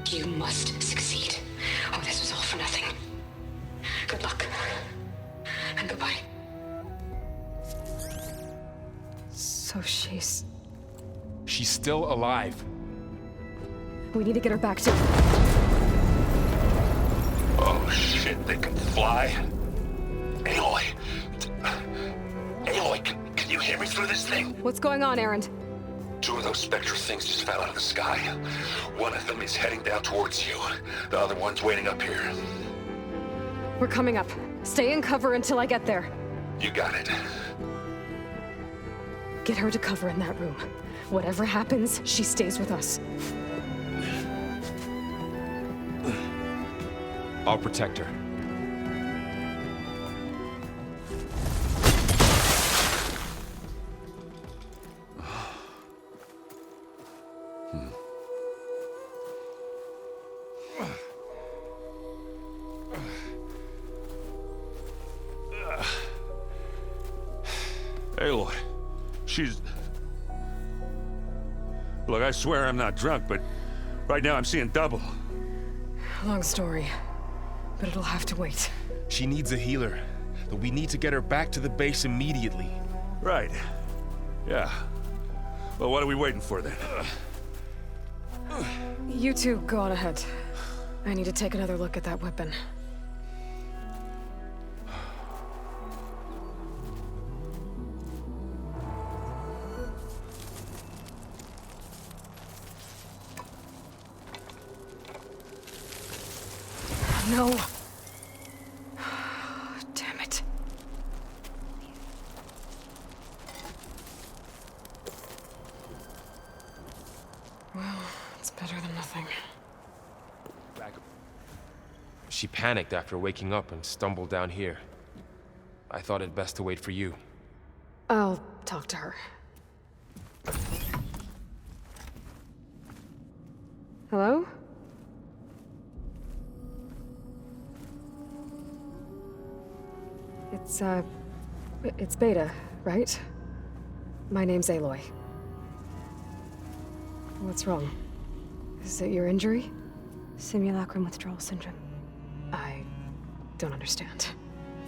You must succeed, or this was all for nothing. Good luck. And goodbye. So she's still alive. We need to get her back to... Oh shit, they can fly? Aloy! Aloy, can you hear me through this thing? What's going on, Erend? Two of those spectral things just fell out of the sky. One of them is heading down towards you. The other one's waiting up here. We're coming up. Stay in cover until I get there. You got it. Get her to cover in that room. Whatever happens, she stays with us. I'll protect her. Aloy, she's... Look, I swear I'm not drunk, but right now I'm seeing double. Long story, but it'll have to wait. She needs a healer, but we need to get her back to the base immediately. Right. Yeah. Well, what are we waiting for then? You two go on ahead. I need to take another look at that weapon. No. Damn it. Well, it's better than nothing. She panicked after waking up and stumbled down here. I thought it best to wait for you. I'll talk to her. Hello? It's Beta, right? My name's Aloy. What's wrong? Is it your injury? Simulacrum withdrawal syndrome. I don't understand.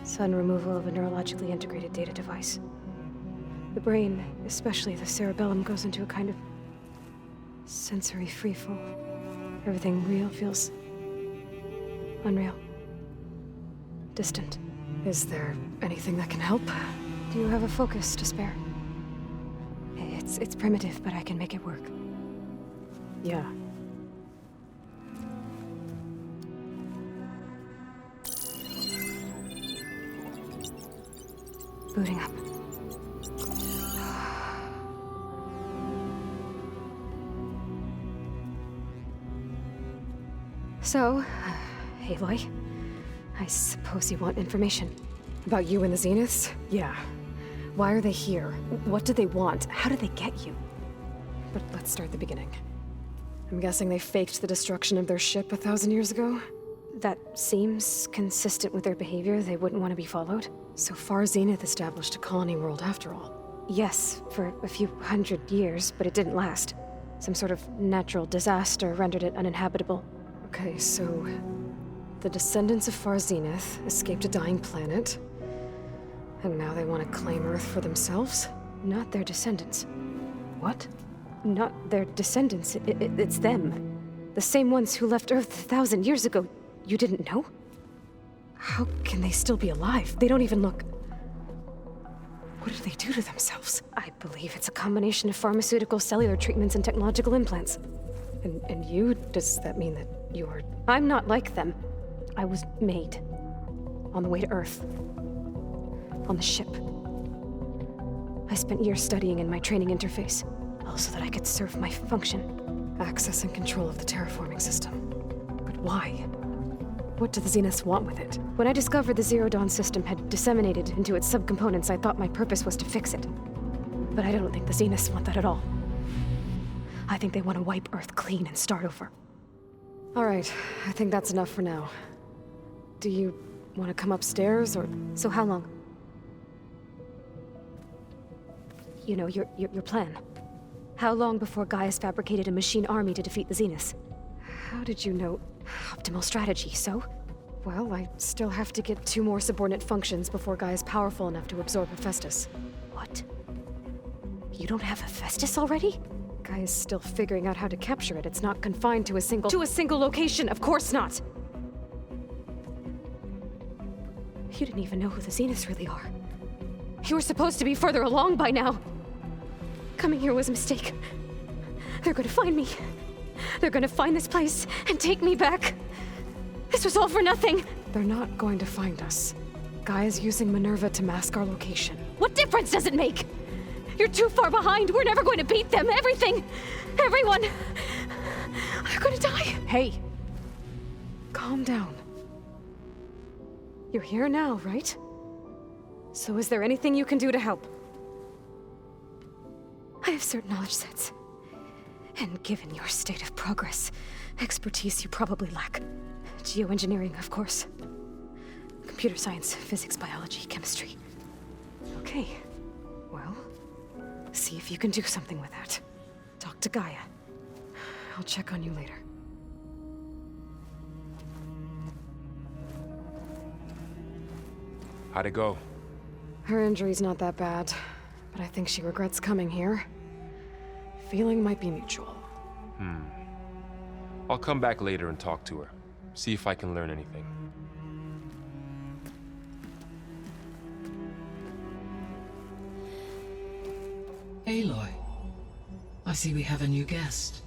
Sudden removal of a neurologically integrated data device. The brain, especially the cerebellum, goes into a kind of sensory freefall. Everything real feels unreal. Distant. Is there anything that can help? Do you have a focus to spare? It's primitive, but I can make it work. Yeah. Booting up. So, Aloy, I suppose you want information. About you and the Zeniths? Yeah. Why are they here? What do they want? How did they get you? But let's start at the beginning. I'm guessing they faked the destruction of their ship 1,000 years ago? That seems consistent with their behavior. They wouldn't want to be followed. So far, Zenith established a colony world after all. Yes, for a few hundred years, but it didn't last. Some sort of natural disaster rendered it uninhabitable. Okay, so... the descendants of Far Zenith escaped a dying planet, and now they want to claim Earth for themselves? Not their descendants. What? Not their descendants. It's them. The same ones who left Earth 1,000 years ago. You didn't know? How can they still be alive? They don't even look... What did they do to themselves? I believe it's a combination of pharmaceutical, cellular treatments, and technological implants. And you? Does that mean that you're... I'm not like them. I was made. On the way to Earth. On the ship. I spent years studying in my training interface, all so that I could serve my function. Access and control of the terraforming system. But why? What do the Zeniths want with it? When I discovered the Zero Dawn system had disseminated into its subcomponents, I thought my purpose was to fix it. But I don't think the Zeniths want that at all. I think they want to wipe Earth clean and start over. All right, I think that's enough for now. Do you want to come upstairs, or... So how long? You know, your plan. How long before Gaius fabricated a machine army to defeat the Zeniths? How did you know? Optimal strategy, so? Well, I still have to get 2 more subordinate functions before Gaia's powerful enough to absorb Hephaestus. What? You don't have Hephaestus already? Gaia's still figuring out how to capture it. It's not confined to a single... To a single location, of course not! You didn't even know who the Zeniths really are. You were supposed to be further along by now. Coming here was a mistake. They're gonna find me. They're gonna find this place and take me back. This was all for nothing. They're not going to find us. Gaia's using Minerva to mask our location. What difference does it make? You're too far behind. We're never going to beat them. Everything, everyone, are gonna die. Hey, calm down. You're here now, right? So is there anything you can do to help? I have certain knowledge sets. And given your state of progress, expertise you probably lack. Geoengineering, of course. Computer science, physics, biology, chemistry. Okay. Well, see if you can do something with that. Talk to Gaia. I'll check on you later. How'd it go? Her injury's not that bad, but I think she regrets coming here. Feeling might be mutual. I'll come back later and talk to her. See if I can learn anything. Aloy, I see we have a new guest.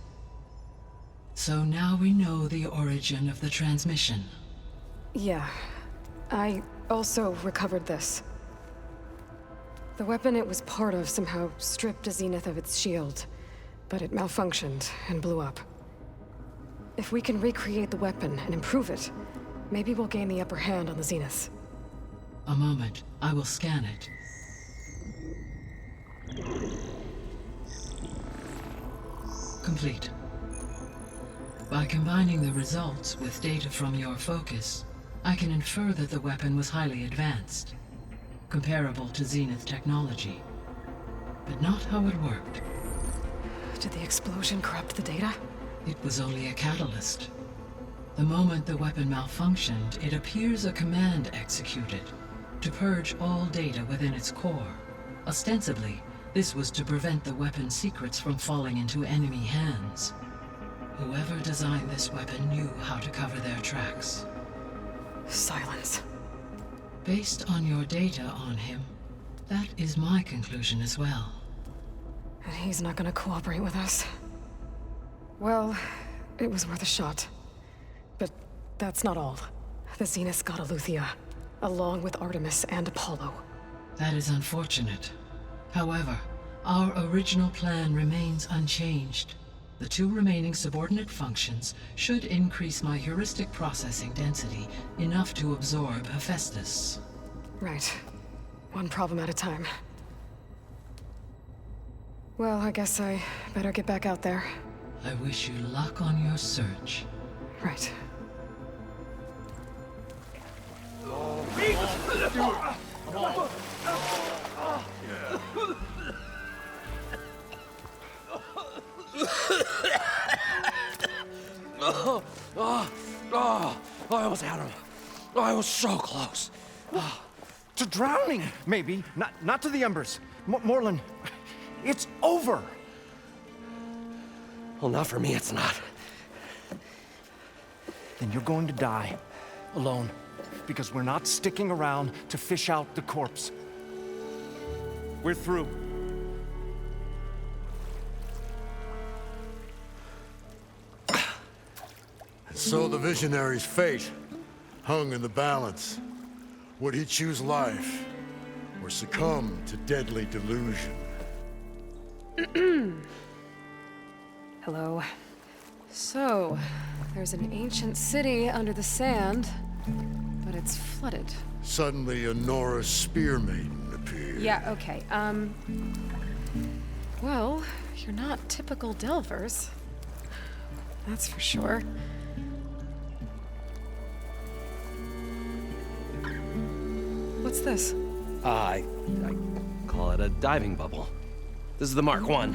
So now we know the origin of the transmission. Yeah. I also recovered this. The weapon it was part of somehow stripped Zenith of its shield, but it malfunctioned and blew up. If we can recreate the weapon and improve it, maybe we'll gain the upper hand on the Zeniths. A moment, I will scan it. Complete. By combining the results with data from your focus, I can infer that the weapon was highly advanced, comparable to Zenith technology, but not how it worked. Did the explosion corrupt the data? It was only a catalyst. The moment the weapon malfunctioned, it appears a command executed to purge all data within its core. Ostensibly, this was to prevent the weapon's secrets from falling into enemy hands. Whoever designed this weapon knew how to cover their tracks. Silence. Based on your data on him, that is my conclusion as well. And he's not gonna cooperate with us. Well, it was worth a shot. But that's not all. The Zeniths got Aletheia, along with Artemis and Apollo. That is unfortunate. However, our original plan remains unchanged. The 2 remaining subordinate functions should increase my heuristic processing density enough to absorb Hephaestus. Right. One problem at a time. Well, I guess I better get back out there. I wish you luck on your search. Right. I almost had him. I was so close. To drowning, maybe. Not to the embers. Morlund, it's over. Well, not for me, it's not. Then you're going to die. Alone. Because we're not sticking around to fish out the corpse. We're through. So the visionary's fate hung in the balance. Would he choose life, or succumb to deadly delusion? Hello. So, there's an ancient city under the sand, but it's flooded. Suddenly, a Nora spear maiden appeared. Yeah, okay, well, you're not typical Delvers. That's for sure. What's this? I call it a diving bubble. This is the Mark I.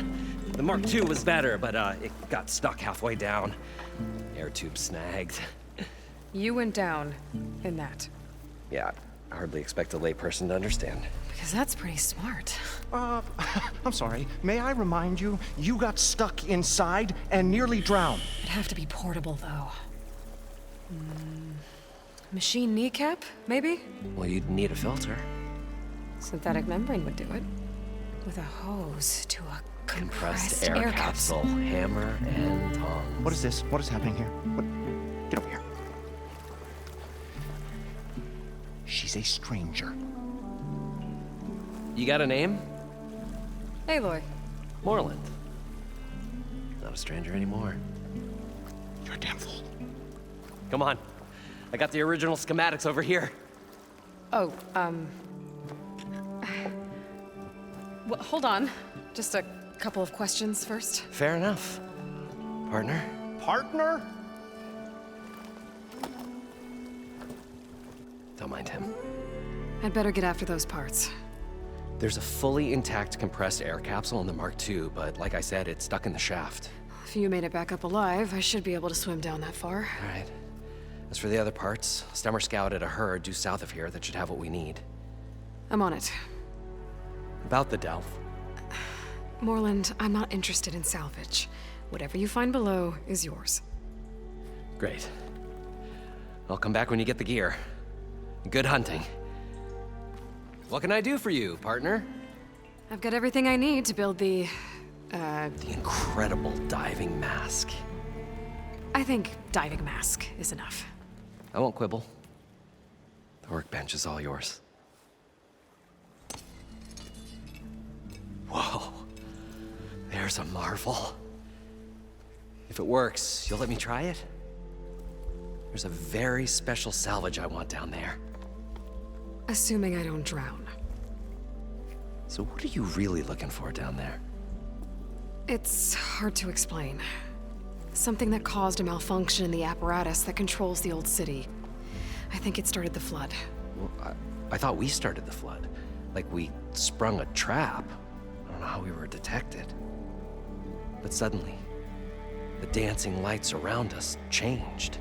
The Mark II was better, but it got stuck halfway down. Air tube snagged. You went down in that. Yeah, I hardly expect a layperson to understand. Because that's pretty smart. I'm sorry. May I remind you, you got stuck inside and nearly drowned. It'd have to be portable, though. Machine kneecap, maybe? Well, you'd need a filter. Synthetic membrane would do it. With a hose to a Compressed air capsule, hammer, and tongs. What is this? What is happening here? What? Get over here. She's a stranger. You got a name? Aloy. Morlund. Not a stranger anymore. You're a damn fool. Come on. I got the original schematics over here. Oh, well, hold on. Just a couple of questions first. Fair enough. Partner? Partner? Don't mind him. I'd better get after those parts. There's a fully intact compressed air capsule in the Mark II, but like I said, it's stuck in the shaft. If you made it back up alive, I should be able to swim down that far. All right. As for the other parts, Stemmer scouted a herd due south of here that should have what we need. I'm on it. About the Delph. Moreland, I'm not interested in salvage. Whatever you find below is yours. Great. I'll come back when you get the gear. Good hunting. What can I do for you, partner? I've got everything I need to build the incredible diving mask. I think diving mask is enough. I won't quibble. The workbench is all yours. Whoa. There's a marvel. If it works, you'll let me try it? There's a very special salvage I want down there. Assuming I don't drown. So what are you really looking for down there? It's hard to explain. Something that caused a malfunction in the apparatus that controls the old city. I think it started the flood. Well, I thought we started the flood. Like we sprung a trap. I don't know how we were detected. But suddenly, the dancing lights around us changed.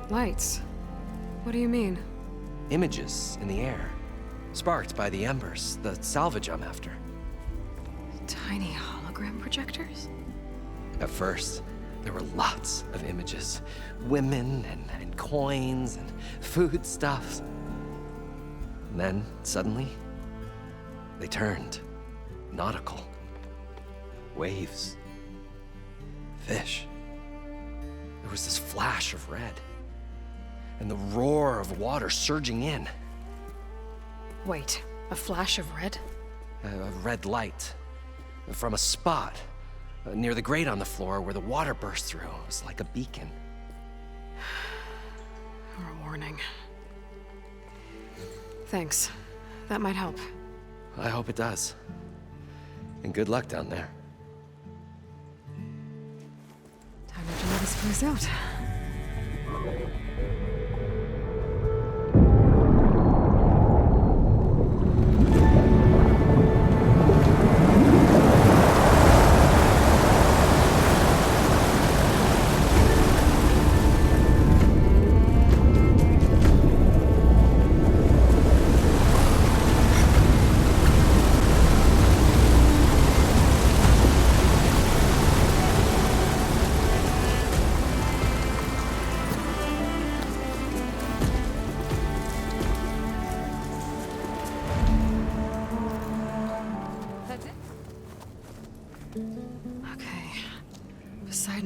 Lights? What do you mean? Images in the air, sparked by the embers, the salvage I'm after. Tiny hologram projectors? At first, there were lots of images. Women and coins and foodstuffs. And then, suddenly, they turned nautical. Waves. Fish. There was this flash of red. And the roar of water surging in. Wait, a flash of red? A red light. From a spot near the grate on the floor where the water burst through. It was like a beacon. Or a warning. Thanks. That might help. I hope it does. And good luck down there. Time to try this place out.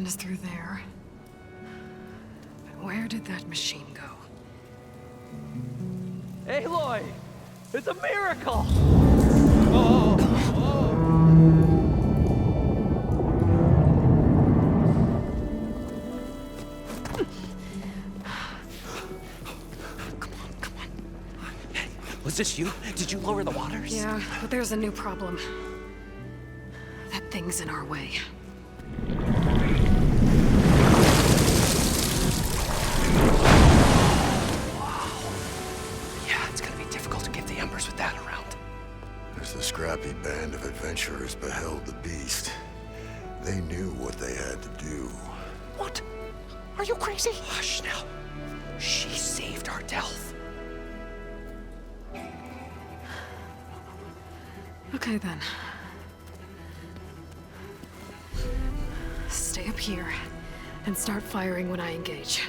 Through there. But where did that machine go? Aloy! It's a miracle! Was this you? Did you lower the waters? Yeah, but there's a new problem. That thing's in our way. As the scrappy band of adventurers beheld the beast, they knew what they had to do. What? Are you crazy? Hush now. She saved our Delph. Okay then. Stay up here and start firing when I engage.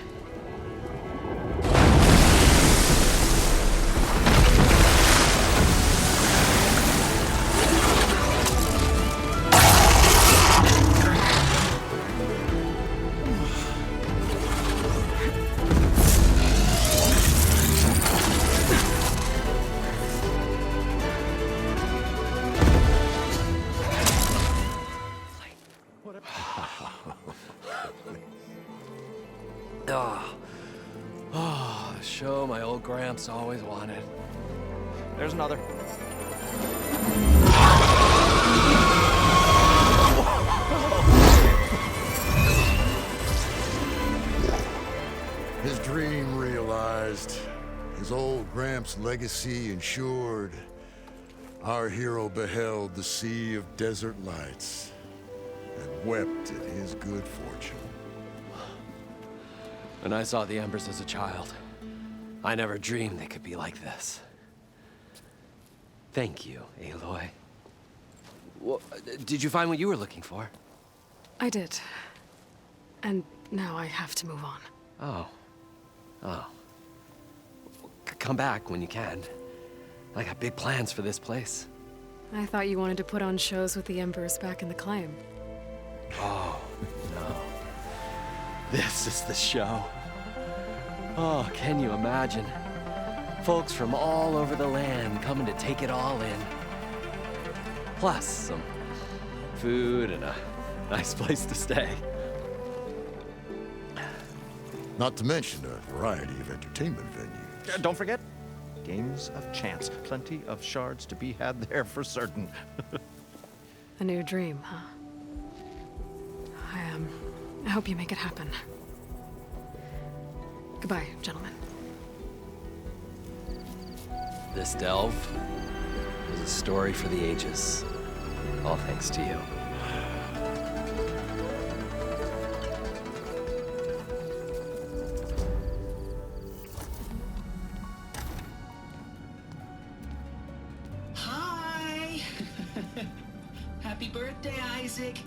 old Gramps always wanted. There's another. His dream realized. His old Gramps' legacy ensured. Our hero beheld the sea of desert lights and wept at his good fortune. When I saw the embers as a child, I never dreamed they could be like this. Thank you, Aloy. Well, did you find what you were looking for? I did. And now I have to move on. Oh. Oh. Come back when you can. I got big plans for this place. I thought you wanted to put on shows with the Embers back in the Claim. Oh, no. This is the show. Oh, can you imagine? Folks from all over the land coming to take it all in. Plus some food and a nice place to stay. Not to mention a variety of entertainment venues. Don't forget, games of chance. Plenty of shards to be had there for certain. A new dream, huh? I hope you make it happen. Goodbye, gentlemen. This delve is a story for the ages. All thanks to you. Hi! Happy birthday, Isaac.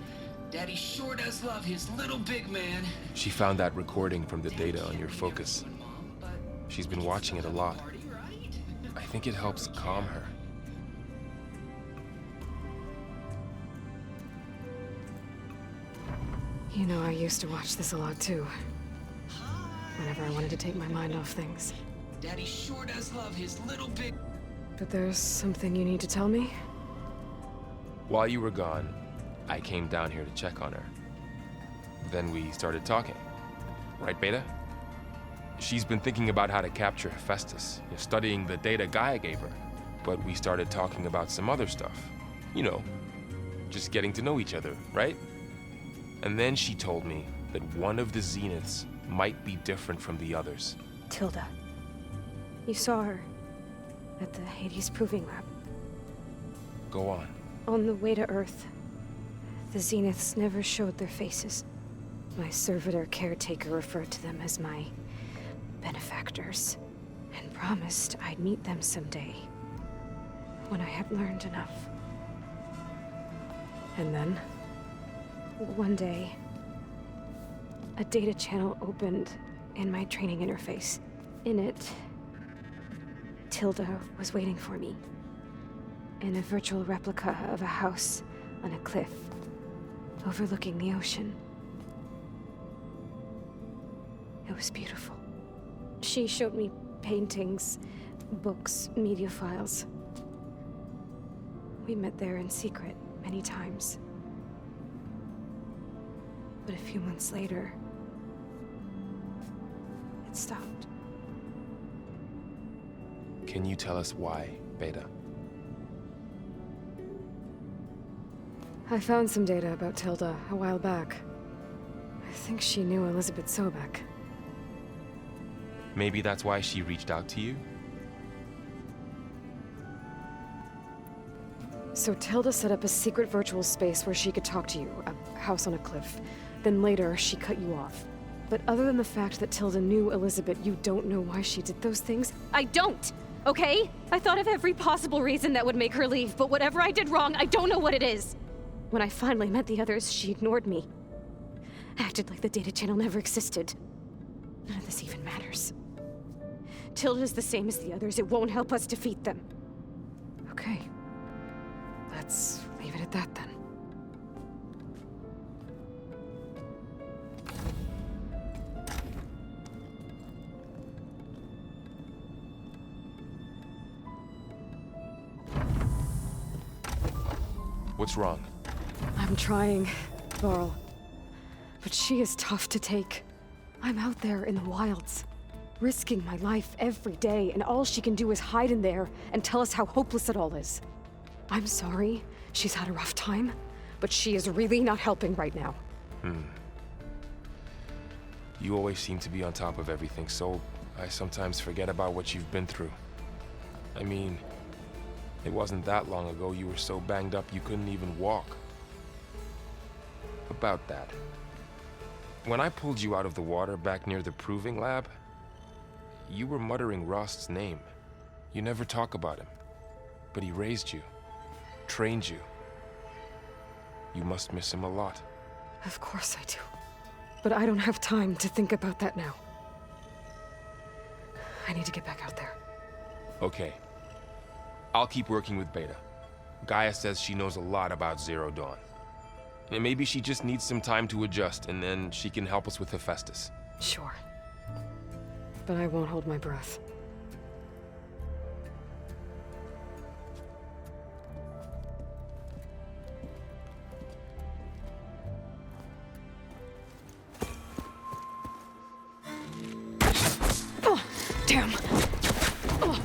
Daddy sure does love his little big man. She found that recording from the data on your focus. She's been watching it a lot. I think it helps calm her. You know, I used to watch this a lot too. Whenever I wanted to take my mind off things. Daddy sure does love his little big... But there's something you need to tell me? While you were gone, I came down here to check on her. Then we started talking. Right, Beta? She's been thinking about how to capture Hephaestus, studying the data Gaia gave her. But we started talking about some other stuff. You know, just getting to know each other, right? And then she told me that one of the Zeniths might be different from the others. Tilda. You saw her at the Hades Proving Lab. Go on. On the way to Earth, the Zeniths never showed their faces. My servitor caretaker referred to them as my benefactors, and promised I'd meet them someday, when I had learned enough. And then? One day, a data channel opened in my training interface. In it, Tilda was waiting for me, in a virtual replica of a house on a cliff, overlooking the ocean. It was beautiful. She showed me paintings, books, media files. We met there in secret many times. But a few months later, it stopped. Can you tell us why, Beta? I found some data about Tilda a while back. I think she knew Elizabeth Sobek. Maybe that's why she reached out to you? So Tilda set up a secret virtual space where she could talk to you, a house on a cliff. Then later, she cut you off. But other than the fact that Tilda knew Elizabeth, you don't know why she did those things? I don't! Okay? I thought of every possible reason that would make her leave, but whatever I did wrong, I don't know what it is. When I finally met the others, she ignored me. Acted like the data channel never existed. None of this even matters. Tilda's the same as the others. It won't help us defeat them. Okay. Let's leave it at that then. What's wrong? I'm trying, Varl. But she is tough to take. I'm out there in the wilds. Risking my life every day, and all she can do is hide in there and tell us how hopeless it all is. I'm sorry she's had a rough time, but she is really not helping right now. You always seem to be on top of everything, so I sometimes forget about what you've been through. I mean, it wasn't that long ago you were so banged up you couldn't even walk. About that. When I pulled you out of the water back near the proving lab, you were muttering Rost's name. You never talk about him. But he raised you, trained you. You must miss him a lot. Of course I do. But I don't have time to think about that now. I need to get back out there. Okay. I'll keep working with Beta. Gaia says she knows a lot about Zero Dawn. And maybe she just needs some time to adjust, and then she can help us with Hephaestus. Sure. But I won't hold my breath. Oh, damn. Oh.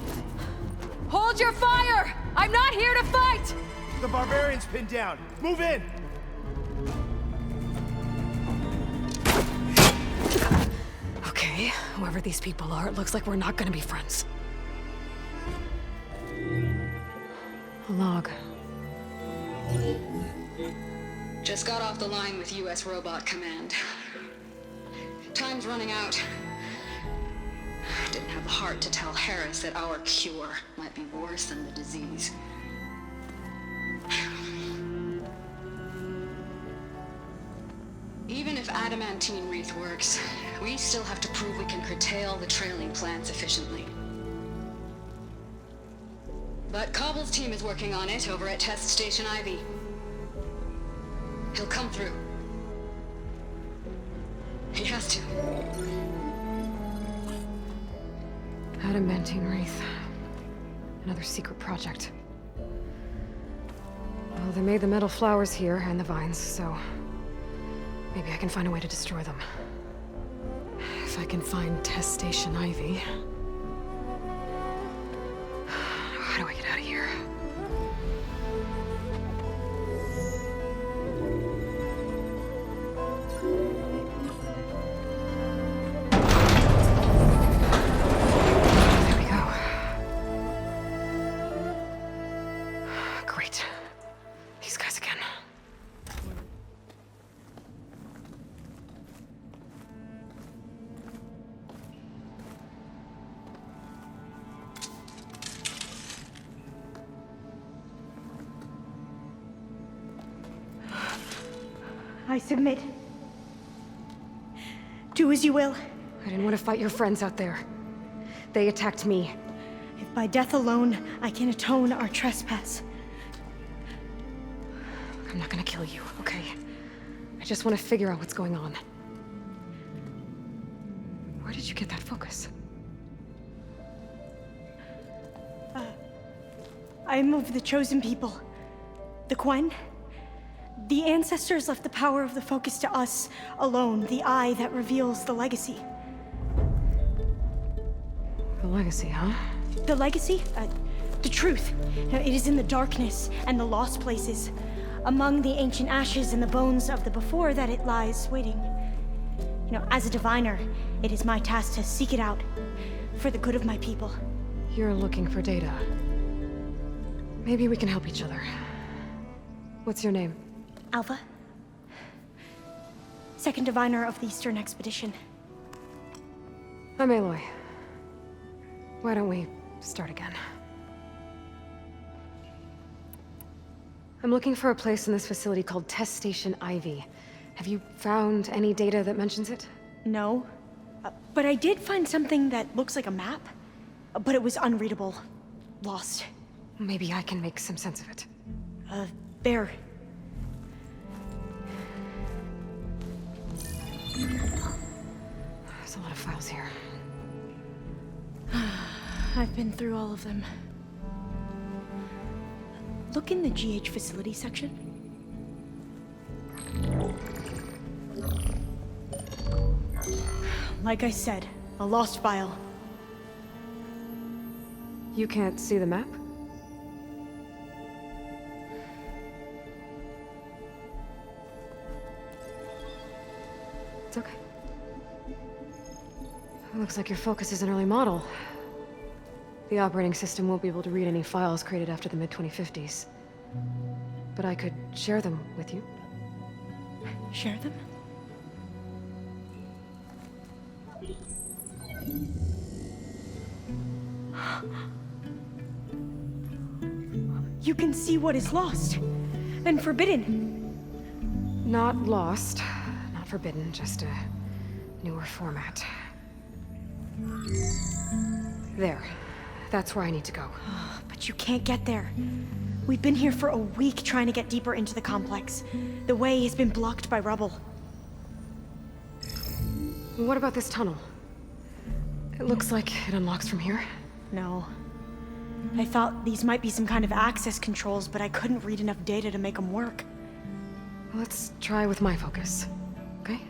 Hold your fire! I'm not here to fight! The barbarian's pinned down. Move in! Okay, whoever these people are, it looks like we're not gonna be friends. A log. Just got off the line with US Robot Command. Time's running out. Didn't have the heart to tell Harris that our cure might be worse than the disease. Even if adamantine wreath works, we still have to prove we can curtail the trailing plants efficiently. But Cobble's team is working on it over at Test Station Ivy. He'll come through. He has to. Adamantine wreath. Another secret project. Well, they made the metal flowers here and the vines, so maybe I can find a way to destroy them. If I can find Test Station Ivy. How do I get out of here? There we go. Great. These guys again. I submit. Do as you will. I didn't want to fight your friends out there. They attacked me. If by death alone I can atone our trespass. I'm not gonna kill you, okay? I just want to figure out what's going on. Where did you get that focus? I'm of the chosen people. The Quen. The ancestors left the power of the focus to us alone, the eye that reveals the legacy. The legacy, huh? The legacy? The truth. It is in the darkness and the lost places. Among the ancient ashes and the bones of the before that it lies waiting. As a diviner, it is my task to seek it out for the good of my people. You're looking for data. Maybe we can help each other. What's your name? Alpha. Second diviner of the Eastern Expedition. I'm Aloy. Why don't we start again? I'm looking for a place in this facility called Test Station Ivy. Have you found any data that mentions it? No. But I did find something that looks like a map. But it was unreadable. Lost. Maybe I can make some sense of it. There. There's a lot of files here. I've been through all of them. Look in the GH facility section. Like I said, A lost file. You can't see the map? It's okay. It looks like your focus is an early model. The operating system won't be able to read any files created after the mid-2050s. But I could share them with you. Share them? You can see what is lost and forbidden. Not lost, not forbidden, just a newer format. There. That's where I need to go. But you can't get there. We've been here for a week trying to get deeper into the complex. The way has been blocked by rubble. What about this tunnel? It looks like it unlocks from here. No. I thought these might be some kind of access controls, but I couldn't read enough data to make them work. Let's try with my focus, okay?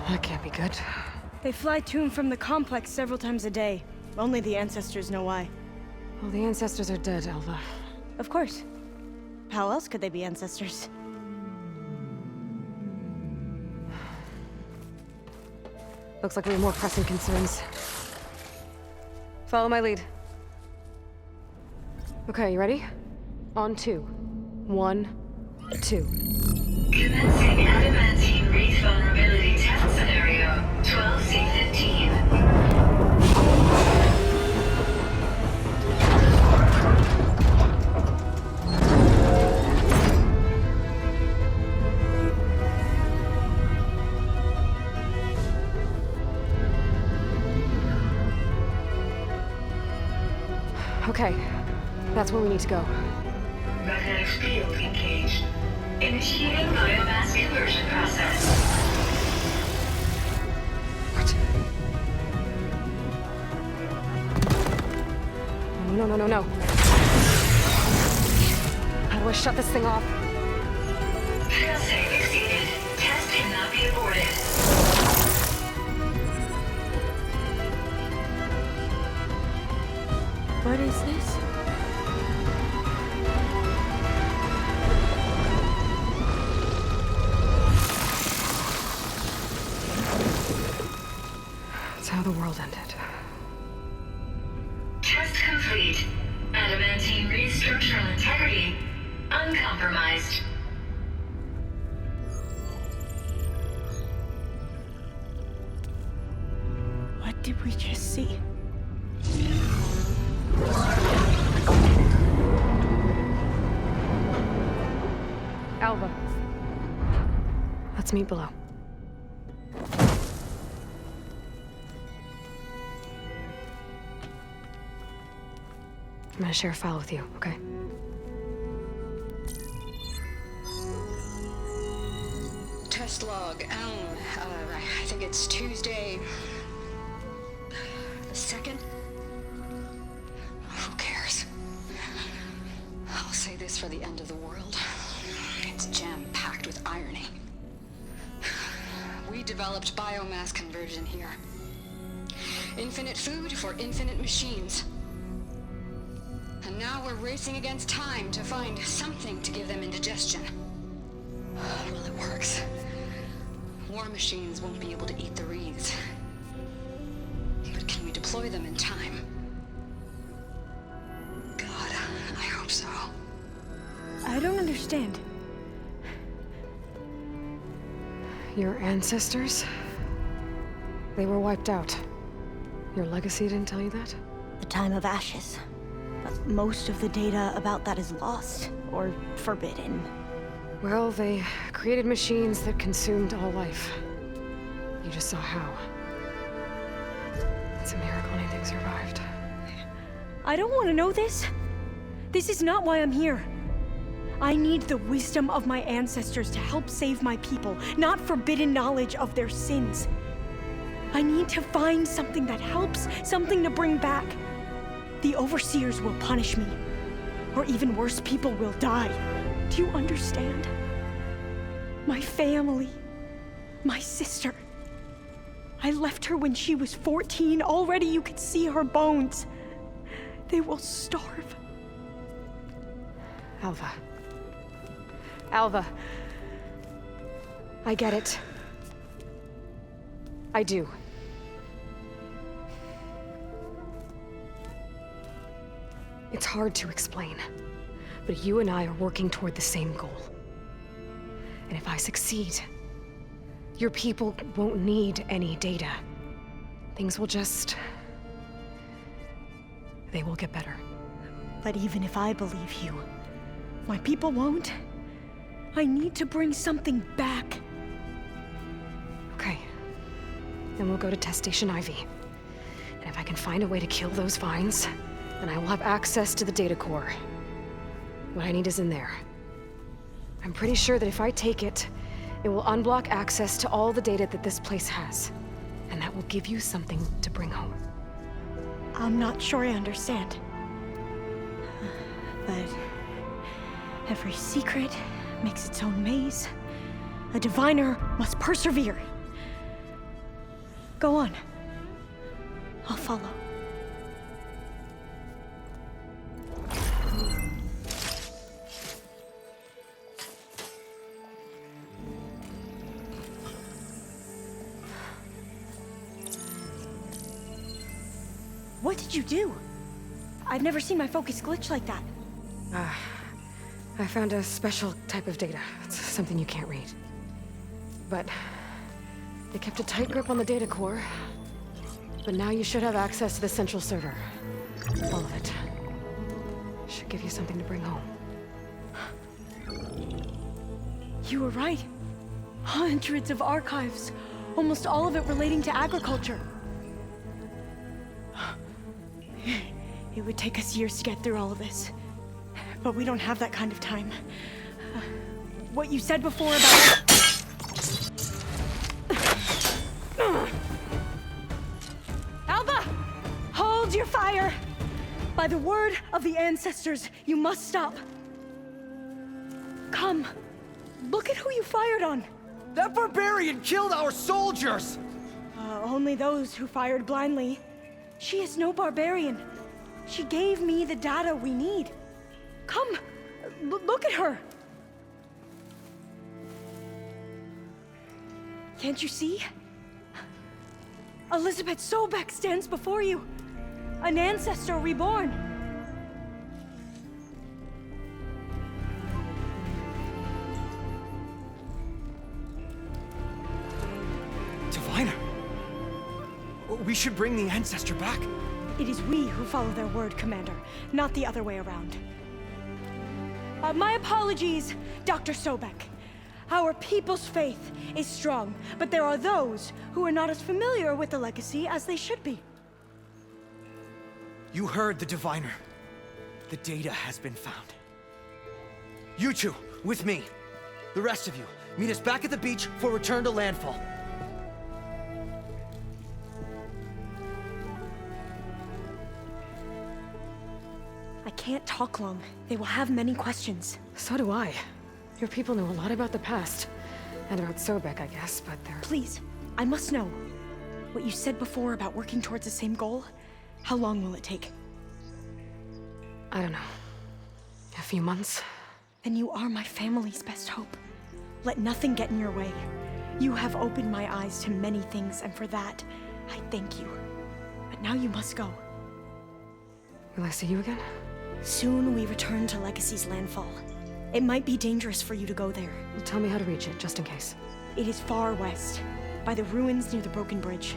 That can't be good. They fly to and from the complex several times a day. Only the ancestors know why. Well, the ancestors are dead, Alva. Of course. How else could they be ancestors? Looks like we have more pressing concerns. Follow my lead. Okay, you ready? On 2. 1, 2. Commencing adamantine reef vulnerability test scenario 12C15. Okay, that's where we need to go. Magnetic field engaged. Initiating biomass conversion process. What? No. How do I shut this thing off? Failsafe exceeded. Test cannot be aborted. What is this? That's how the world ended. Test complete. Adamantine reef structural integrity uncompromised. What did we just see? Alva. Let's meet below. I'm gonna share a file with you, okay? Test log, Elm. I think it's Tuesday the 2nd? Who cares? I'll say this for the end of the world. It's jam-packed with irony. We developed biomass conversion here. Infinite food for infinite machines. And now we're racing against time to find something to give them indigestion. Well, it works. War machines won't be able to eat the wreaths. But can we deploy them in time? God, I hope so. I don't understand. Your ancestors? They were wiped out. Your legacy didn't tell you that? The time of ashes. But most of the data about that is lost, or forbidden. Well, they created machines that consumed all life. You just saw how. It's a miracle anything survived. I don't want to know this. This is not why I'm here. I need the wisdom of my ancestors to help save my people, not forbidden knowledge of their sins. I need to find something that helps, something to bring back. The overseers will punish me. Or even worse, people will die. Do you understand? My family, my sister. I left her when she was 14. Already you could see her bones. They will starve. Alva. Alva. I get it. I do. It's hard to explain, but you and I are working toward the same goal. And if I succeed, your people won't need any data. Things will just... they will get better. But even if I believe you, my people won't. I need to bring something back. Okay. Then we'll go to Test Station Ivy. And if I can find a way to kill those vines, then I will have access to the data core. What I need is in there. I'm pretty sure that if I take it, it will unblock access to all the data that this place has. And that will give you something to bring home. I'm not sure I understand. But every secret makes its own maze. A diviner must persevere. Go on. I'll follow. What did you do? I've never seen my focus glitch like that. I found a special type of data. It's something you can't read. But they kept a tight grip on the data core. But now you should have access to the central server. All of it. Should give you something to bring home. You were right. Hundreds of archives. Almost all of it relating to agriculture. It would take us years to get through all of this. But we don't have that kind of time. What you said before about... Alva! Hold your fire! By the word of the ancestors, you must stop. Come. Look at who you fired on. That barbarian killed our soldiers! Only those who fired blindly. She is no barbarian. She gave me the data we need. Come, look at her. Can't you see? Elizabeth Sobek stands before you. An ancestor reborn. Diviner! We should bring the ancestor back. It is we who follow their word, Commander, not the other way around. My apologies, Dr. Sobek. Our people's faith is strong, but there are those who are not as familiar with the legacy as they should be. You heard the diviner. The data has been found. You two, with me. The rest of you, meet us back at the beach for return to landfall. I can't talk long. They will have many questions. So do I. Your people know a lot about the past. And about Sobek, I guess, but they're... Please, I must know. What you said before about working towards the same goal, how long will it take? I don't know. A few months? Then you are my family's best hope. Let nothing get in your way. You have opened my eyes to many things, and for that, I thank you. But now you must go. Will I see you again? Soon we return to Legacy's landfall. It might be dangerous for you to go there. Well, tell me how to reach it, just in case. It is far west, by the ruins near the broken bridge.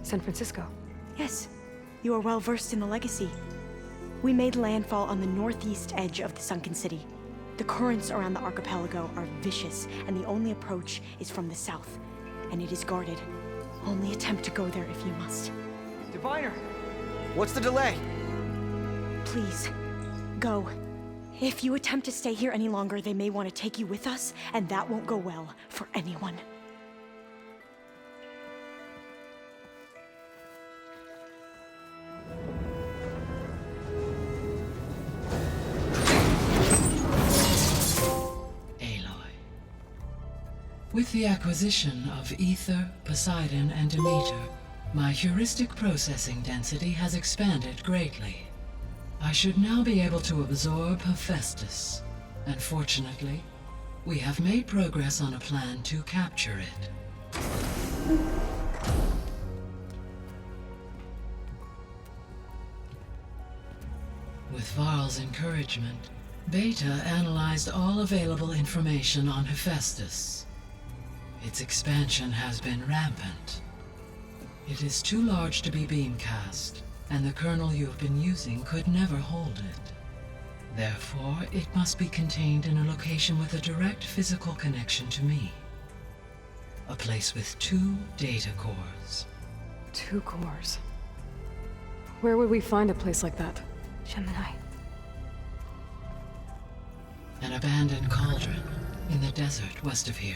San Francisco? Yes, you are well versed in the Legacy. We made landfall on the northeast edge of the sunken city. The currents around the archipelago are vicious, and the only approach is from the south, and it is guarded. Only attempt to go there if you must. Diviner! What's the delay? Please, go. If you attempt to stay here any longer, they may want to take you with us, and that won't go well for anyone. With the acquisition of Ether, Poseidon, and Demeter, my heuristic processing density has expanded greatly. I should now be able to absorb Hephaestus, and fortunately, we have made progress on a plan to capture it. With Varl's encouragement, Beta analyzed all available information on Hephaestus. Its expansion has been rampant. It is too large to be beamcast, and the kernel you have been using could never hold it. Therefore, it must be contained in a location with a direct physical connection to me. A place with 2 data cores. 2 cores? Where would we find a place like that? Gemini. An abandoned cauldron in the desert west of here.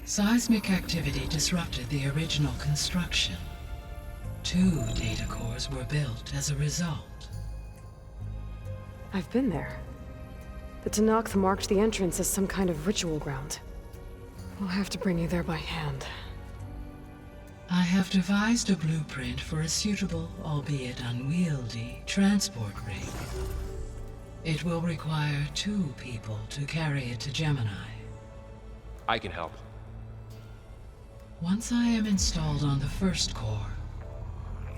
Seismic activity disrupted the original construction. 2 data cores were built as a result. I've been there. The Tenakth marked the entrance as some kind of ritual ground. We'll have to bring you there by hand. I have devised a blueprint for a suitable, albeit unwieldy, transport rig. It will require 2 people to carry it to Gemini. I can help. Once I am installed on the first core,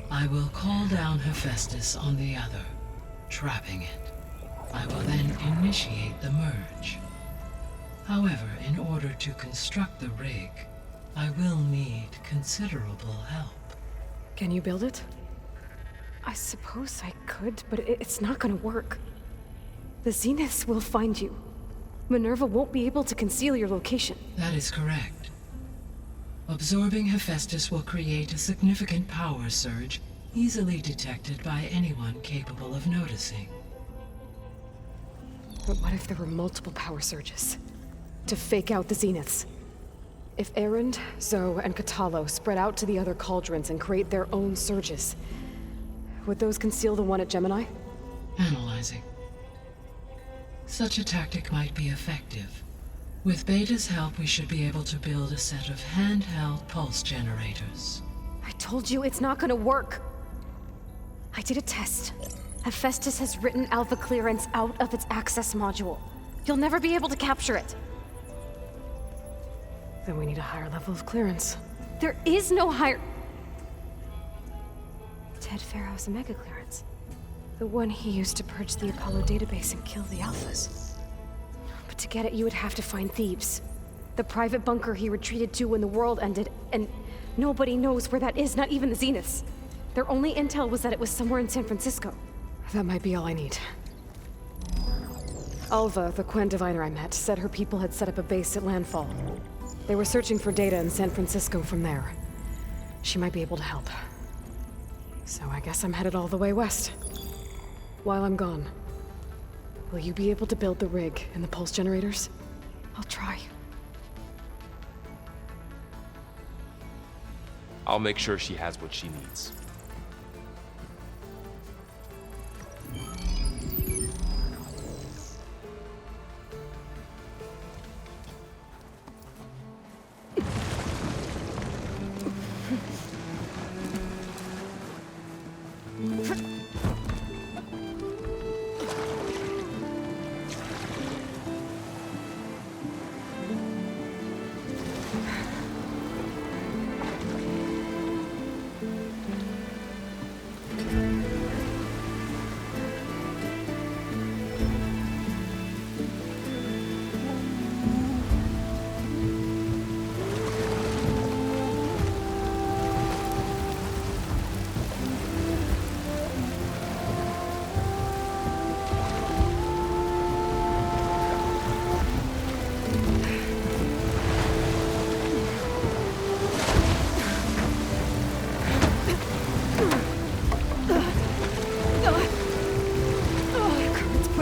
I will call down Hephaestus on the other, trapping it. I will then initiate the merge. However, in order to construct the rig, I will need considerable help. Can you build it? I suppose I could, but it's not gonna work. The Zeniths will find you. Minerva won't be able to conceal your location. That is correct. Absorbing Hephaestus will create a significant power surge, easily detected by anyone capable of noticing. But what if there were multiple power surges? To fake out the Zeniths? If Erend, Zoe, and Katalo spread out to the other cauldrons and create their own surges, would those conceal the one at Gemini? Analyzing. Such a tactic might be effective. With Beta's help, we should be able to build a set of handheld pulse generators. I told you it's not gonna work. I did a test. Hephaestus has written Alpha clearance out of its access module. You'll never be able to capture it. Then we need a higher level of clearance. There is no higher... Ted Pharaoh's Omega clearance. The one he used to purge the Apollo database and kill the Alphas. But to get it, you would have to find Thebes. The private bunker he retreated to when the world ended, and nobody knows where that is, not even the Zeniths. Their only intel was that it was somewhere in San Francisco. That might be all I need. Alva, the Quen diviner I met, said her people had set up a base at landfall. They were searching for data in San Francisco from there. She might be able to help. So I guess I'm headed all the way west. While I'm gone, will you be able to build the rig and the pulse generators? I'll try. I'll make sure she has what she needs.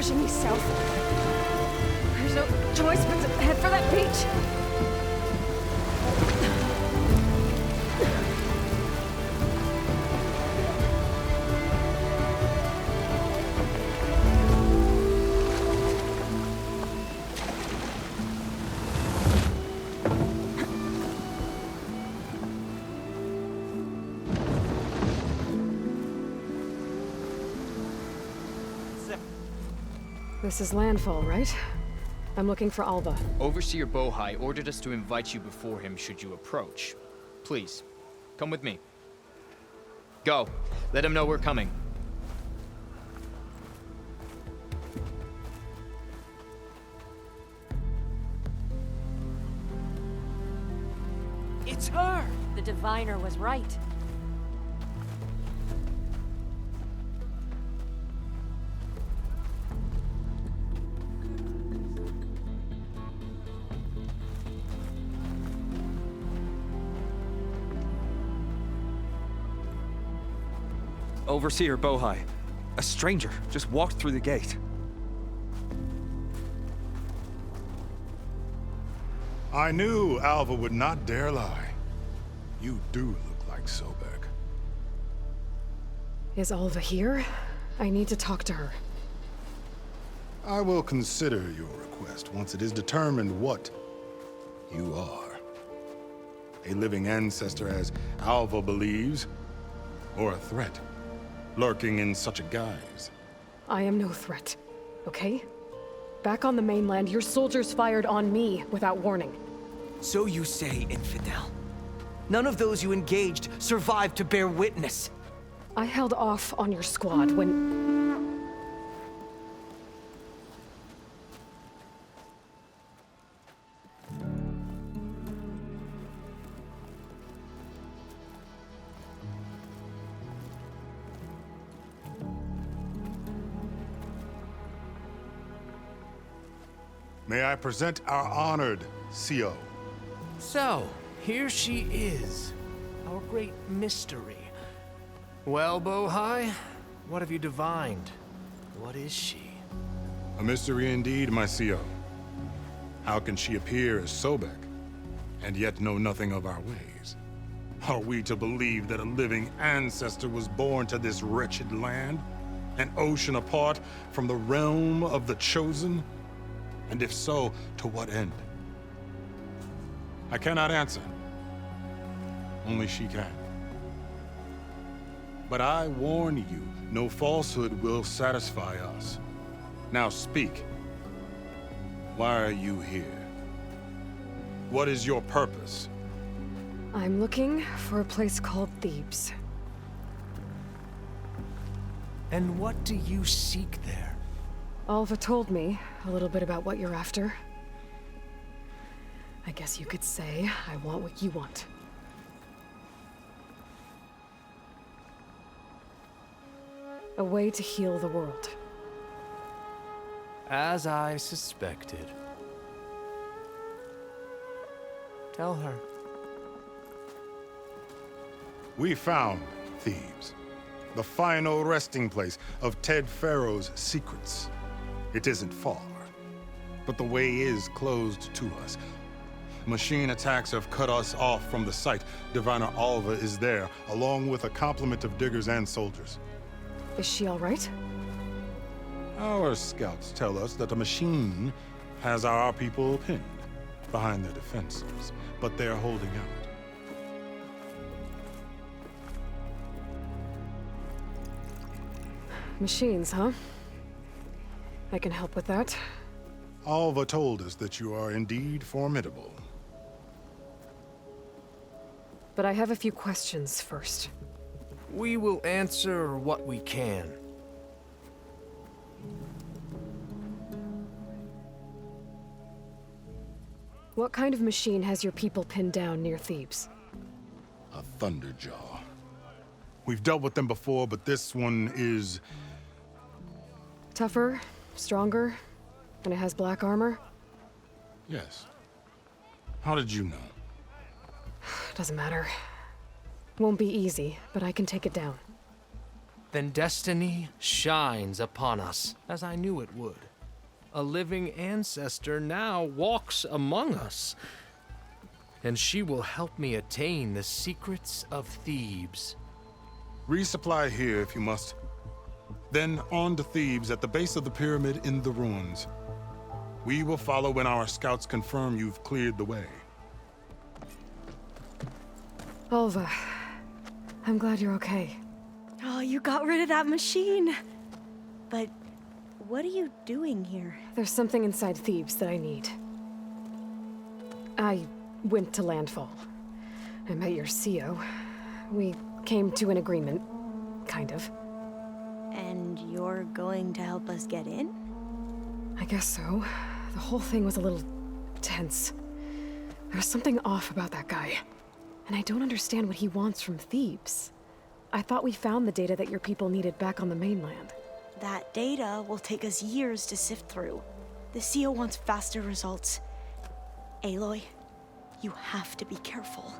pushing me south. There's no choice but to head for that beach. This is landfall, right? I'm looking for Alva. Overseer Bohai ordered us to invite you before him should you approach. Please, come with me. Go. Let him know we're coming. It's her! The diviner was right. Overseer Bohai. A stranger just walked through the gate. I knew Alva would not dare lie. You do look like Sobek. Is Alva here? I need to talk to her. I will consider your request once it is determined what you are. A living ancestor, as Alva believes, or a threat, lurking in such a guise. I am no threat, okay? Back on the mainland, your soldiers fired on me without warning. So you say, infidel. None of those you engaged survived to bear witness. I held off on your squad when... May I present our honored CO. So, here she is, our great mystery. Well, Bohai, what have you divined? What is she? A mystery indeed, my CO. How can she appear as Sobek, and yet know nothing of our ways? Are we to believe that a living ancestor was born to this wretched land? An ocean apart from the realm of the Chosen? And if so, to what end? I cannot answer. Only she can. But I warn you, no falsehood will satisfy us. Now speak. Why are you here? What is your purpose? I'm looking for a place called Thebes. And what do you seek there? Alva told me a little bit about what you're after. I guess you could say I want what you want. A way to heal the world. As I suspected. Tell her. We found Thebes, the final resting place of Ted Pharaoh's secrets. It isn't far, but the way is closed to us. Machine attacks have cut us off from the site. Diviner Alva is there, along with a complement of diggers and soldiers. Is she all right? Our scouts tell us that a machine has our people pinned behind their defenses, but they're holding out. Machines, huh? I can help with that. Alva told us that you are indeed formidable. But I have a few questions first. We will answer what we can. What kind of machine has your people pinned down near Thebes? A Thunderjaw. We've dealt with them before, but this one is... Tougher, stronger, and it has black armor? Yes. How did you know? Doesn't matter. Won't be easy, but I can take it down. then destiny shines upon us, as I knew it would. A living ancestor now walks among us, and she will help me attain the secrets of Thebes. Resupply here if you must. Then on to Thebes at the base of the pyramid in the ruins. We will follow when our scouts confirm you've cleared the way. Alva, I'm glad you're okay. Oh, you got rid of that machine. But what are you doing here? There's something inside Thebes that I need. I went to landfall. I met your CO. We came to an agreement, kind of. And you're going to help us get in? I guess so. The whole thing was a little tense. There was something off about that guy. And I don't understand what he wants from Thebes. I thought we found the data that your people needed back on the mainland. That data will take us years to sift through. The CO wants faster results. Aloy, you have to be careful.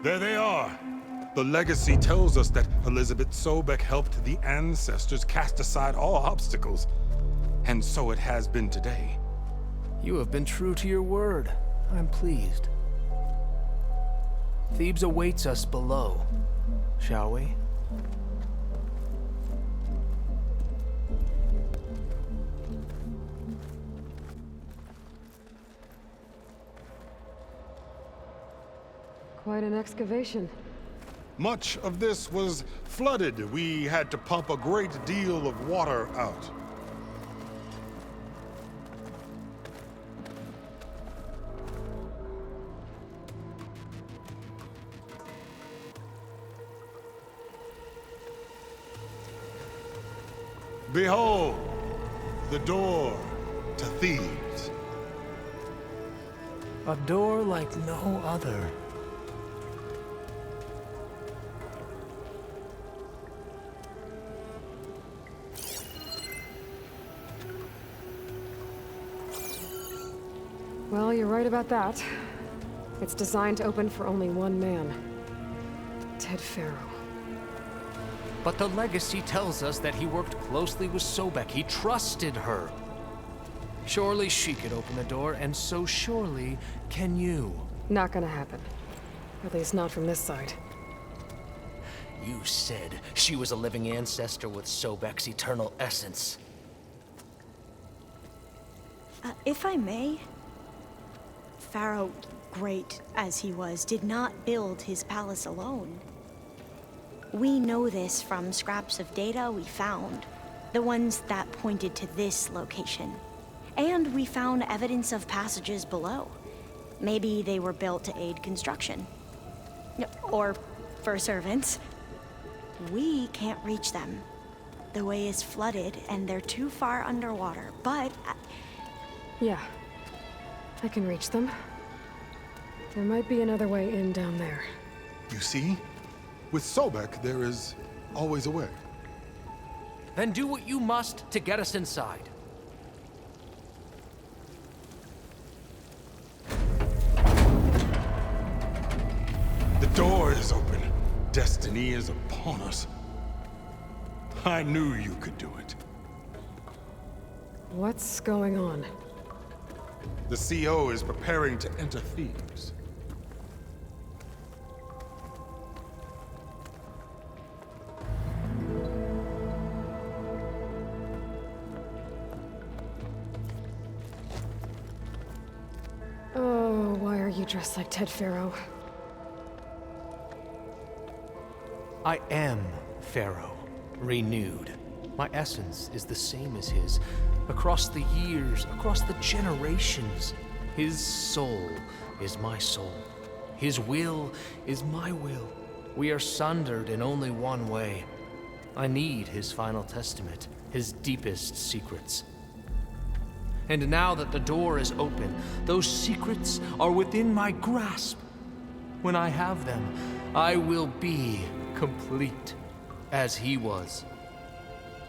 There they are! The legacy tells us that Elizabeth Sobek helped the ancestors cast aside all obstacles. And so it has been today. You have been true to your word. I'm pleased. Thebes awaits us below, shall we? Quite an excavation. Much of this was flooded. We had to pump a great deal of water out. Behold, the door to Thebes. A door like no other. Well, you're right about that. It's designed to open for only one man. Ted Faro. But the legacy tells us that he worked closely with Sobek. He trusted her. Surely she could open the door, and so surely can you. Not gonna happen. At least not from this side. You said she was a living ancestor with Sobek's eternal essence. If I may, Pharaoh, great as he was, did not build his palace alone. We know this from scraps of data we found, the ones that pointed to this location. And we found evidence of passages below. Maybe they were built to aid construction. Or for servants. We can't reach them. The way is flooded and they're too far underwater, but... Yeah, I can reach them. There might be another way in down there. You see? With Sobek, there is always a way. Then do what you must to get us inside. The door is open. Destiny is upon us. I knew you could do it. What's going on? The CO is preparing to enter Thebes. Oh, why are you dressed like Ted Faro? I am Pharaoh, renewed. My essence is the same as his. Across the years, across the generations, his soul is my soul. His will is my will. We are sundered in only one way. I need his final testament, his deepest secrets. And now that the door is open, those secrets are within my grasp. When I have them, I will be complete, as he was.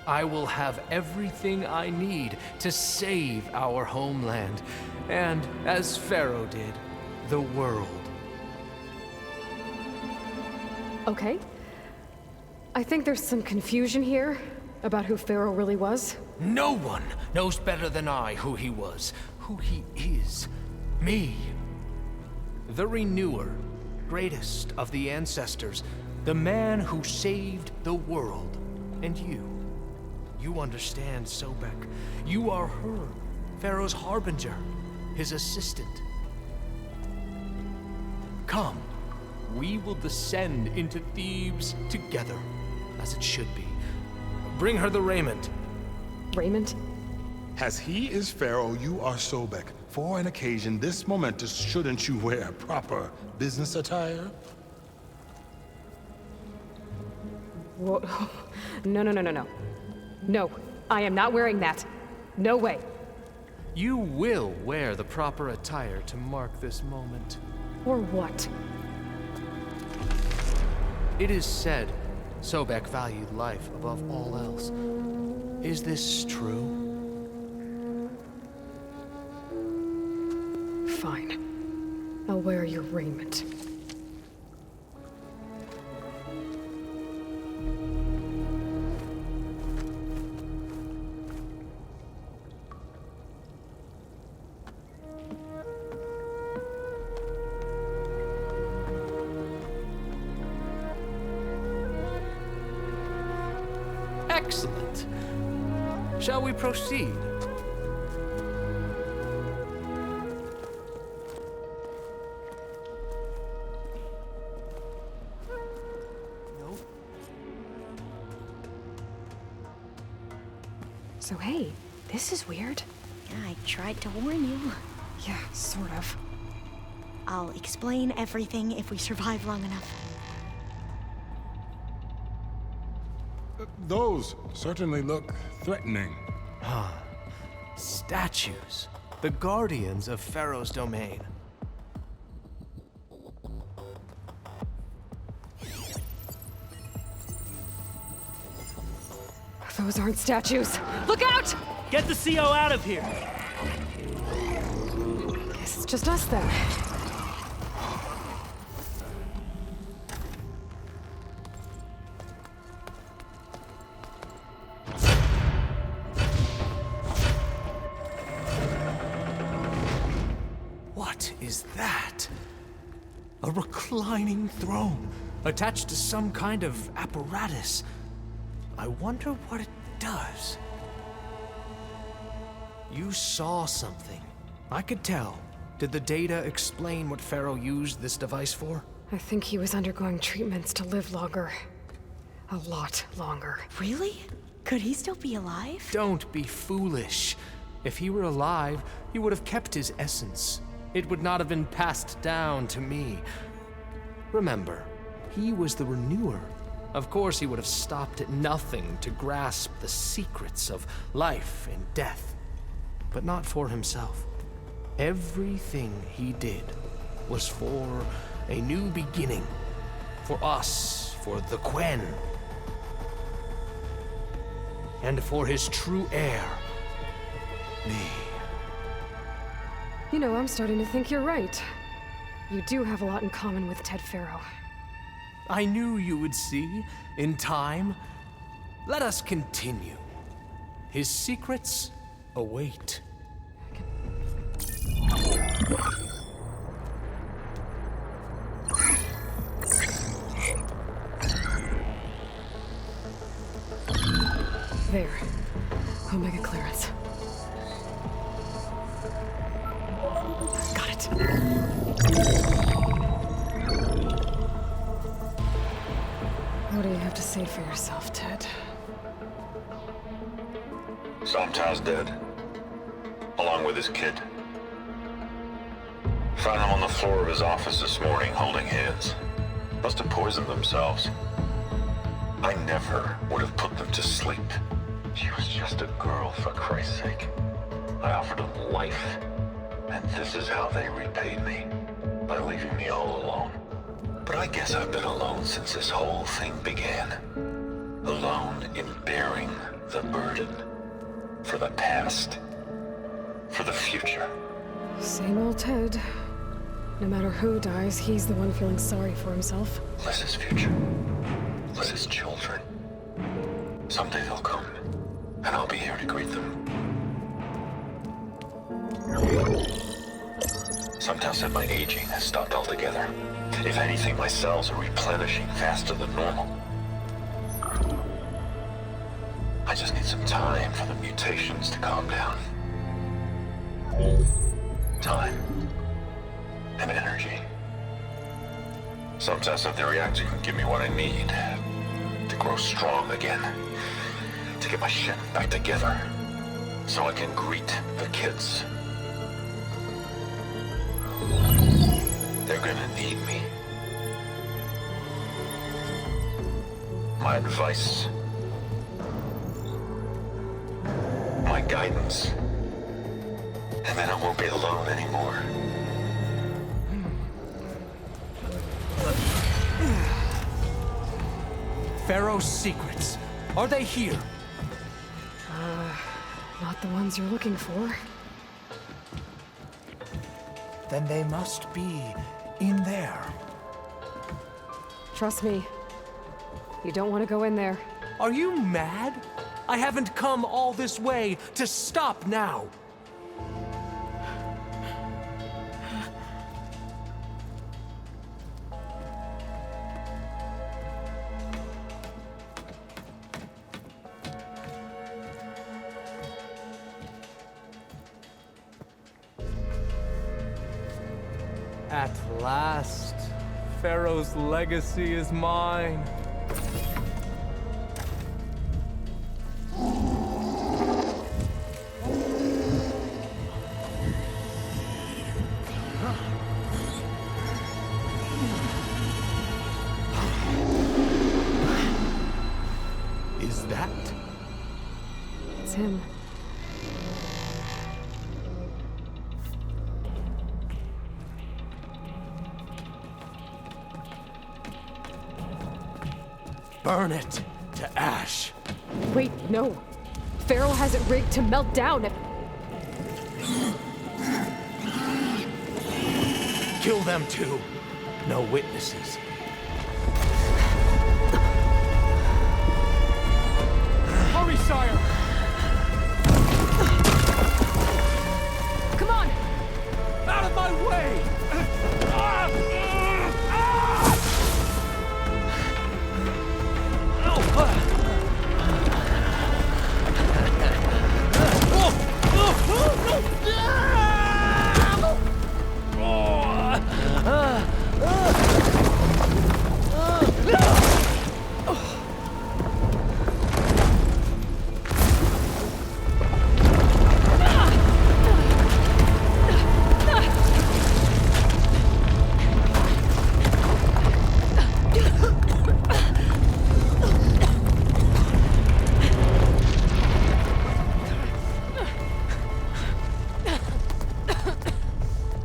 I will have everything I need to save our homeland, and, as Pharaoh did, the world. Okay. I think there's some confusion here about who Pharaoh really was. No one knows better than I who he was, who he is. Me. The Renewer, greatest of the ancestors, the man who saved the world. And you understand, Sobek. You are her, Pharaoh's harbinger, his assistant. Come, we will descend into Thebes together, as it should be. Bring her the raiment. Raiment? As he is Pharaoh, you are Sobek. For an occasion this momentous, shouldn't you wear proper business attire? Whoa. No. No, I am not wearing that. No way. You will wear the proper attire to mark this moment. Or what? It is said Sobek valued life above all else. Is this true? Fine. I'll wear your raiment. Excellent. Shall we proceed? So hey, this is weird. Yeah, I tried to warn you. Yeah, sort of. I'll explain everything if we survive long enough. Those certainly look threatening. Statues. The guardians of Pharaoh's domain. Those aren't statues. Look out! Get the CO out of here! Guess it's just us then. What is that? A reclining throne, attached to some kind of apparatus. I wonder what it does. You saw something. I could tell. Did the data explain what Pharaoh used this device for? I think he was undergoing treatments to live longer. A lot longer. Really? Could he still be alive? Don't be foolish. If he were alive, he would have kept his essence. It would not have been passed down to me. Remember, he was the Renewer. Of course, he would have stopped at nothing to grasp the secrets of life and death. But not for himself. Everything he did was for a new beginning. For us, for the Quen. And for his true heir, me. You know, I'm starting to think you're right. You do have a lot in common with Ted Pharaoh. I knew you would see, in time. Let us continue. His secrets await. There. Omega clearance. Got it. What do you have to say for yourself, Ted? Sometimes dead. Along with his kid. Found him on the floor of his office this morning, holding hands. Must have poisoned themselves. I never would have put them to sleep. She was just a girl, for Christ's sake. I offered them life, and this is how they repaid me. By leaving me all alone. But I guess I've been alone since this whole thing began. Alone in bearing the burden. For the past. For the future. Same old Ted. No matter who dies, he's the one feeling sorry for himself. Less his future. Less his children. Someday they'll come, and I'll be here to greet them. Some tell said my aging has stopped altogether. If anything, my cells are replenishing faster than normal. I just need some time for the mutations to calm down. Time. And energy. Some tell said the reactor can give me what I need to grow strong again. To get my shit back together. So I can greet the kids. They're gonna need me. My advice. My guidance. And then I won't be alone anymore. Pharaoh's secrets. Are they here? Not the ones you're looking for. Then they must be in there. Trust me. You don't want to go in there. Are you mad? I haven't come all this way to stop now. At last, Pharaoh's legacy is mine. Is that? It's him. Burn it to ash. Wait, no. Pharaoh has it rigged to melt down if... Kill them too. No witnesses. Hurry, sire! Come on! Out of my way!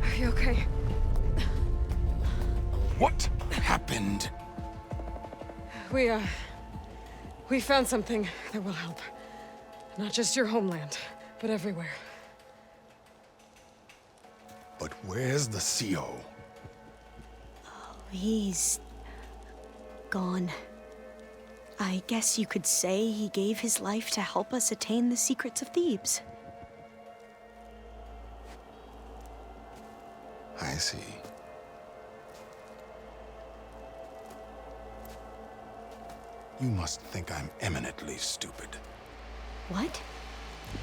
Are you okay? What happened? We found something that will help. Not just your homeland, but everywhere. But where's the CO? He's gone. I guess you could say he gave his life to help us attain the secrets of Thebes. I see. You must think I'm eminently stupid. What?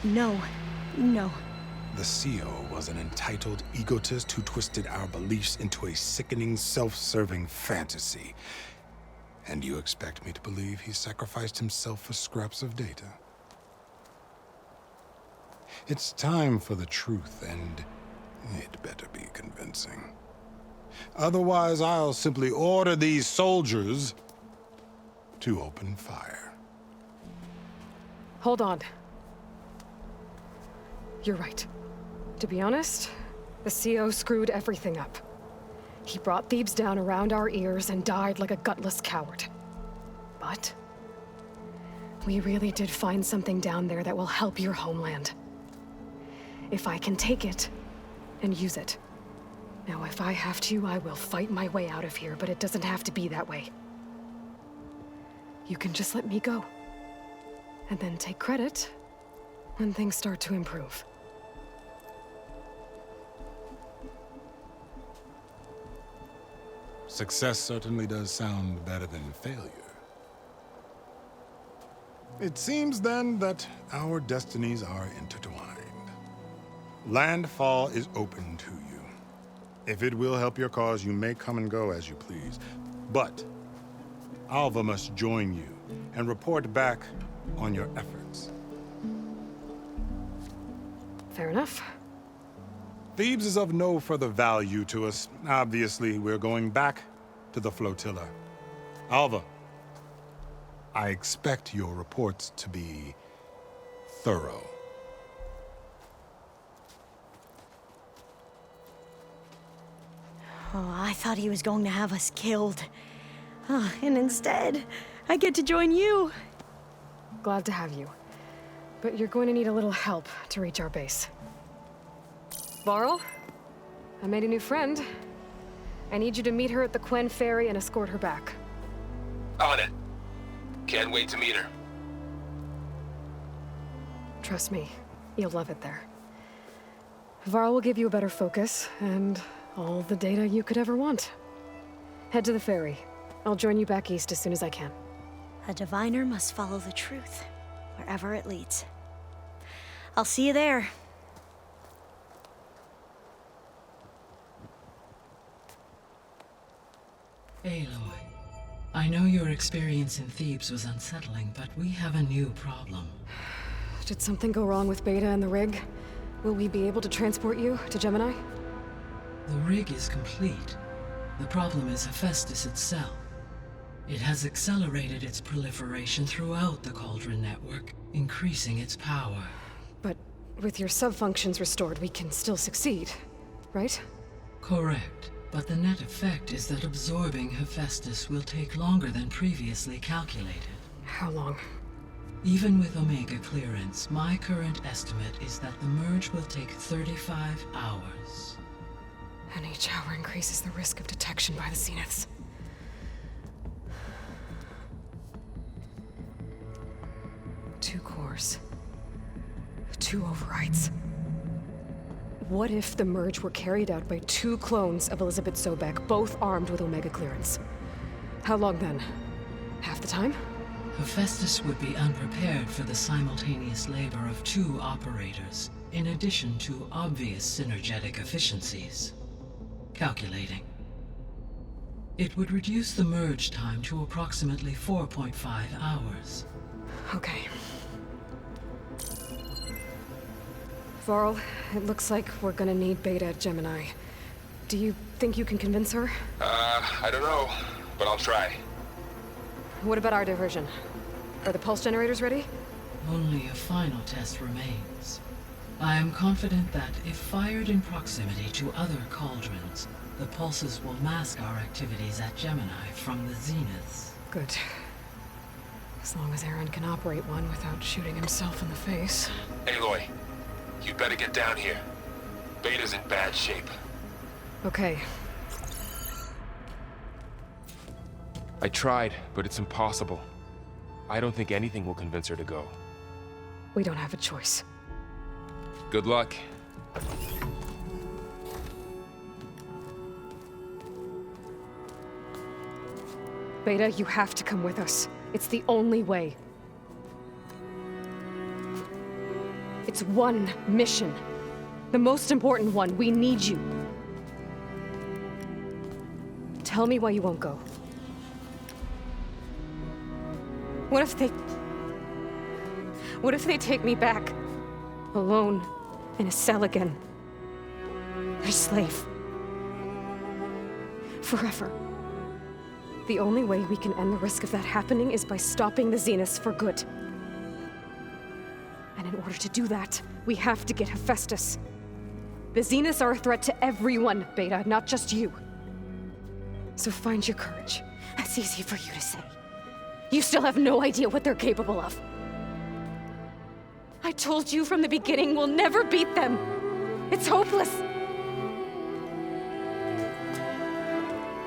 No. No. The CO was an entitled egotist who twisted our beliefs into a sickening, self-serving fantasy. And you expect me to believe he sacrificed himself for scraps of data? It's time for the truth, and it better be convincing. Otherwise, I'll simply order these soldiers to open fire. Hold on. You're right. To be honest, the CO screwed everything up. He brought Thebes down around our ears and died like a gutless coward. But we really did find something down there that will help your homeland. If I can take it and use it. Now, if I have to, I will fight my way out of here, but it doesn't have to be that way. You can just let me go. and then take credit when things start to improve. Success certainly does sound better than failure. It seems then that our destinies are intertwined. Landfall is open to you. If it will help your cause, you may come and go as you please. But Alva must join you and report back on your efforts. Fair enough. Thebes is of no further value to us. Obviously, we're going back to the flotilla. Alva, I expect your reports to be thorough. Oh, I thought he was going to have us killed. Oh, and instead, I get to join you. Glad to have you. But you're going to need a little help to reach our base. Varl, I made a new friend. I need you to meet her at the Quen Ferry and escort her back. On it. Can't wait to meet her. Trust me, you'll love it there. Varl will give you a better focus, and all the data you could ever want. Head to the ferry. I'll join you back east as soon as I can. A diviner must follow the truth, wherever it leads. I'll see you there. Aloy, I know your experience in Thebes was unsettling, but we have a new problem. Did something go wrong with Beta and the rig? Will we be able to transport you to Gemini? The rig is complete. The problem is Hephaestus itself. It has accelerated its proliferation throughout the Cauldron network, increasing its power. But with your sub-functions restored, we can still succeed, right? Correct. But the net effect is that absorbing Hephaestus will take longer than previously calculated. How long? Even with Omega clearance, my current estimate is that the merge will take 35 hours. And each hour increases the risk of detection by the Zeniths. Two cores. Two overrides. What if the merge were carried out by two clones of Elizabeth Sobek, both armed with Omega clearance? How long then? Half the time? Hephaestus would be unprepared for the simultaneous labor of two operators, in addition to obvious synergetic efficiencies. Calculating. It would reduce the merge time to approximately 4.5 hours. Okay. Varl, it looks like we're gonna need Beta at Gemini. Do you think you can convince her? I don't know, but I'll try. What about our diversion? Are the pulse generators ready? Only a final test remains. I am confident that if fired in proximity to other cauldrons, the pulses will mask our activities at Gemini from the Zeniths. Good. As long as Aaron can operate one without shooting himself in the face. Aloy, you better get down here. Beta's in bad shape. Okay. I tried, but it's impossible. I don't think anything will convince her to go. We don't have a choice. Good luck. Beta, you have to come with us. It's the only way. It's one mission. The most important one. We need you. Tell me why you won't go. What if they take me back? Alone, in a cell again. A slave. Forever. The only way we can end the risk of that happening is by stopping the Zeniths for good. And in order to do that, we have to get Hephaestus. The Zeniths are a threat to everyone, Beta, not just you. So find your courage. That's easy for you to say. You still have no idea what they're capable of. I told you from the beginning we'll never beat them. It's hopeless.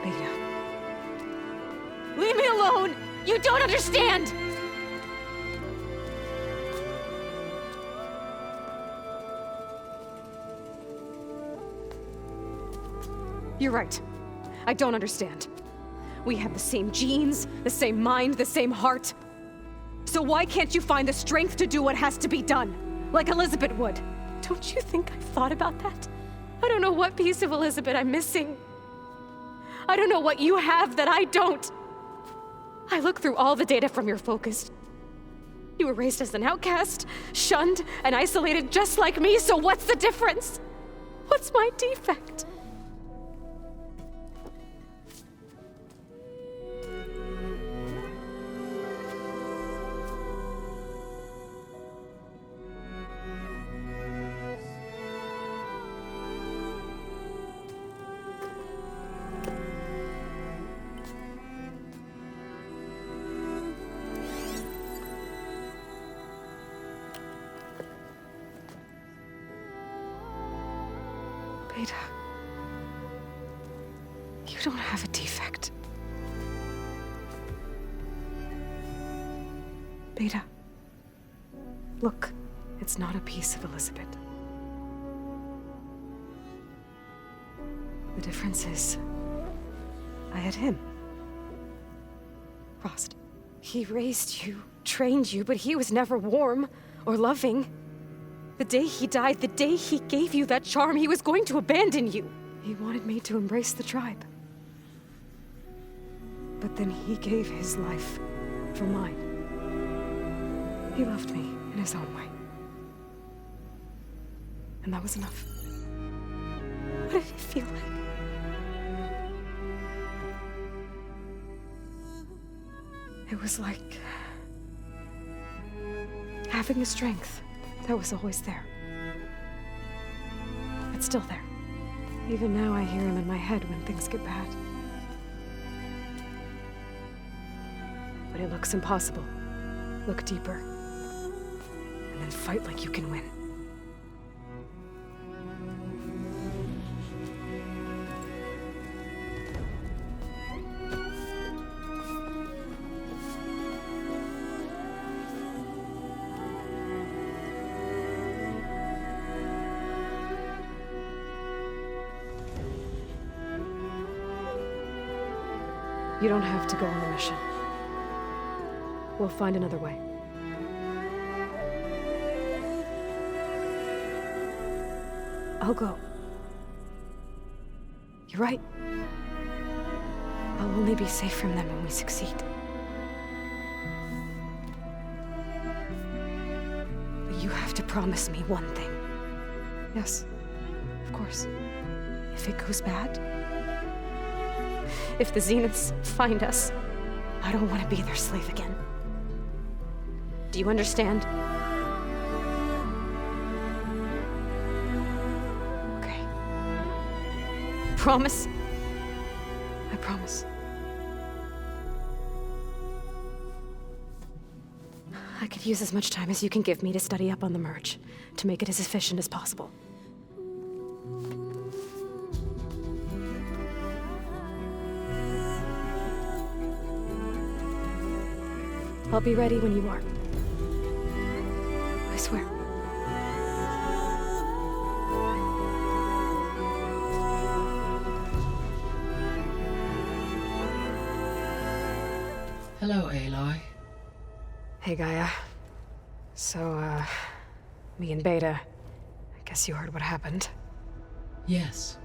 Beta. Leave me alone! You don't understand! You're right. I don't understand. We have the same genes, the same mind, the same heart. So why can't you find the strength to do what has to be done? Like Elizabeth would. Don't you think I've thought about that? I don't know what piece of Elizabeth I'm missing. I don't know what you have that I don't. I look through all the data from your focus. You were raised as an outcast, shunned, and isolated just like me, so what's the difference? What's my defect? Beta, you don't have a defect. Beta, look, it's not a piece of Elizabeth. The difference is, I had him. Frost. He raised you, trained you, but he was never warm or loving. The day he died, the day he gave you that charm, he was going to abandon you. He wanted me to embrace the tribe. But then he gave his life for mine. He loved me in his own way. And that was enough. What did it feel like? It was like having the strength that was always there. It's still there. Even now I hear him in my head when things get bad. But it looks impossible. Look deeper. And then fight like you can win. You don't have to go on the mission. We'll find another way. I'll go. You're right. I'll only be safe from them when we succeed. But you have to promise me one thing. Yes, of course. If it goes bad, if the Zeniths find us, I don't want to be their slave again. Do you understand? Okay. Promise? I promise. I could use as much time as you can give me to study up on the merge, to make it as efficient as possible. I'll be ready when you are. I swear. Hello, Aloy. Hey, Gaia. So, me and Beta, I guess you heard what happened. Yes.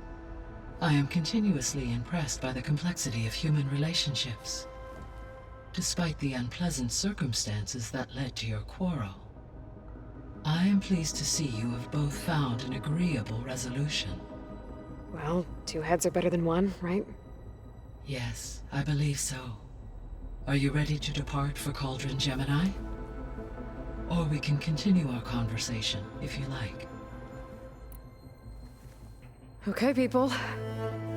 I am continuously impressed by the complexity of human relationships. Despite the unpleasant circumstances that led to your quarrel, I am pleased to see you have both found an agreeable resolution. Well, two heads are better than one, right? Yes, I believe so. Are you ready to depart for Cauldron Gemini? Or we can continue our conversation, if you like. Okay, people.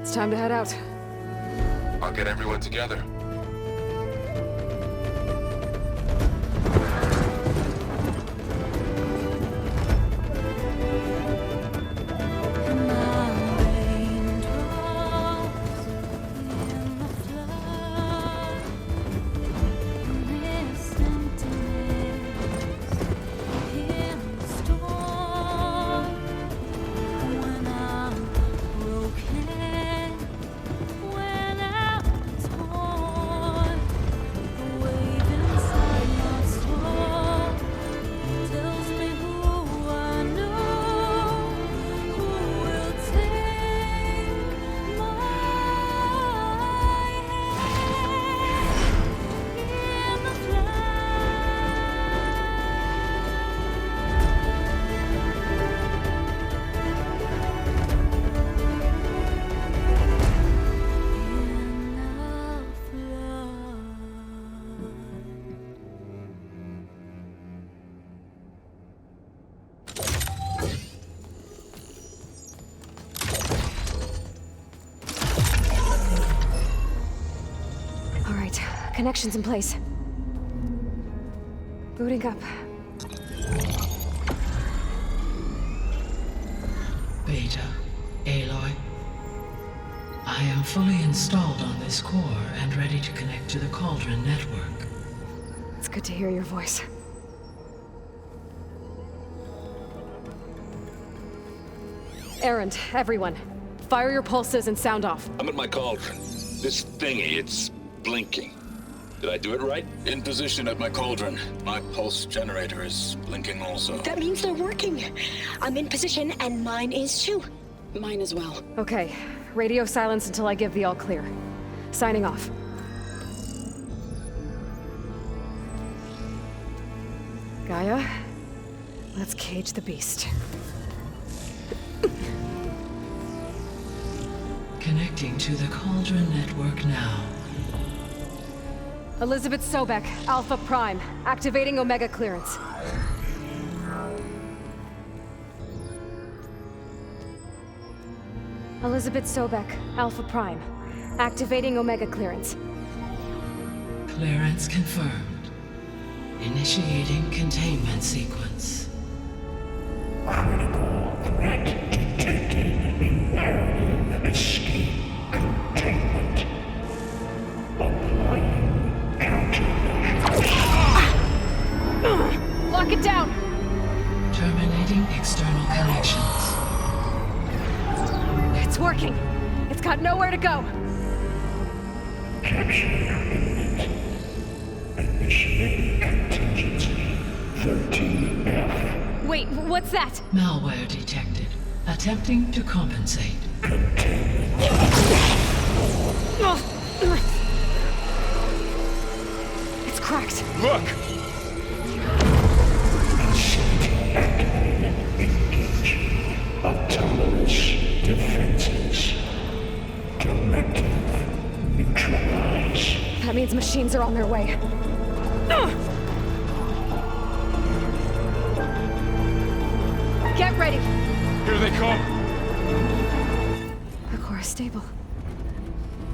It's time to head out. I'll get everyone together. Connections in place. Booting up. Beta, Aloy. I am fully installed on this core and ready to connect to the Cauldron network. It's good to hear your voice. Errand, everyone. Fire your pulses and sound off. I'm at my cauldron. This thingy, it's blinking. Did I do it right? In position at my cauldron. My pulse generator is blinking also. That means they're working. I'm in position, and mine is too. Mine as well. Okay. Radio silence until I give the all clear. Signing off. Gaia, let's cage the beast. Connecting to the Cauldron network now. Elizabeth Sobek, Alpha Prime, activating Omega clearance. Elizabeth Sobek, Alpha Prime, activating Omega clearance. Clearance confirmed. Initiating containment sequence. Critical threat detected. Imperative escape containment. Applying countermeasures. Lock it down! Terminating external connections. It's working. It's got nowhere to go. Capture imminent. Initiating contingency 13F. Wait, what's that? Malware detected. Attempting to compensate. It's cracked. Look! Facility activated. Engaging autonomous defenses. Directive neutralize. That means machines are on their way. Get ready! Here they come! The core is stable.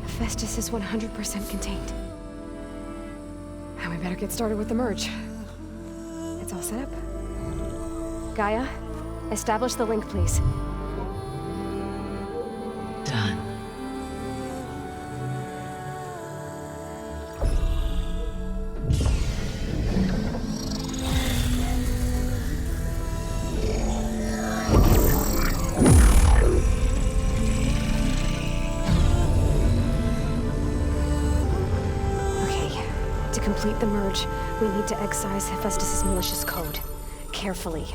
Hephaestus is 100% contained. Now we better get started with the merge. It's all set up. Gaia, establish the link, please. Done. To complete the merge, we need to excise Hephaestus' malicious code. Carefully.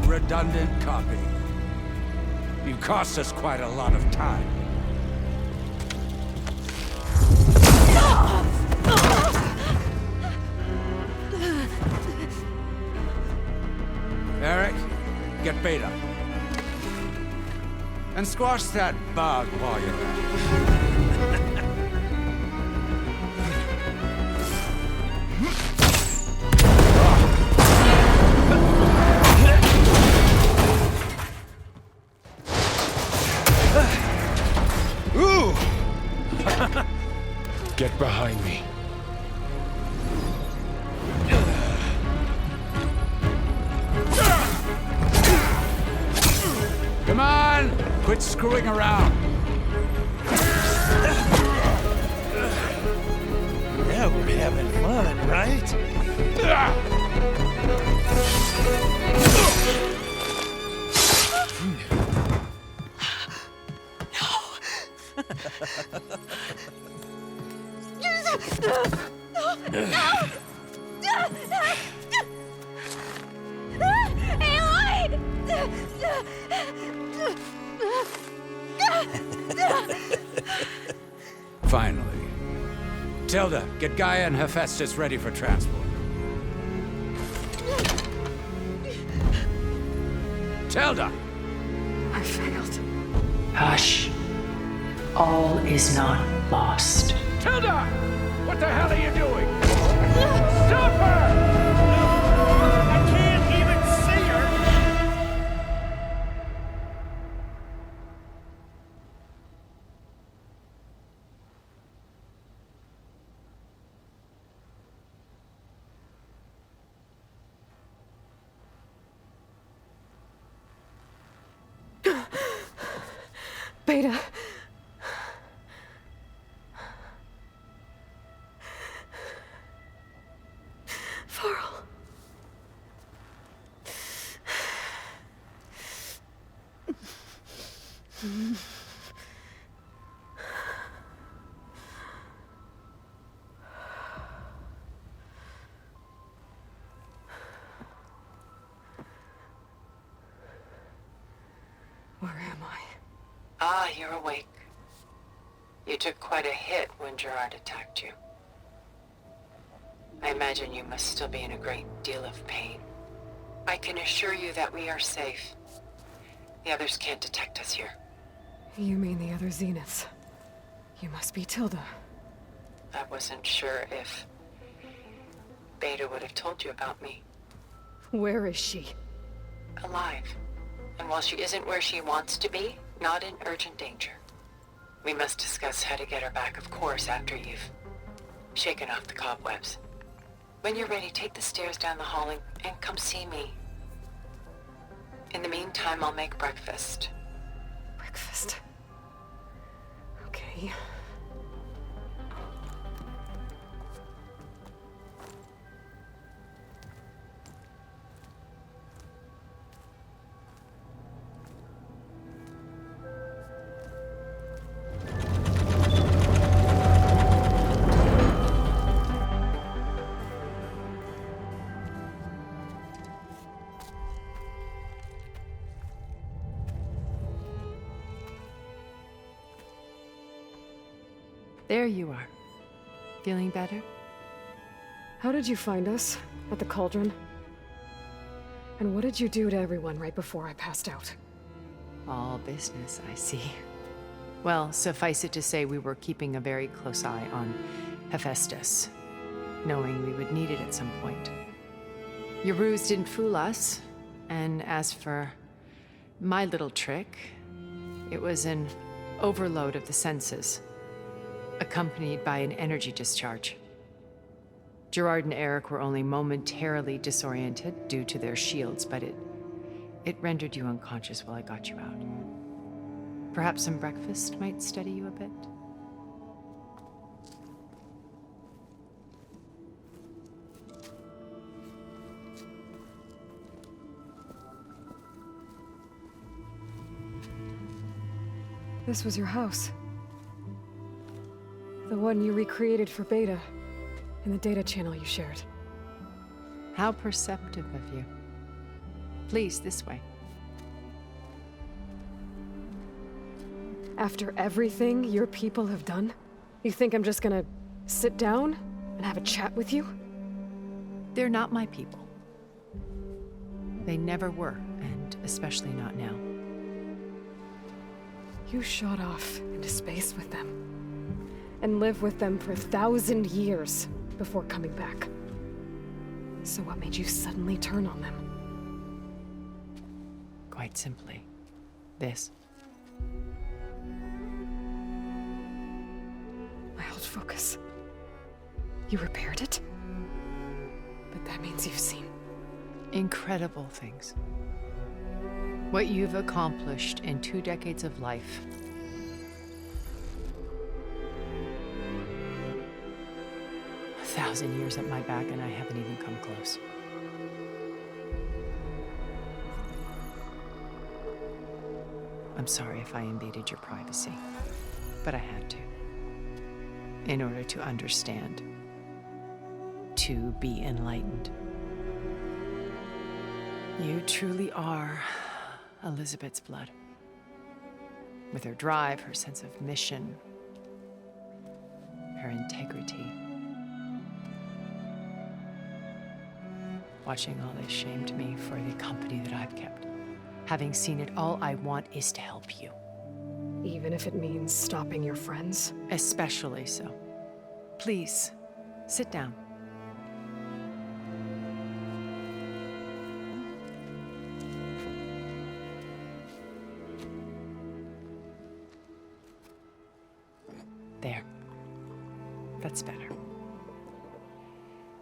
Redundant copy. You cost us quite a lot of time. Eric, get Beta. And squash that bug while you're at it. Quit screwing around. Now we're having fun, right? Finally. Tilda, get Gaia and Hephaestus ready for transport. Tilda! I failed. Hush. All is not lost. Tilda! What the hell are you doing? Stop her! I can't even see her! Beta. Farrell. Where am I? Ah, you're awake. You took quite a hit when Gerard attacked you. I imagine you must still be in a great deal of pain. I can assure you that we are safe. The others can't detect us here. You mean the other Zeniths? You must be Tilda. I wasn't sure if Beta would have told you about me. Where is she? Alive. And while she isn't where she wants to be, not in urgent danger. We must discuss how to get her back, of course, after you've shaken off the cobwebs. When you're ready, take the stairs down the hall and come see me. In the meantime, I'll make breakfast. Breakfast. Okay. There you are. Feeling better? How did you find us? At the cauldron? And what did you do to everyone right before I passed out? All business, I see. Well, suffice it to say we were keeping a very close eye on Hephaestus, knowing we would need it at some point. Your ruse didn't fool us, and as for my little trick, it was an overload of the senses, accompanied by an energy discharge. Gerard and Eric were only momentarily disoriented due to their shields, but it rendered you unconscious while I got you out. Perhaps some breakfast might steady you a bit? This was your house. The one you recreated for Beta, in the data channel you shared. How perceptive of you. Please, this way. After everything your people have done, you think I'm just gonna sit down and have a chat with you? They're not my people. They never were, and especially not now. You shot off into space with them, and lived with them for 1,000 years before coming back. So what made you suddenly turn on them? Quite simply, this. My old focus. You repaired it? But that means you've seen... incredible things. What you've accomplished in 2 decades of life. A 1,000 years at my back and I haven't even come close. I'm sorry if I invaded your privacy, but I had to. In order to understand, to be enlightened. You truly are Elizabeth's blood. With her drive, her sense of mission, her integrity. Watching all this shamed me for the company that I've kept. Having seen it, all I want is to help you. Even if it means stopping your friends? Especially so. Please, sit down. There. That's better.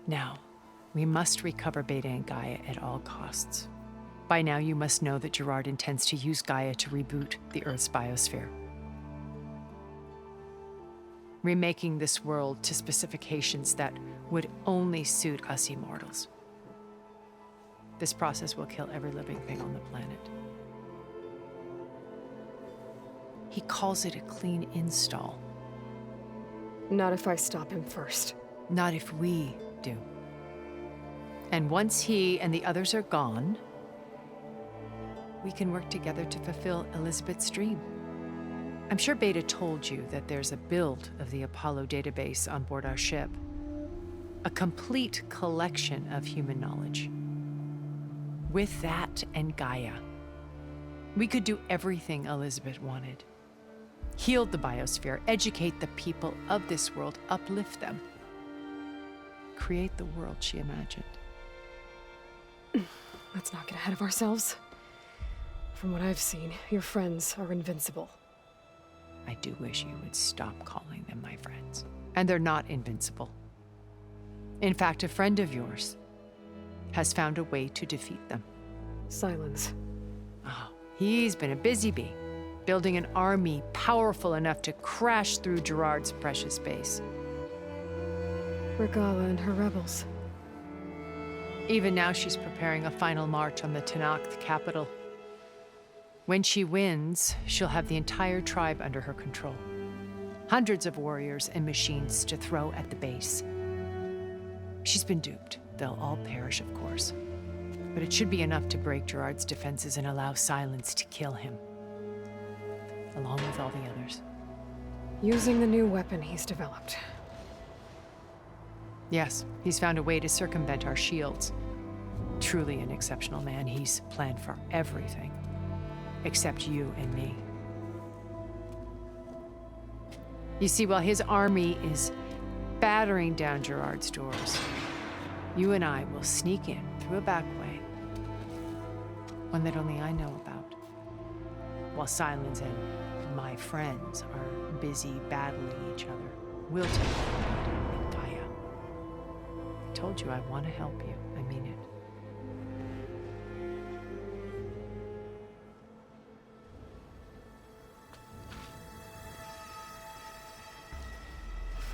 Now, we must recover Beta and Gaia at all costs. By now, you must know that Gerard intends to use Gaia to reboot the Earth's biosphere. Remaking this world to specifications that would only suit us immortals. This process will kill every living thing on the planet. He calls it a clean install. Not if I stop him first. Not if we do. And once he and the others are gone, we can work together to fulfill Elizabeth's dream. I'm sure Beta told you that there's a build of the Apollo database on board our ship. A complete collection of human knowledge. With that and Gaia, we could do everything Elizabeth wanted. Heal the biosphere, educate the people of this world, uplift them. Create the world she imagined. Let's not get ahead of ourselves. From what I've seen, your friends are invincible. I do wish you would stop calling them my friends. And they're not invincible. In fact, a friend of yours has found a way to defeat them. Silence. Oh, he's been a busy bee, building an army powerful enough to crash through Gerard's precious base. Regala and her rebels. Even now, she's preparing a final march on the Tenakth capital. When she wins, she'll have the entire tribe under her control. Hundreds of warriors and machines to throw at the base. She's been duped. They'll all perish, of course. But it should be enough to break Gerard's defenses and allow Silence to kill him. Along with all the others. Using the new weapon he's developed. Yes, he's found a way to circumvent our shields. Truly an exceptional man. He's planned for everything. Except you and me. You see, while his army is battering down Gerard's doors, you and I will sneak in through a back way. One that only I know about. While Silence and my friends are busy battling each other, we'll take Beta and Gaia. I told you I want to help you. I mean it.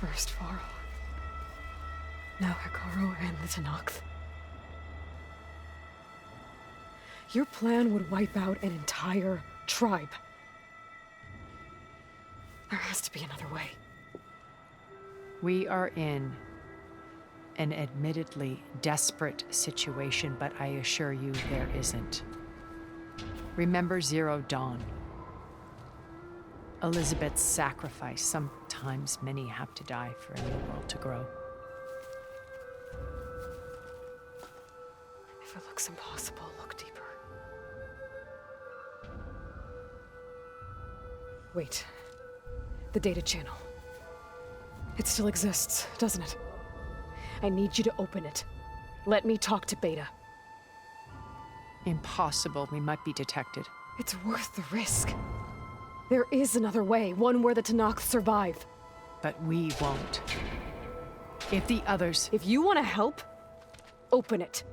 First Faro. Now Hikaru and the Tenakth. Your plan would wipe out an entire tribe. There has to be another way. We are in an admittedly desperate situation, but I assure you there isn't. Remember Zero Dawn. Elizabeth's sacrifice. Sometimes many have to die for a new world to grow. If it looks impossible, look deeper. Wait. The data channel. It still exists, doesn't it? I need you to open it. Let me talk to Beta. Impossible. We might be detected. It's worth the risk. There is another way, one where the Tenakth survive. But we won't. If the others... If you want to help, open it.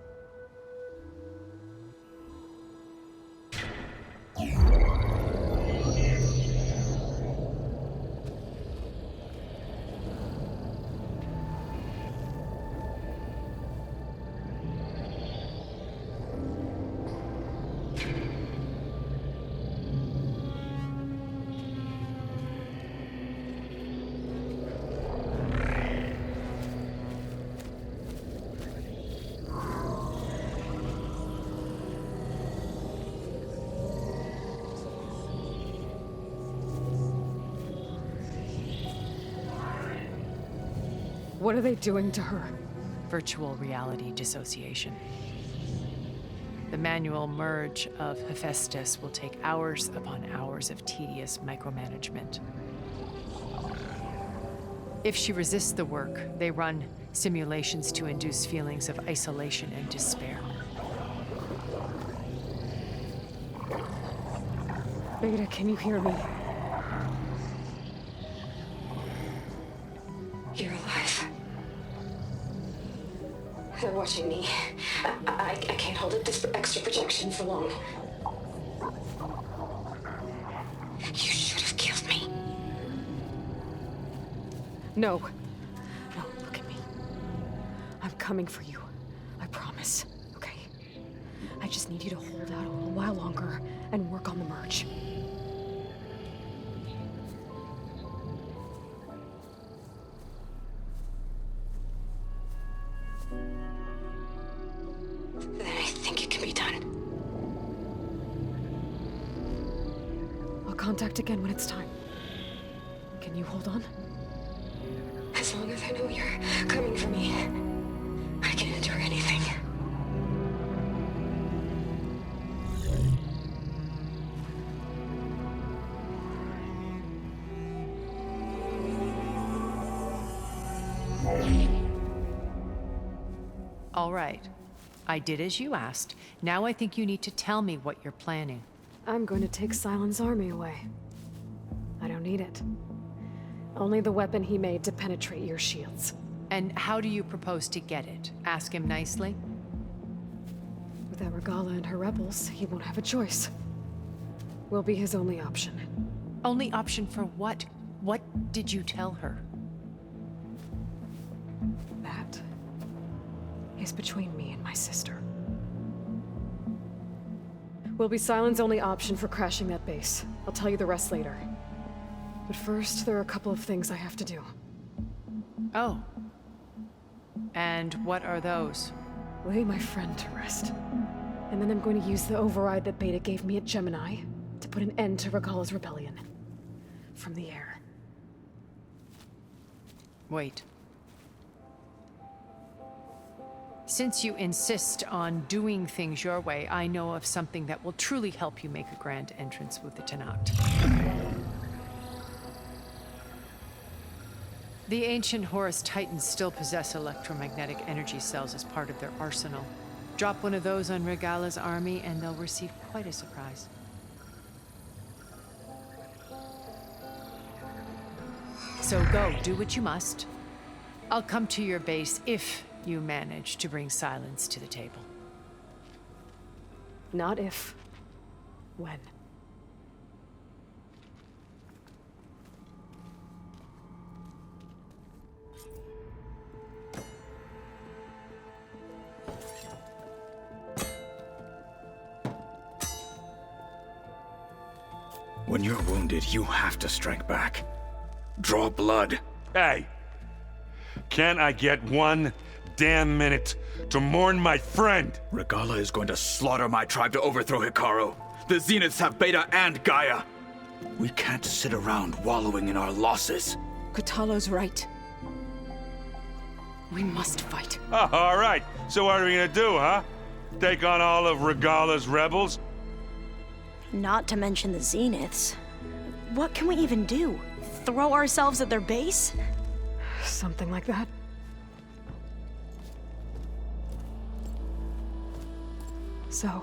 What are they doing to her? Virtual reality dissociation. The manual merge of Hephaestus will take hours upon hours of tedious micromanagement. If she resists the work, they run simulations to induce feelings of isolation and despair. Beta, can you hear me? You're alive. They're watching me. I can't hold up this extra protection for long. You should have killed me. No. No, look at me. I'm coming for you. I promise, okay? I just need you to hold out a little while longer and work on the merge. Then I think it can be done. I'll contact again when it's time. Can you hold on? As long as I know you're coming for me, I can endure anything. All right. I did as you asked. Now I think you need to tell me what you're planning. I'm going to take Silent's army away. I don't need it. Only the weapon he made to penetrate your shields. And how do you propose to get it? Ask him nicely? Without Regalla and her rebels, he won't have a choice. We'll be his only option. Only option for what? What did you tell her? That is between me and my sister. Will be Silent's only option for crashing that base. I'll tell you the rest later. But first, there are a couple of things I have to do. Oh. And what are those? Lay my friend to rest. And then I'm going to use the override that Beta gave me at Gemini to put an end to Regalla's rebellion. From the air. Wait. Since you insist on doing things your way, I know of something that will truly help you make a grand entrance with the Tenat. The ancient Horus Titans still possess electromagnetic energy cells as part of their arsenal. Drop one of those on Regalla's army and they'll receive quite a surprise. So go, do what you must. I'll come to your base if you manage to bring Silence to the table. Not if. When. When you're wounded, you have to strike back. Draw blood. Hey! Can't I get one damn minute to mourn my friend? Regalla is going to slaughter my tribe to overthrow Hikaru. The Zeniths have Beta and Gaia. We can't sit around wallowing in our losses. Kotallo's right. We must fight. Oh, all right. So what are we gonna do, huh? Take on all of Regalla's rebels? Not to mention the Zeniths. What can we even do? Throw ourselves at their base? Something like that. So...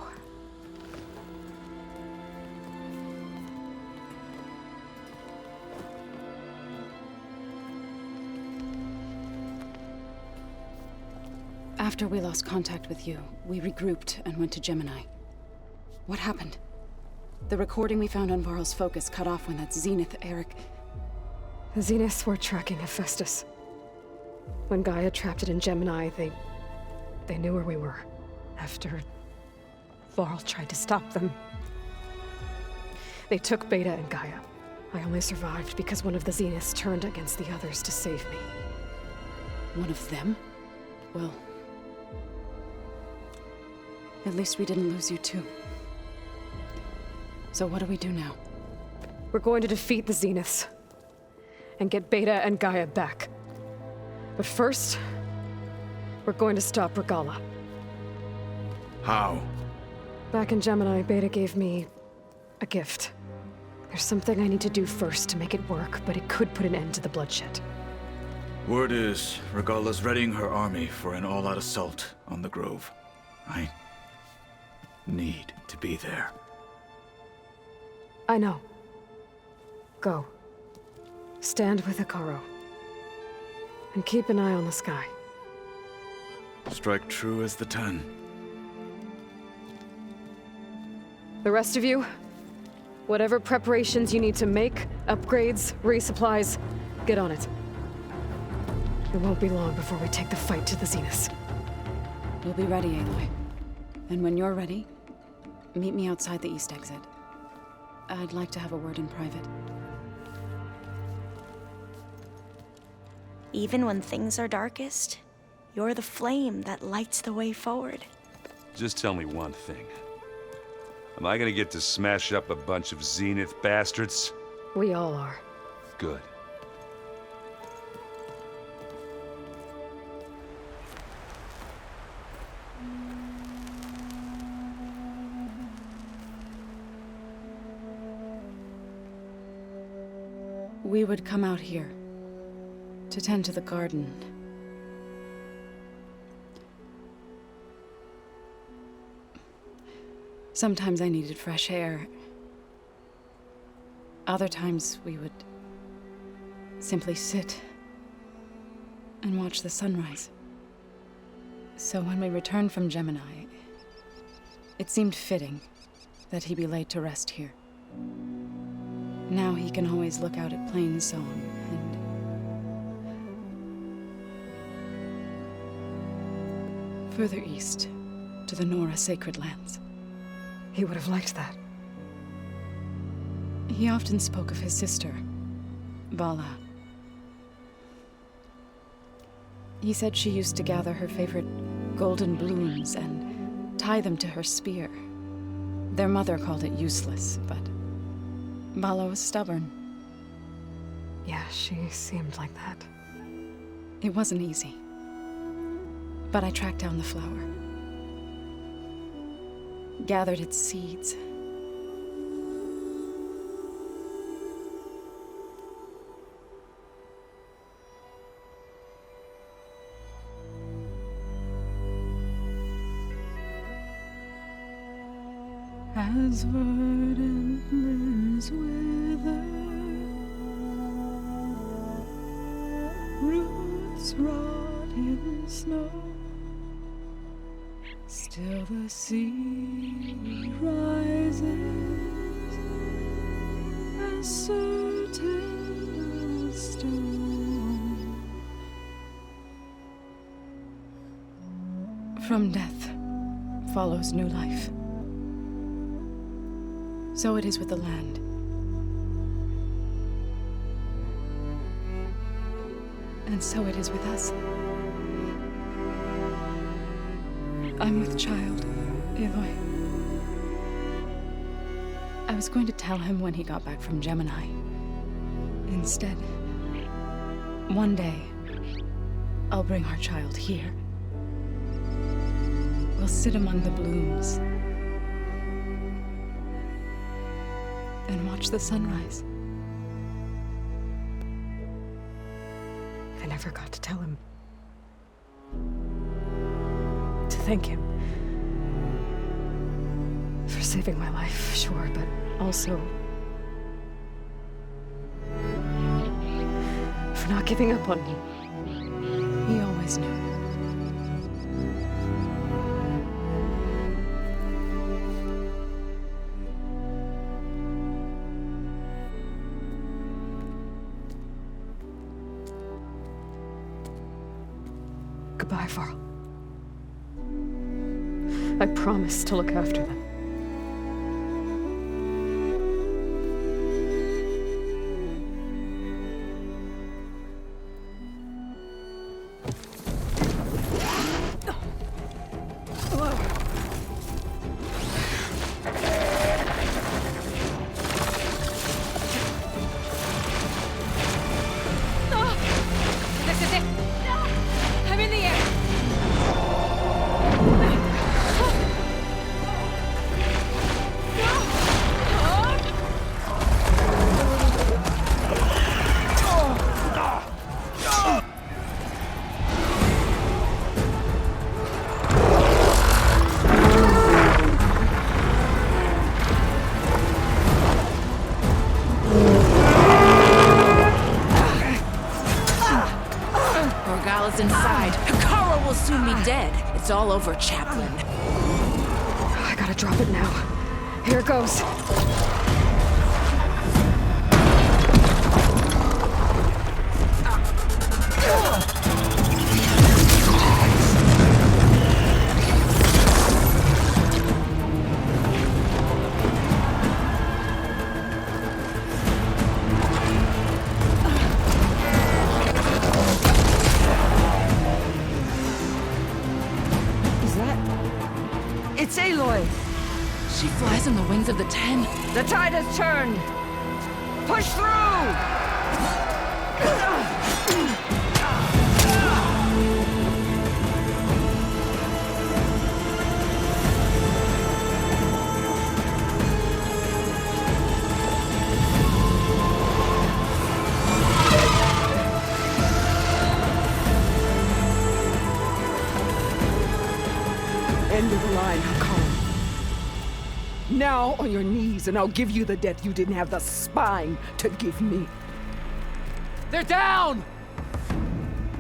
After we lost contact with you, we regrouped and went to Gemini. What happened? The recording we found on Varl's focus cut off when that Zenith, Eric... The Zeniths were tracking Hephaestus. When Gaia trapped it in Gemini, they knew where we were. After Varl tried to stop them. They took Beta and Gaia. I only survived because one of the Zeniths turned against the others to save me. One of them? Well... at least we didn't lose you too. So what do we do now? We're going to defeat the Zeniths. And get Beta and Gaia back. But first, we're going to stop Guerrilla. How? Back in Gemini, Beta gave me a gift. There's something I need to do first to make it work, but it could put an end to the bloodshed. Word is, Regalla's readying her army for an all-out assault on the Grove. I need to be there. I know. Go. Stand with Hekarro. And keep an eye on the sky. Strike true as the 10. The rest of you, whatever preparations you need to make, upgrades, resupplies, get on it. It won't be long before we take the fight to the Zenith. We'll be ready, Aloy. And when you're ready, meet me outside the east exit. I'd like to have a word in private. Even when things are darkest, you're the flame that lights the way forward. Just tell me one thing. Am I gonna get to smash up a bunch of Zenith bastards? We all are. Good. We would come out here to tend to the garden. Sometimes I needed fresh air. Other times we would simply sit and watch the sunrise. So when we returned from Gemini, it seemed fitting that he be laid to rest here. Now he can always look out at Plain Song and further east to the Nora Sacred Lands. He would have liked that. He often spoke of his sister, Vala. He said she used to gather her favorite golden blooms and tie them to her spear. Their mother called it useless, but Vala was stubborn. Yeah, she seemed like that. It wasn't easy. But I tracked down the flower. Gathered its seeds. As verdant limbs wither, roots rot in snow, still the sea rises, as certain as stone. From death follows new life. So it is with the land. And so it is with us. I'm with child, Aloy. I was going to tell him when he got back from Gemini. Instead, one day, I'll bring our child here. We'll sit among the blooms and watch the sunrise. I never got to tell him. To thank him. For saving my life, sure, but also for not giving up on me. He always knew. Goodbye, Varl. I promise to look after them. This is it! over, Chaplain. I gotta drop it now. Here it goes. It's Aloy! She flies on the wings of the Ten. The tide has turned! Push through! End of the line, Hakon. Now on your knees, and I'll give you the death you didn't have the spine to give me. They're down!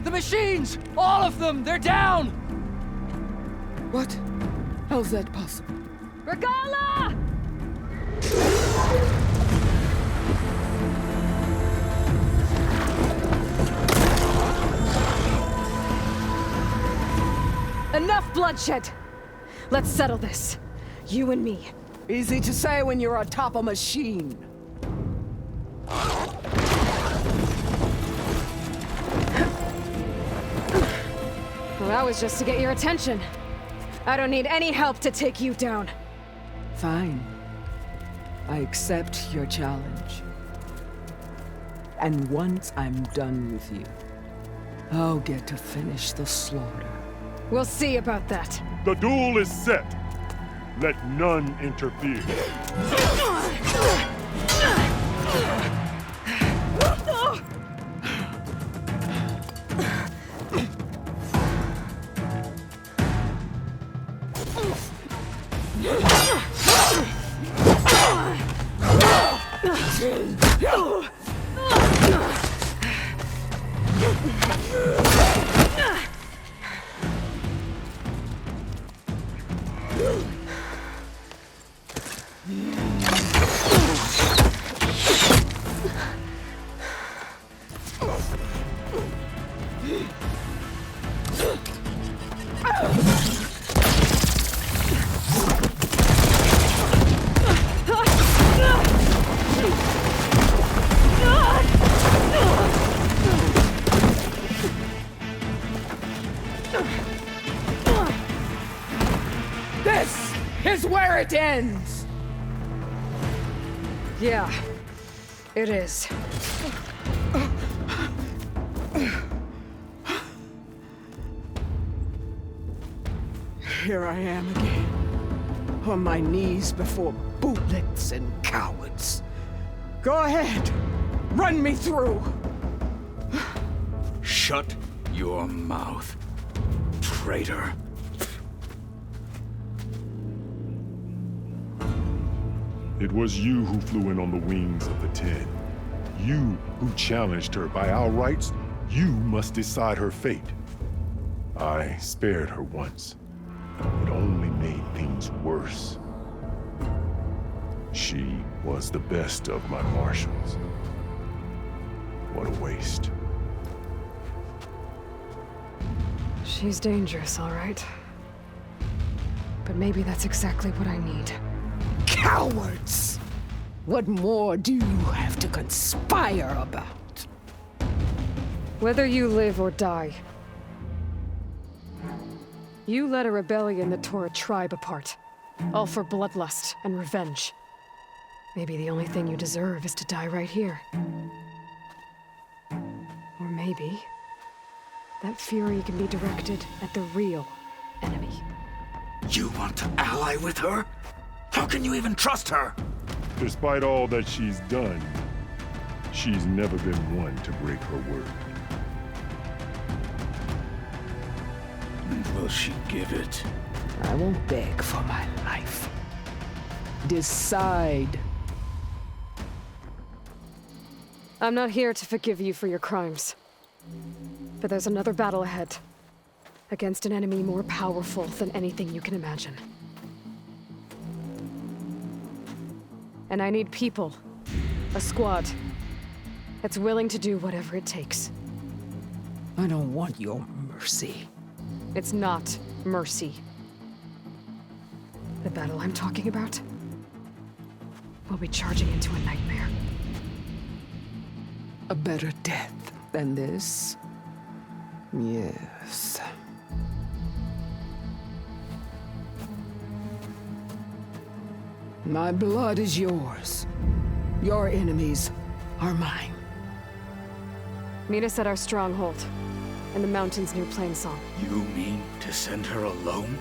The machines! All of them! They're down! What? How's that possible? Regala! Enough bloodshed! Let's settle this. You and me. Easy to say when you're atop a machine. Well, that was just to get your attention. I don't need any help to take you down. Fine. I accept your challenge. And once I'm done with you, I'll get to finish the slaughter. We'll see about that. The duel is set. Let none interfere. This is where it ends! Yeah, it is. Here I am again, on my knees before bootlets and cowards. Go ahead, run me through. Shut your mouth, traitor. It was you who flew in on the wings of the Ten. You who challenged her. By our rights, you must decide her fate. I spared her once. It only made things worse. She was the best of my marshals. What a waste. She's dangerous, all right. But maybe that's exactly what I need. Cowards! What more do you have to conspire about? Whether you live or die, you led a rebellion that tore a tribe apart. All for bloodlust and revenge. Maybe the only thing you deserve is to die right here. Or maybe that fury can be directed at the real enemy. You want to ally with her? How can you even trust her? Despite all that she's done, she's never been one to break her word. And will she give it? I won't beg for my life. Decide. I'm not here to forgive you for your crimes. But there's another battle ahead. against an enemy more powerful than anything you can imagine. And I need people. A squad. That's willing to do whatever it takes. I don't want your mercy. It's not mercy. The battle I'm talking about will be charging into a nightmare. A better death than this? Yes. My blood is yours. Your enemies are mine. Meet us at our stronghold, in the mountains near Plainsong. You mean to send her alone?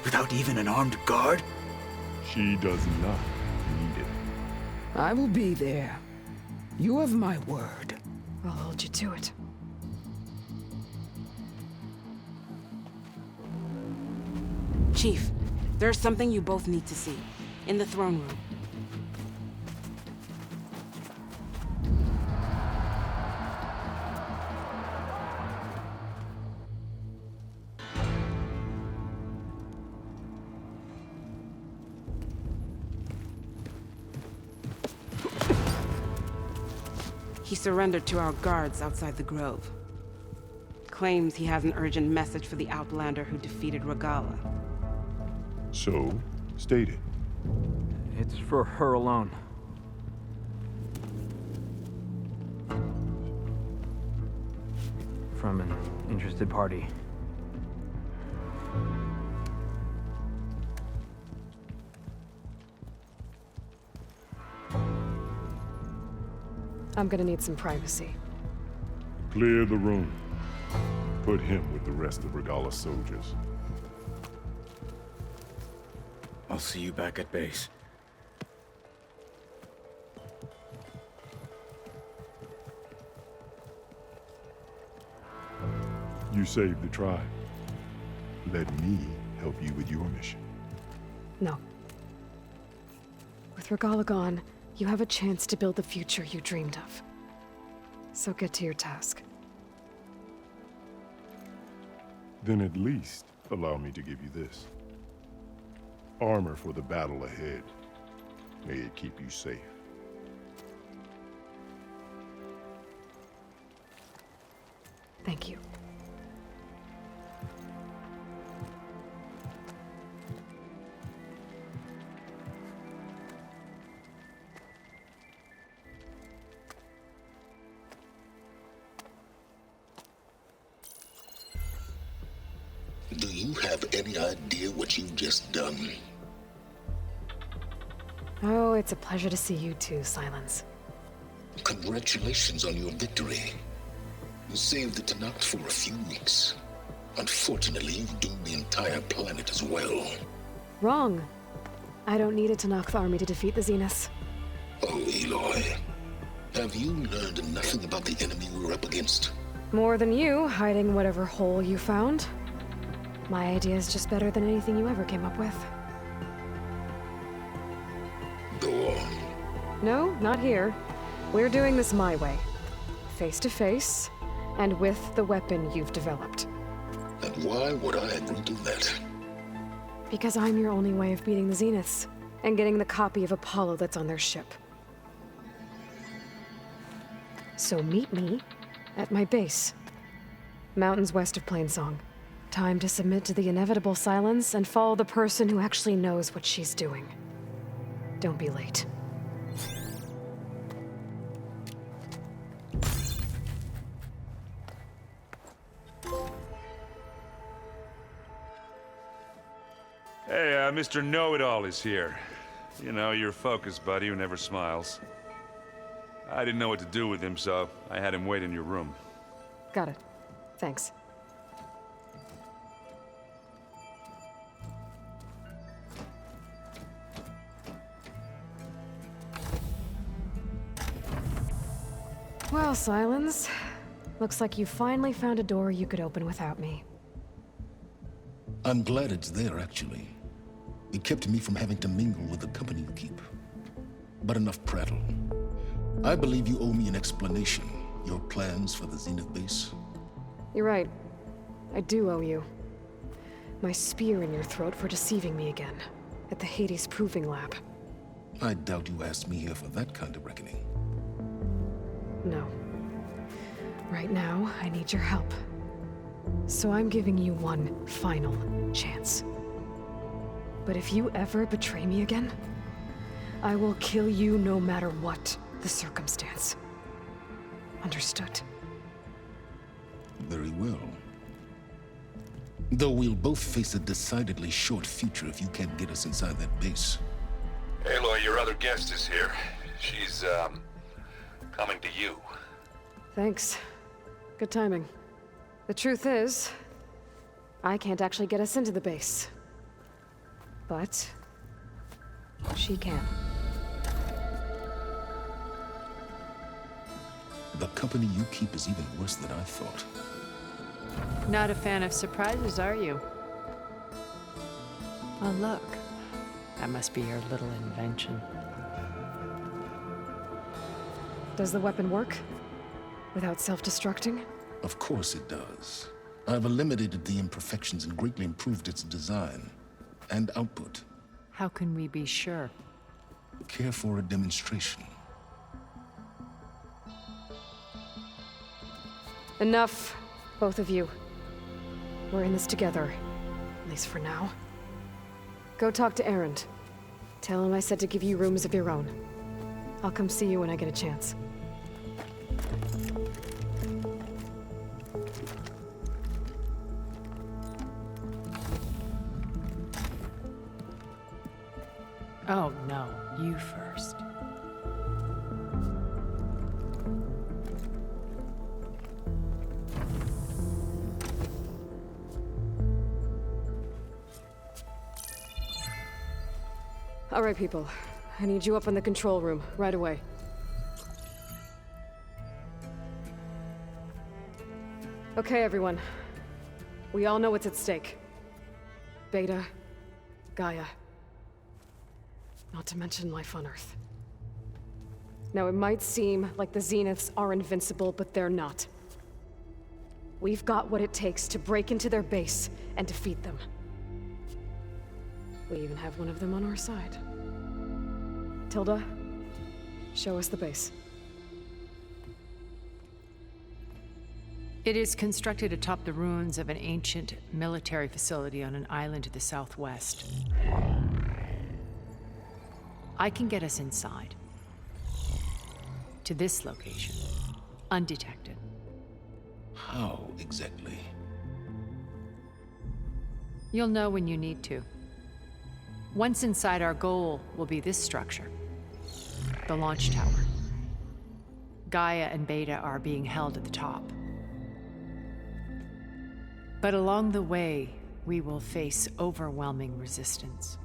Without even an armed guard? She does not need it. I will be there. You have my word. I'll hold you to it. Chief, there's something you both need to see. In the throne room. He surrendered to our guards outside the grove. Claims he has an urgent message for the Outlander who defeated Regalla. So, state it. It's for her alone. From an interested party. I'm gonna need some privacy. Clear the room. Put him with the rest of Regalla's soldiers. I'll see you back at base. You saved the tribe. Let me help you with your mission. No. With Regalla gone, you have a chance to build the future you dreamed of. So get to your task. Then at least allow me to give you this. Armor for the battle ahead. May it keep you safe. Thank you. Do you have any idea what you've just done? Oh, it's a pleasure to see you too, Silence. Congratulations on your victory. You saved the Tanakh for a few weeks. Unfortunately, you've doomed the entire planet as well. Wrong. I don't need a Tanakh army to defeat the Zeniths. Oh, Aloy. Have you learned nothing about the enemy we're up against? More than you, hiding whatever hole you found. My idea is just better than anything you ever came up with. Go on. No, not here. We're doing this my way. Face to face, and with the weapon you've developed. And why would I agree to that? Because I'm your only way of beating the Zeniths, and getting the copy of Apollo that's on their ship. So meet me at my base. Mountains west of Plainsong. Time to submit to the inevitable silence and follow the person who actually knows what she's doing. Don't be late. Hey, Mr. Know-It-All is here. You know, your focus buddy who never smiles. I didn't know what to do with him, so I had him wait in your room. Got it. Thanks. Well, Silence. Looks like you finally found a door you could open without me. I'm glad it's there, actually. It kept me from having to mingle with the company you keep. But enough prattle. I believe you owe me an explanation. Your plans for the Zenith base? You're right. I do owe you. My spear in your throat for deceiving me again, at the Hades Proving Lab. I doubt you asked me here for that kind of reckoning. No. Right now, I need your help. So I'm giving you one final chance. But if you ever betray me again, I will kill you no matter what the circumstance. Understood? Very well. Though we'll both face a decidedly short future if you can't get us inside that base. Aloy, your other guest is here. She's, coming to you. Thanks. Good timing. The truth is, I can't actually get us into the base. But she can. The company you keep is even worse than I thought. Not a fan of surprises, are you? Oh, look. That must be your little invention. Does the weapon work? Without self-destructing? Of course it does. I've eliminated the imperfections and greatly improved its design and output. How can we be sure? Care for a demonstration? Enough, both of you. We're in this together, at least for now. Go talk to Erend. Tell him I said to give you rooms of your own. I'll come see you when I get a chance. Oh, no. You first. All right, people. I need you up in the control room, right away. Okay, everyone. We all know what's at stake. Beta, Gaia. Not to mention life on Earth. Now, it might seem like the Zeniths are invincible, but they're not. We've got what it takes to break into their base and defeat them. We even have one of them on our side. Tilda, show us the base. It is constructed atop the ruins of an ancient military facility on an island to the southwest. I can get us inside. To this location. Undetected. How exactly? You'll know when you need to. Once inside, our goal will be this structure. The launch tower. Gaia and Beta are being held at the top. But along the way, we will face overwhelming resistance.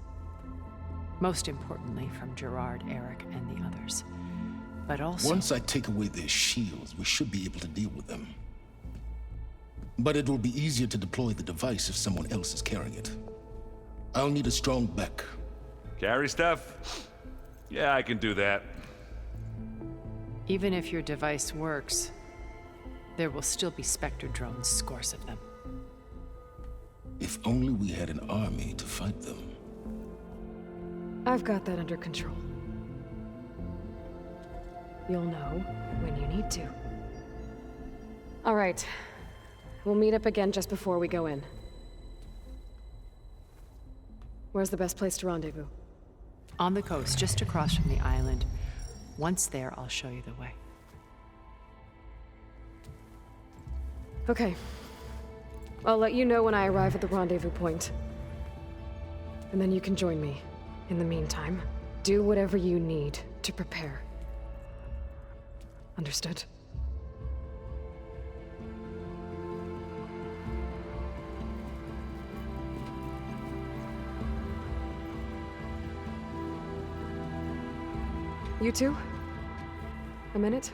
Most importantly from Gerard, Eric, and the others. But also... Once I take away their shields, we should be able to deal with them. But it will be easier to deploy the device if someone else is carrying it. I'll need a strong back. Carry stuff? Yeah, I can do that. Even if your device works, there will still be Spectre drones, scores of them. If only we had an army to fight them. I've got that under control. You'll know when you need to. All right. We'll meet up again just before we go in. Where's the best place to rendezvous? On the coast, just across from the island. Once there, I'll show you the way. Okay. I'll let you know when I arrive at the rendezvous point. And then you can join me. In the meantime, do whatever you need to prepare. Understood? You two? A minute?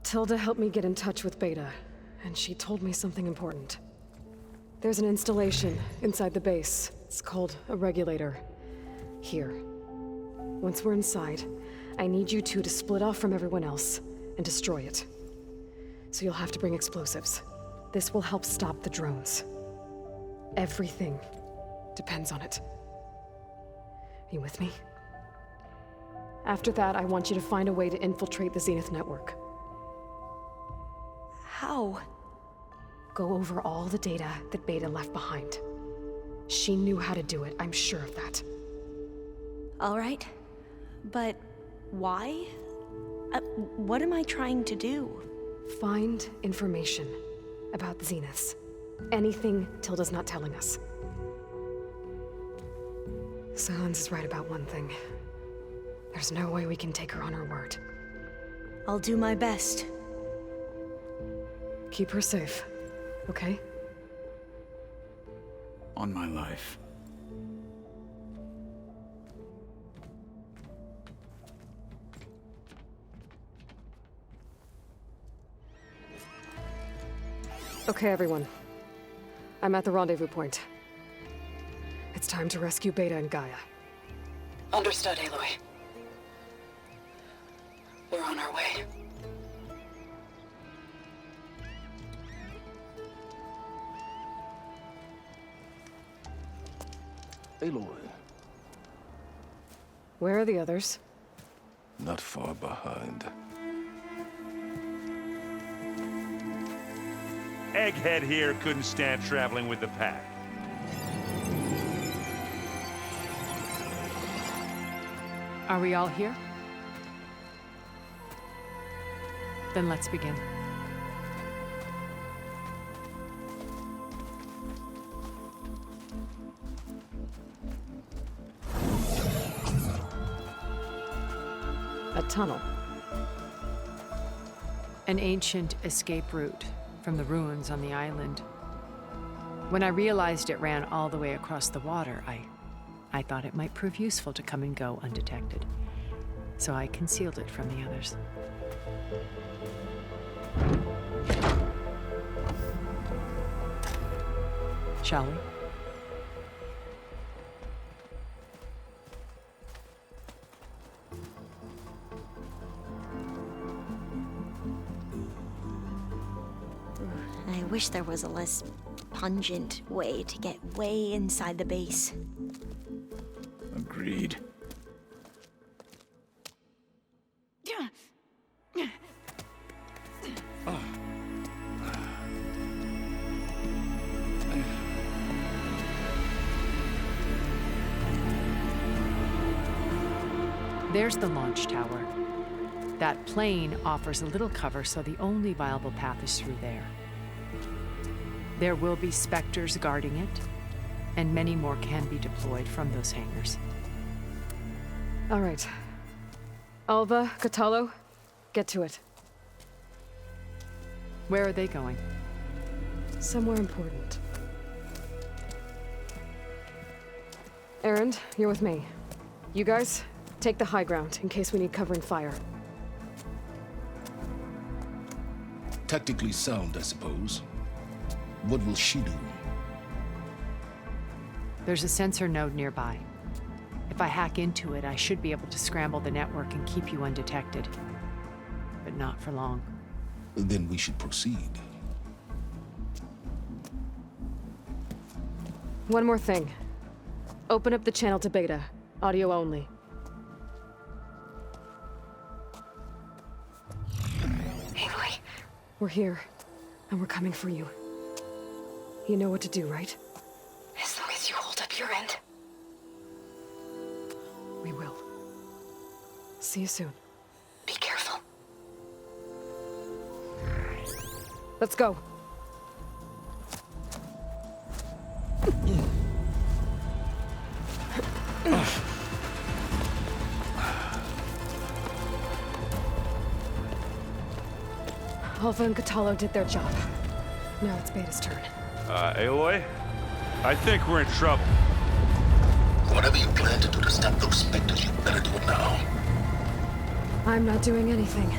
Tilda helped me get in touch with Beta, and she told me something important. There's an installation inside the base. It's called a regulator. Here. Once we're inside, I need you two to split off from everyone else and destroy it. So you'll have to bring explosives. This will help stop the drones. Everything depends on it. Are you with me? After that, I want you to find a way to infiltrate the Zenith network. How? Go over all the data that Beta left behind. She knew how to do it, I'm sure of that. All right. But why? What am I trying to do? Find information about the Zeniths. Anything Tilda's not telling us. Silence is right about one thing. There's no way we can take her on her word. I'll do my best. Keep her safe, okay? On my life. Okay, everyone. I'm at the rendezvous point. It's time to rescue Beta and Gaia. Understood, Aloy. We're on our way. Aloy, Where are the others? not far behind. Egghead here couldn't stand traveling with the pack. Are we all here? Then let's begin. A tunnel. An ancient escape route from the ruins on the island. When I realized it ran all the way across the water, I thought it might prove useful to come and go undetected. So I concealed it from the others. Shall we? I wish there was a less pungent way to get way inside the base. Agreed. There's the launch tower. That plane offers a little cover, so the only viable path is through there. There will be Spectres guarding it, and many more can be deployed from those hangars. All right. Alva, Catalo, get to it. Where are they going? Somewhere important. Erend, you're with me. You guys, take the high ground in case we need covering fire. Tactically sound, I suppose. What will she do? There's a sensor node nearby. If I hack into it, I should be able to scramble the network and keep you undetected. But not for long. Then we should proceed. One more thing. Open up the channel to Beta. Audio only. Aloy. We're here, and we're coming for you. You know what to do, right? As long as you hold up your end. We will. See you soon. Be careful. Let's go. Alva and Catalo did their job. Now it's Beta's turn. Aloy? I think we're in trouble. Whatever you plan to do to stop those Spectres, you better do it now. I'm not doing anything.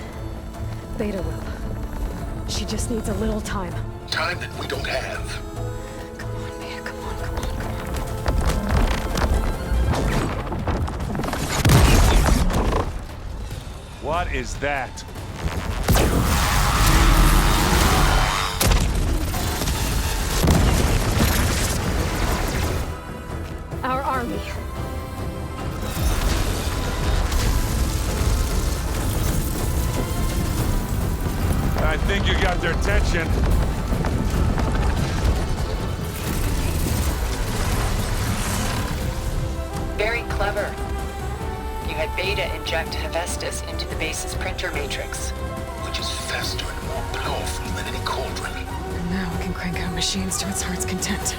Beta will. She just needs a little time. Time that we don't have. Come What is that? Our army. I think you got their attention. Very clever. You had Beta inject Hephaestus into the base's printer matrix. Which is faster and more powerful than any cauldron. And now it can crank out machines to its heart's content.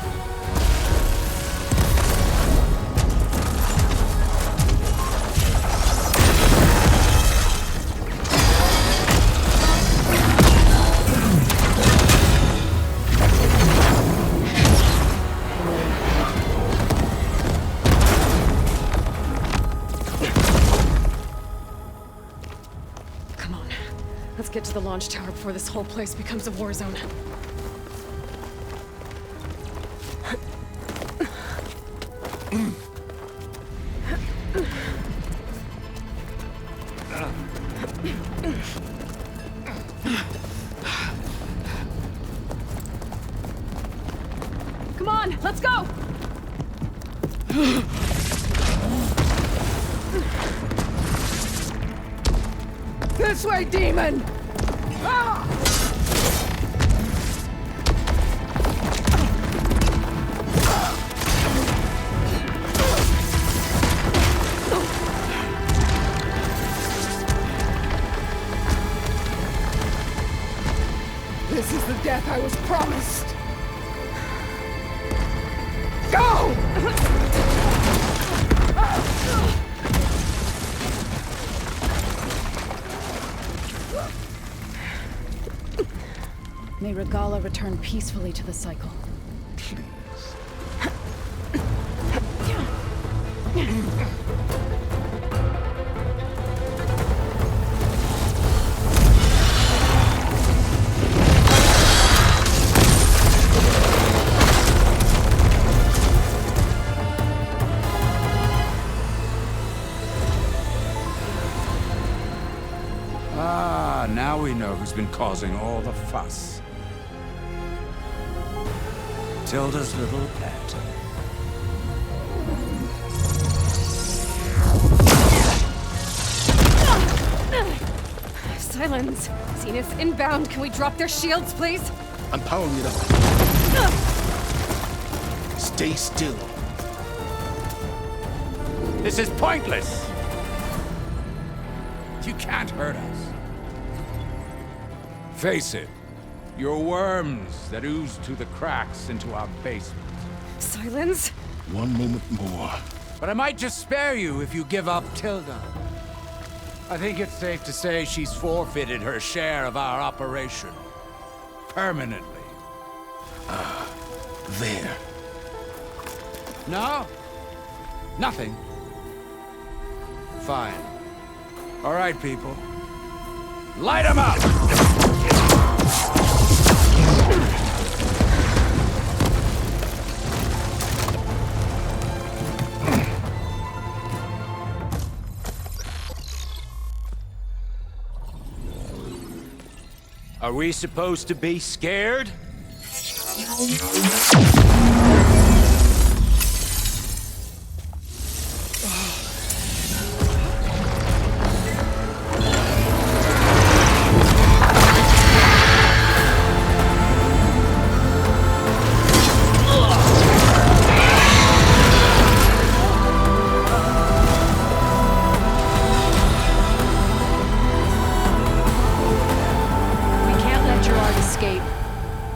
Let's get to the launch tower before this whole place becomes a war zone. Come on, let's go! This way, demon! Ah! This is the death I was promised. Go! May Regalla return peacefully to the cycle. Ah, now we know who's been causing all the fuss. Tilda's little pet. Silence. Zenith inbound. Can we drop their shields, please? I'm powering it up. Stay still. This is pointless! You can't hurt us. Face it. You're worms that ooze through the cracks into our basement. Silence? One moment more. But I might just spare you if you give up Tilda. I think it's safe to say she's forfeited her share of our operation. Permanently. There. No? Nothing? Fine. All right, people. Light 'em up! Are we supposed to be scared?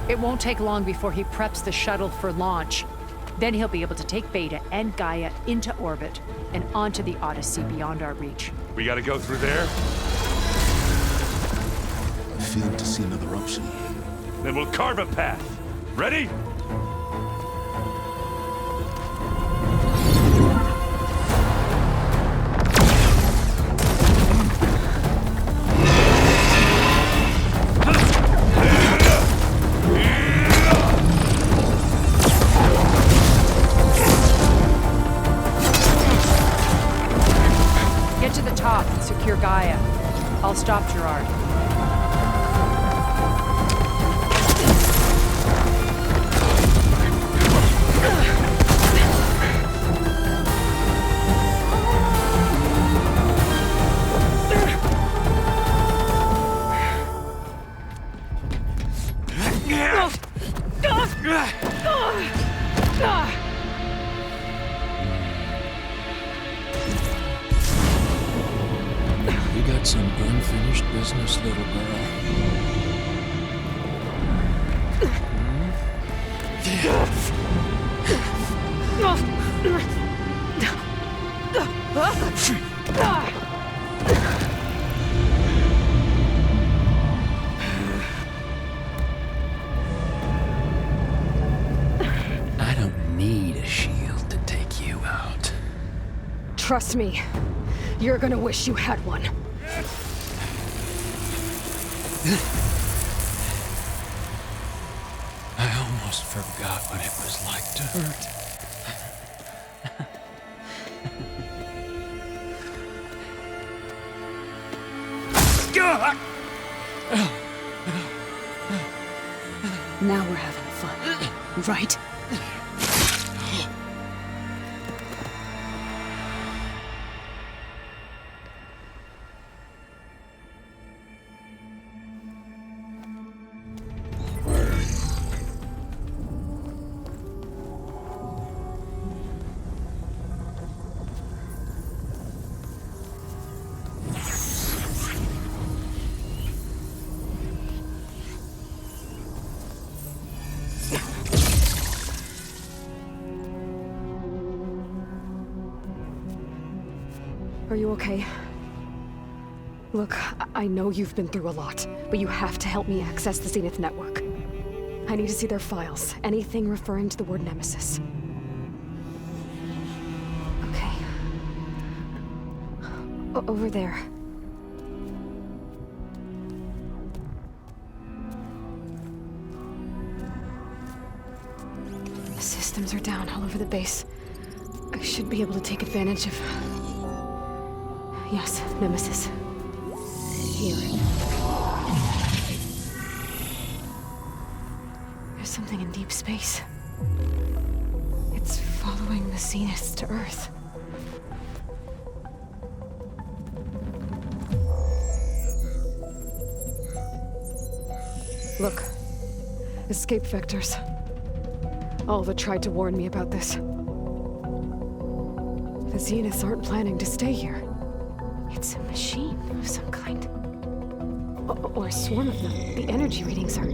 It won't take long before he preps the shuttle for launch. Then he'll be able to take Beta and Gaia into orbit and onto the Odyssey beyond our reach. We gotta go through there? I failed to see another option. Then we'll carve a path. Ready? Get to the top and secure Gaia. I'll stop Gerard. You got some unfinished business, little girl. I don't need a shield to take you out. Trust me, you're gonna wish you had one. I almost forgot what it was like to hurt. Now we're having fun, right? Are you okay? Look, I know you've been through a lot, but you have to help me access the Zenith network. I need to see their files, anything referring to the word Nemesis. Okay. Over there. The systems are down all over the base. I should be able to take advantage of... Yes, Nemesis. Here. There's something in deep space. It's following the Zeniths to Earth. Look. Escape vectors. Alva tried to warn me about this. The Zeniths aren't planning to stay here. It's a machine of some kind. Or a swarm of them. The energy readings are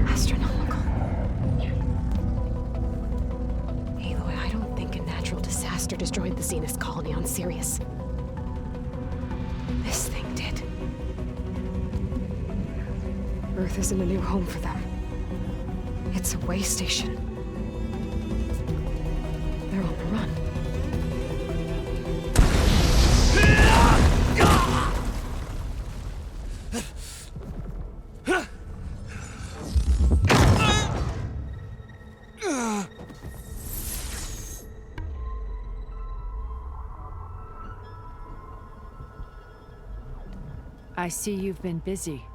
astronomical. Aloy, I don't think a natural disaster destroyed the Zenith colony on Sirius. This thing did. Earth isn't a new home for them. It's a way station. They're on the run. I see you've been busy.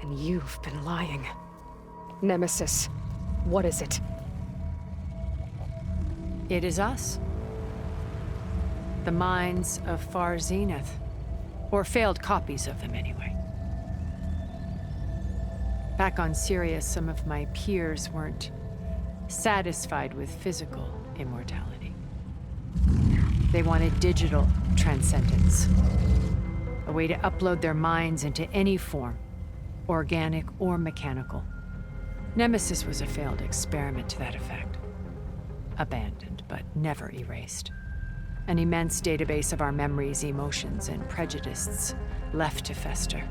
And you've been lying. Nemesis, what is it? It is us. The minds of Far Zenith. Or failed copies of them, anyway. Back on Sirius, some of my peers weren't satisfied with physical immortality. They wanted digital transcendence. A way to upload their minds into any form, organic or mechanical. Nemesis was a failed experiment to that effect. Abandoned, but never erased. An immense database of our memories, emotions, and prejudices left to fester.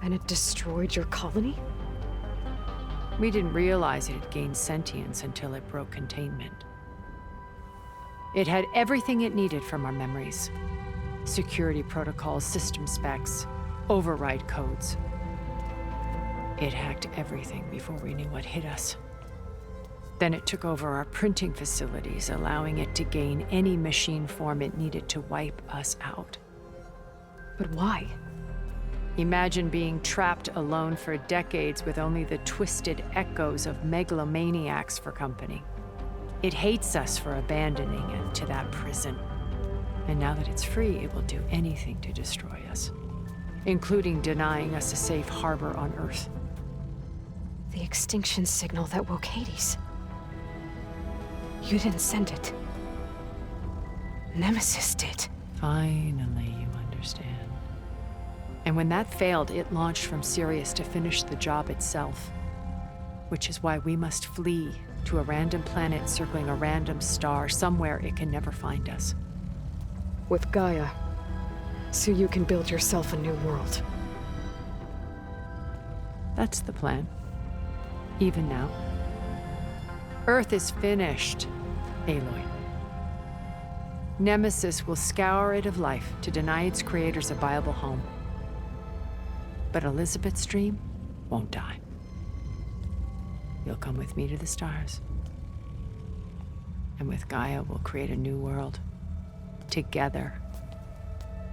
And it destroyed your colony? We didn't realize it had gained sentience until it broke containment. It had everything it needed from our memories. Security protocols, system specs, override codes. It hacked everything before we knew what hit us. Then it took over our printing facilities, allowing it to gain any machine form it needed to wipe us out. But why? Imagine being trapped alone for decades with only the twisted echoes of megalomaniacs for company. It hates us for abandoning it to that prison. And now that it's free, it will do anything to destroy us, including denying us a safe harbor on Earth. The extinction signal that woke Hades. You didn't send it. Nemesis did. Finally, you understand. And when that failed, it launched from Sirius to finish the job itself. Which is why we must flee to a random planet circling a random star, somewhere it can never find us. With Gaia, so you can build yourself a new world. That's the plan. Even now. Earth is finished, Aloy. Nemesis will scour it of life to deny its creators a viable home. But Elizabeth's dream won't die. You'll come with me to the stars. And with Gaia, we'll create a new world. Together.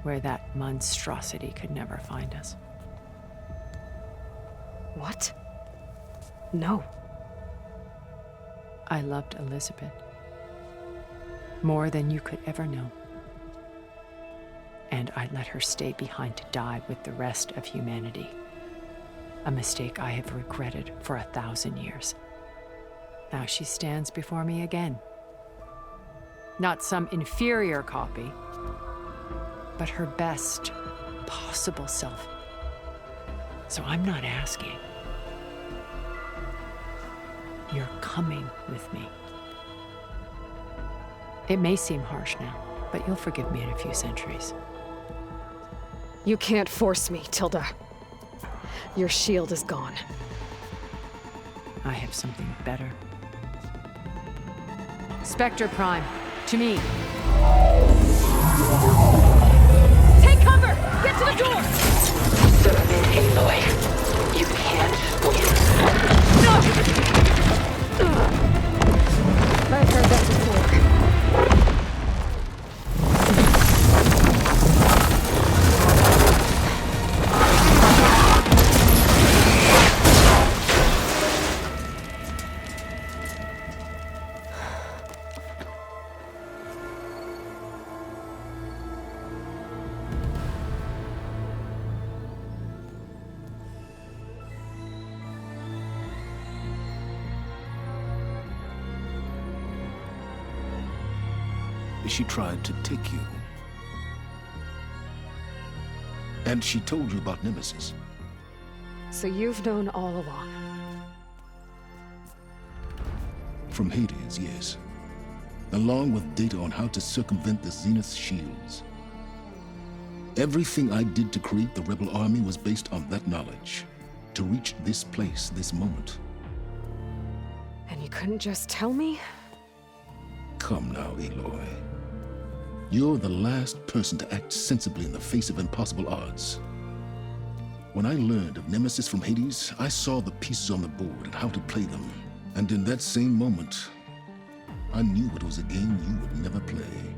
Where that monstrosity could never find us. What? No. I loved Elizabeth. More than you could ever know. And I let her stay behind to die with the rest of humanity. A mistake I have regretted for 1,000 years. Now she stands before me again. Not some inferior copy, but her best possible self. So I'm not asking. You're coming with me. It may seem harsh now, but you'll forgive me in a few centuries. You can't force me, Tilda. Your shield is gone. I have something better. Spectre Prime, to me. Take cover! Get to the door! Submit, Aloy. You can't win. No! I've heard that before. She tried to take you. And she told you about Nemesis. So you've known all along. From Hades, yes. Along with data on how to circumvent the Zenith's shields. Everything I did to create the Rebel Army was based on that knowledge. To reach this place, this moment. And you couldn't just tell me? Come now, Aloy. You're the last person to act sensibly in the face of impossible odds. When I learned of Nemesis from Hades, I saw the pieces on the board and how to play them. And in that same moment, I knew it was a game you would never play.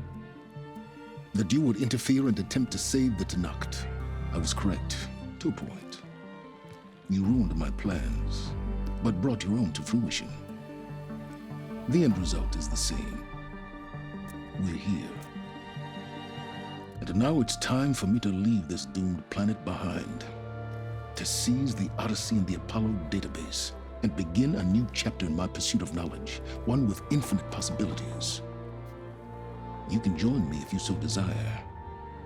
That you would interfere and attempt to save the Tenakth. I was correct, to a point. You ruined my plans, but brought your own to fruition. The end result is the same. We're here. And now it's time for me to leave this doomed planet behind. To seize the Odyssey and the Apollo database, and begin a new chapter in my pursuit of knowledge, one with infinite possibilities. You can join me if you so desire.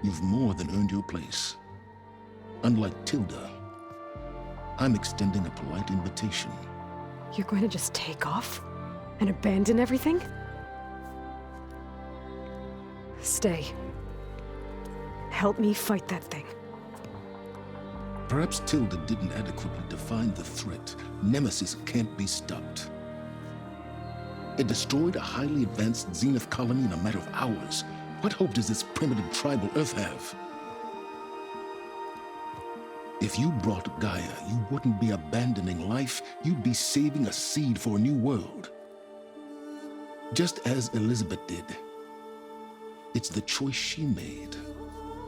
You've more than earned your place. Unlike Tilda, I'm extending a polite invitation. You're going to just take off? And abandon everything? Stay. Help me fight that thing. Perhaps Tilda didn't adequately define the threat. Nemesis can't be stopped. It destroyed a highly advanced Zenith colony in a matter of hours. What hope does this primitive tribal Earth have? If you brought Gaia, you wouldn't be abandoning life, you'd be saving a seed for a new world. Just as Elizabeth did. It's the choice she made.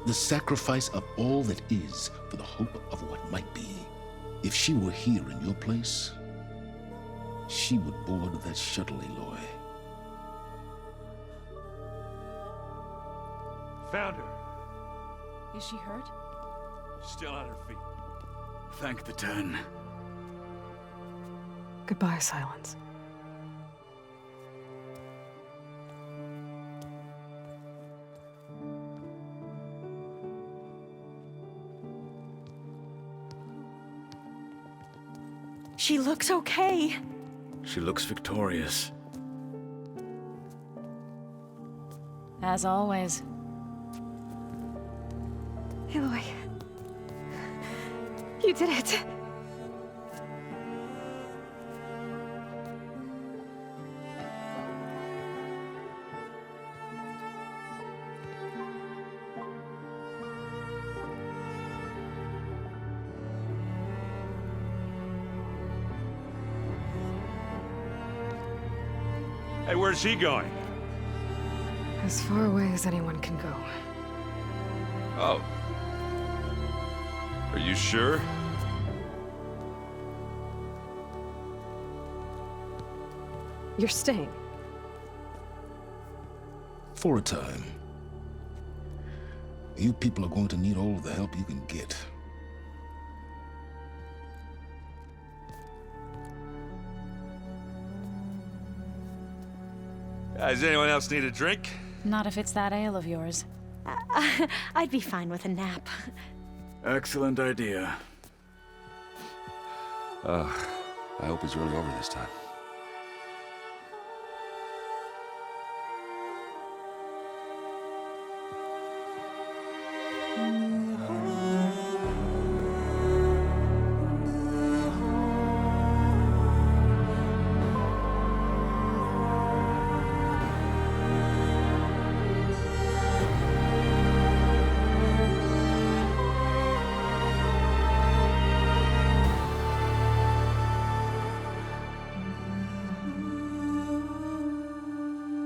The sacrifice of all that is for the hope of what might be. If she were here in your place, she would board that shuttle, Aloy. Found her. Is she hurt? Still on her feet. Thank the 10. Goodbye, Silence. She looks okay. She looks victorious. As always. Aloy. You did it. Hey, where's he going? As far away as anyone can go. Oh. Are you sure? You're staying. For a time. You people are going to need all of the help you can get. Does anyone else need a drink? Not if it's that ale of yours. I'd be fine with a nap. Excellent idea. I hope it's really over this time.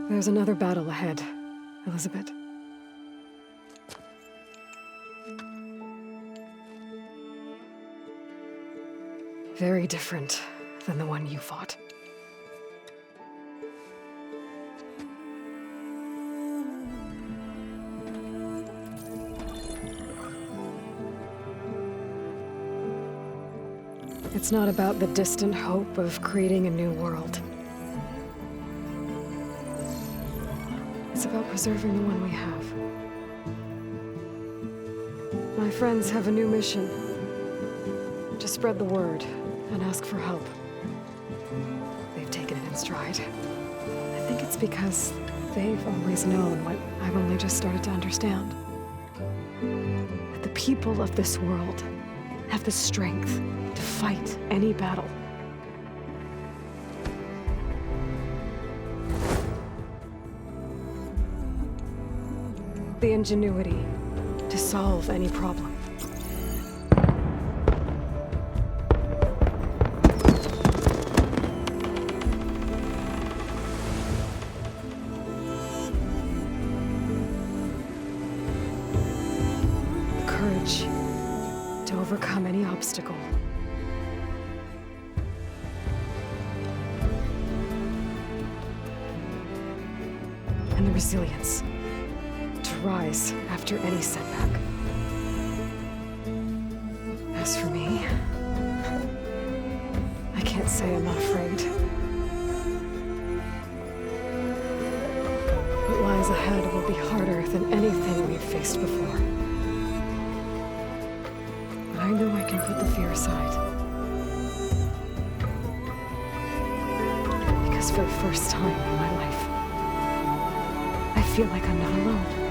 There's another battle ahead, Elizabeth. Very different than the one you fought. It's not about the distant hope of creating a new world. It's about preserving the one we have. My friends have a new mission. To spread the word and ask for help. They've taken it in stride. I think it's because they've always known what I've only just started to understand. That the people of this world have the strength to fight any battle. The ingenuity to solve any problem. The courage to overcome any obstacle. And the resilience to rise after any setback. As for me, I can't say I'm not afraid. What lies ahead will be harder than anything we've faced before. But I know I can put the fear aside. Because for the first time in my life, I feel like I'm not alone.